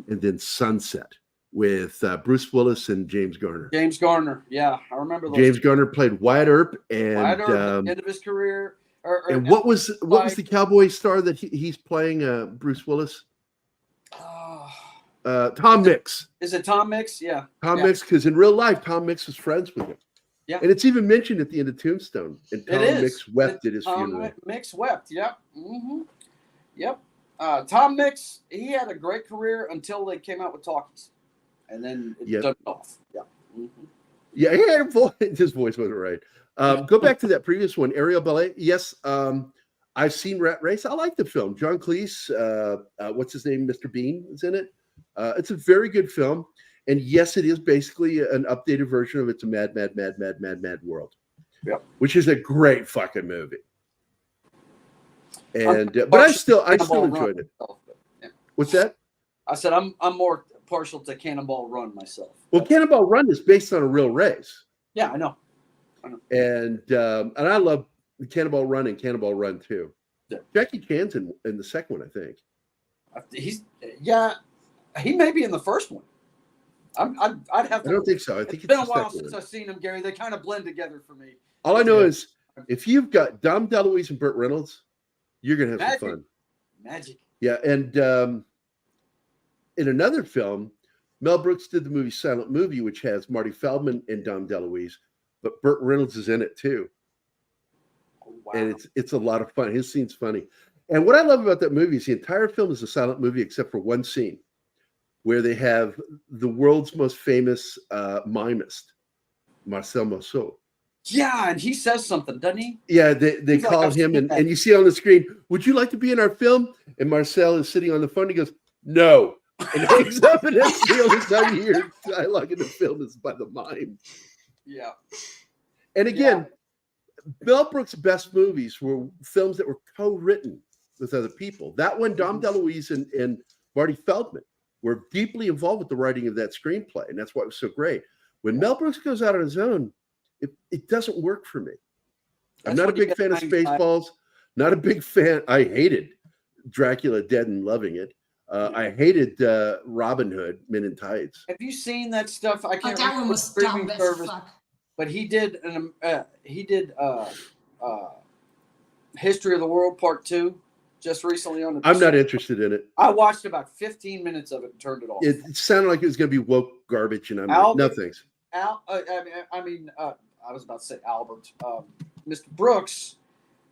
and then Sunset with Bruce Willis and James Garner. James Garner. Yeah, I remember those. James Garner played Wyatt Earp and Wyatt Earp at the end of his career. And what was the cowboy star that he's playing Bruce Willis? Tom Mix. Is it Tom Mix? Yeah. Tom Mix, because in real life, Tom Mix was friends with him. Yeah. And it's even mentioned at the end of Tombstone. And Tom Mix wept at his funeral. Tom Mix wept. Yep. Yep. Tom Mix, he had a great career until they came out with Talkies. And then it took off. Yeah. Yeah, he had a voice. His voice wasn't right. Go back to that previous one, Ariel Ballet. Yes, I've seen Rat Race. I like the film. John Cleese, what's his name? Mr. Bean is in it. It's a very good film. And yes, it is basically an updated version of It's a Mad, Mad, Mad, Mad, Mad, Mad World. Yep. which is a great fucking movie. And but I still enjoyed it. Yeah. What's that? I said I'm more partial to Cannonball Run myself. Well, Cannonball Run is based on a real race. Yeah, I know. And I love Cannonball Run and Cannonball Run 2. Yeah. Jackie Chan's in the second one, I think. He may be in the first one. I'd have to. I don't think so. I think it's been a the while second since one. I've seen them, Gary. They kind of blend together for me. All I know is if you've got Dom DeLuise and Burt Reynolds, you're gonna have some fun. Magic. Yeah, and in another film, Mel Brooks did the movie Silent Movie, which has Marty Feldman and Dom DeLuise, but Burt Reynolds is in it too. Oh, wow. And it's a lot of fun. His scene's funny. And what I love about that movie is the entire film is a silent movie except for one scene where they have the world's most famous mimist, Marcel Marceau. Yeah, and he says something, doesn't he? Yeah, they call like, him, and you see on the screen, would you like to be in our film? And Marcel is sitting on the phone. He goes, no. And hangs up, and that's the only time you hear dialogue in the film is by the mime. Yeah. And again, Mel Brooks' best movies were films that were co-written with other people. That one, Dom DeLuise and Marty Feldman were deeply involved with the writing of that screenplay, and that's why it was so great. When Mel Brooks goes out on his own, it doesn't work for me. I'm not a big fan of Spaceballs. Not a big fan. I hated Dracula Dead and loving it. I hated Robin Hood, Men in Tights. Have you seen that stuff? I can't that one remember was the dumb streaming as service, fuck. but he did History of the World Part 2 just recently on the. I'm not interested in it. I watched about 15 minutes of it and turned it off. It sounded like it was going to be woke garbage, and I'm like, no thanks. I was about to say Albert. Mr. Brooks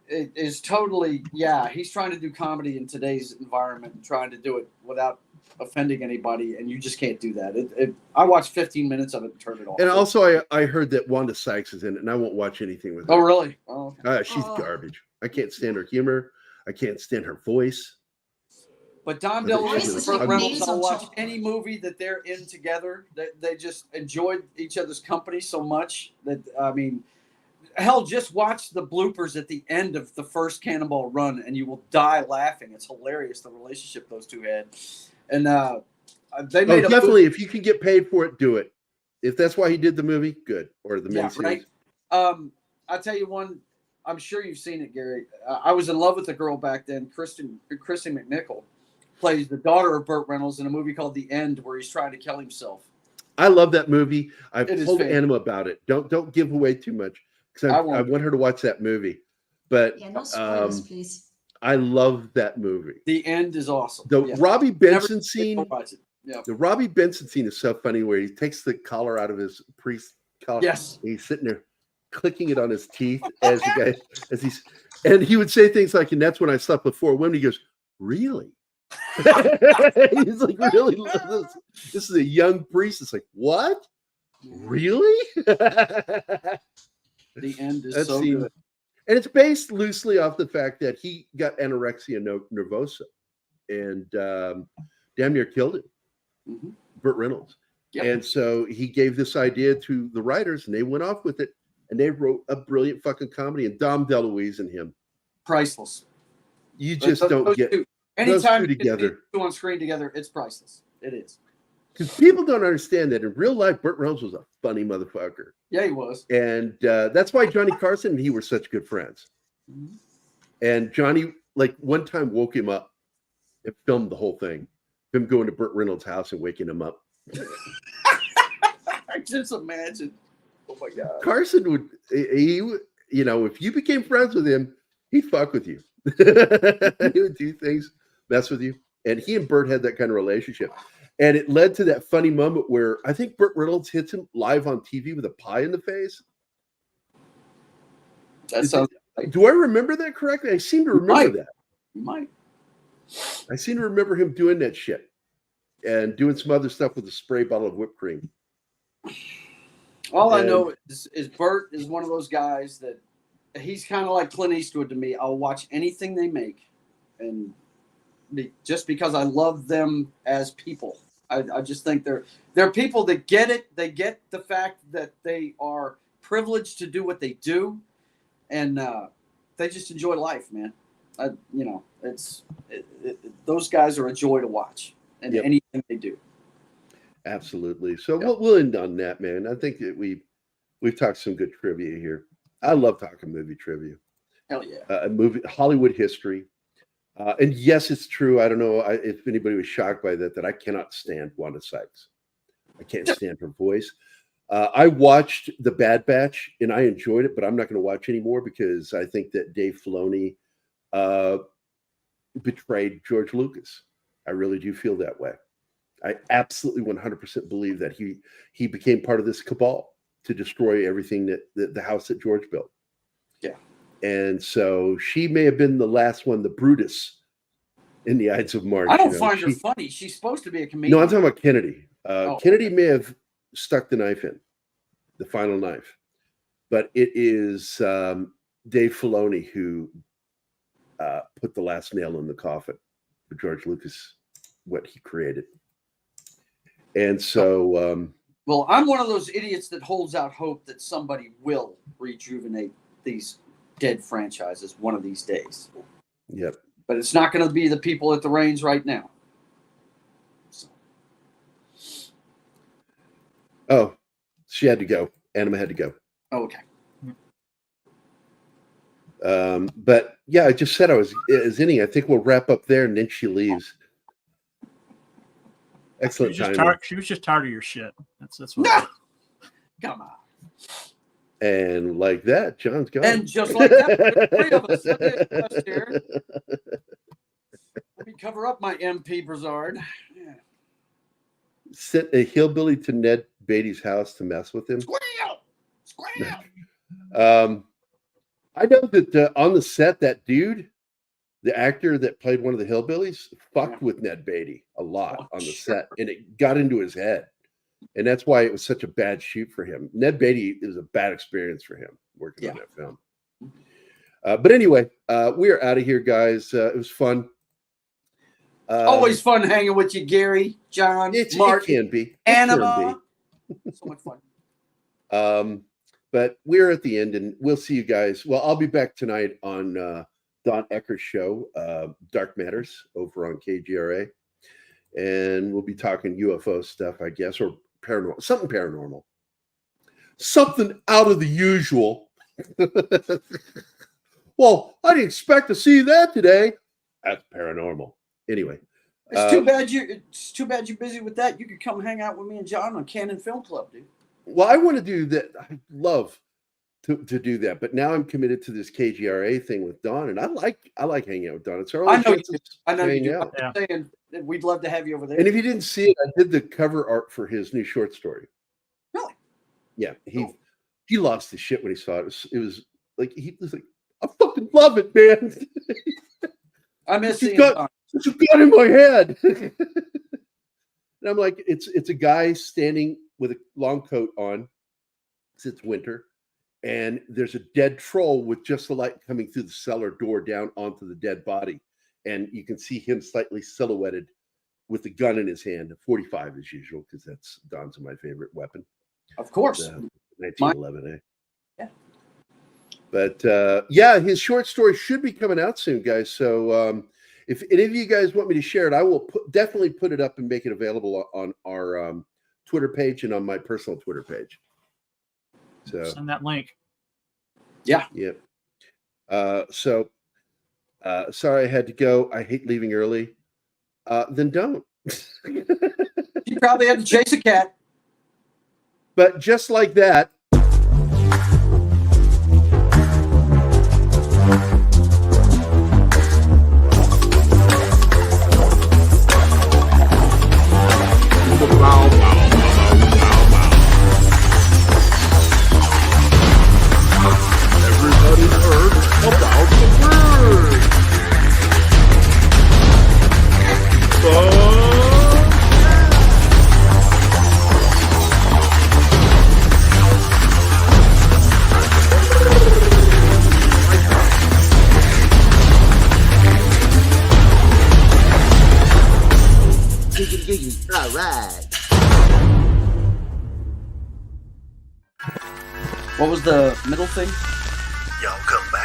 is totally, he's trying to do comedy in today's environment and trying to do it without offending anybody, and you just can't do that. I watched 15 minutes of it and turned it off. And also, I heard that Wanda Sykes is in it, and I won't watch anything with her. Oh, really? Oh, okay. She's garbage. I can't stand her humor. I can't stand her voice. But Dom I think DeLuise she's and really Burt ugly. Reynolds, I'll watch any movie that they're in together. They just enjoyed each other's company so much that, I mean, hell, just watch the bloopers at the end of the first Cannonball Run and you will die laughing. It's hilarious, the relationship those two had. And they made a definitely, movie. if you can get paid for it, do it. If that's why he did the movie, good. Or the miniseries. Right. I'll tell you one. I'm sure you've seen it, Gary. I was in love with the girl back then. Christy McNichol plays the daughter of Burt Reynolds in a movie called The End, where he's trying to kill himself. I love that movie. I've It is told fantastic. Anima about it. Don't give away too much because I want her to watch that movie. But Yeah, no spoilers, please. I love that movie. The End is awesome. The Robbie Benson Never- scene. watch it. Yeah. The Robbie Benson scene is so funny where he takes the collar out of his priest collar. Yes. And he's sitting there clicking it on his teeth and he would say things like, and that's when I slept with 4 women. He goes, really? He's like, really? This is a young priest. It's like, what? Really? The End is so good. And it's based loosely off the fact that he got anorexia nervosa and damn near killed him. Mm-hmm. Burt Reynolds. Yep. And so he gave this idea to the writers and they went off with it and they wrote a brilliant fucking comedy, and Dom DeLuise and him. Priceless. You just Those don't get two. those Anytime two you together. get two on screen together, it's priceless. It is. Because people don't understand that in real life, Burt Reynolds was a funny motherfucker. Yeah, he was. And that's why Johnny Carson and he were such good friends. Mm-hmm. And Johnny, like, one time woke him up and filmed the whole thing. Him going to Burt Reynolds' house and waking him up. I just imagine. Oh my God. Carson would, if you became friends with him, he'd fuck with you. He would do things, mess with you. And he and Bert had that kind of relationship. And it led to that funny moment where I think Burt Reynolds hits him live on TV with a pie in the face. That sounds. Do I remember that correctly? I seem to remember that. You might. I seem to remember him doing that shit and doing some other stuff with a spray bottle of whipped cream. All I know is Bert is one of those guys that he's kind of like Clint Eastwood to me. I'll watch anything they make, and just because I love them as people. I just think they're people that get it. They get the fact that they are privileged to do what they do, and they just enjoy life, man. You know, those guys are a joy to watch, and anything they do. Absolutely. So we'll end on that, man. I think that we've talked some good trivia here. I love talking movie trivia. Hell yeah. Movie Hollywood history. And yes, it's true. I don't know if anybody was shocked by that I cannot stand Wanda Sykes. I can't stand her voice. I watched The Bad Batch and I enjoyed it, but I'm not going to watch anymore because I think that Dave Filoni betrayed George Lucas. I really do feel that way. I absolutely 100% believe that he became part of this cabal to destroy everything that the house that George built. Yeah. And so she may have been the last one, the Brutus in the Ides of March. I don't find her funny. She's supposed to be a comedian. No, I'm talking about Kennedy. Kennedy may have stuck the knife in, the final knife. But it is Dave Filoni who put the last nail in the coffin for George Lucas, what he created. And so... well, I'm one of those idiots that holds out hope that somebody will rejuvenate these dead franchises one of these days. Yep. But it's not going to be the people at the reins right now. So. Oh, she had to go. Anima had to go. Oh, okay. But yeah, I just said I was inning. I think we'll wrap up there, and then she leaves. Excellent time. She was just tired of your shit. That's what. No! Come on. And like that, John's gone. And just like that, three of us. Let me cover up my MP Brizard. Yeah. Sent a hillbilly to Ned Beatty's house to mess with him. Squeal! Squeal! I know that on the set, that dude, the actor that played one of the hillbillies, fucked with Ned Beatty a lot on the set, and it got into his head. And that's why it was such a bad shoot for him. Ned Beatty is a bad experience for him working on that film. But anyway, we are out of here, guys. It was fun. Always fun hanging with you, Gerry, John, Mark, it can be. Anima. So much fun. But we're at the end, and we'll see you guys. Well, I'll be back tonight on Don Ecker's show, Dark Matters, over on KGRA. And we'll be talking UFO stuff, I guess, or paranormal, something out of the usual. Well, I didn't expect to see that today. That's paranormal. Anyway, it's too bad you're busy with that. You could come hang out with me and John on Canon Film Club, dude. Well, I want to do that. I'd love to do that, but now I'm committed to this KGRA thing with Don, and I like hanging out with Don. It's our only chance I know you do. out. I'm saying that we'd love to have you over there. And if you didn't see it, I did the cover art for his new short story. Really? Yeah, he lost his shit when he saw it. It was like he was like, I fucking love it, man. I miss seeing Don. It's a gun in my head. And I'm like, it's a guy standing with a long coat on, because it's winter, and there's a dead troll with just the light coming through the cellar door down onto the dead body, and you can see him slightly silhouetted with the gun in his hand, 45 as usual, because that's Don's my favorite weapon. Of course, 1911. Yeah. But yeah, his short story should be coming out soon, guys. So if any of you guys want me to share it, I will definitely put it up and make it available on our Twitter page and on my personal Twitter page. So send that link. Yeah. Yep. So sorry I had to go. I hate leaving early. Then don't. You probably had to chase a cat. But just like that. Everybody heard about the word. All right. What was the middle thing? Y'all come back.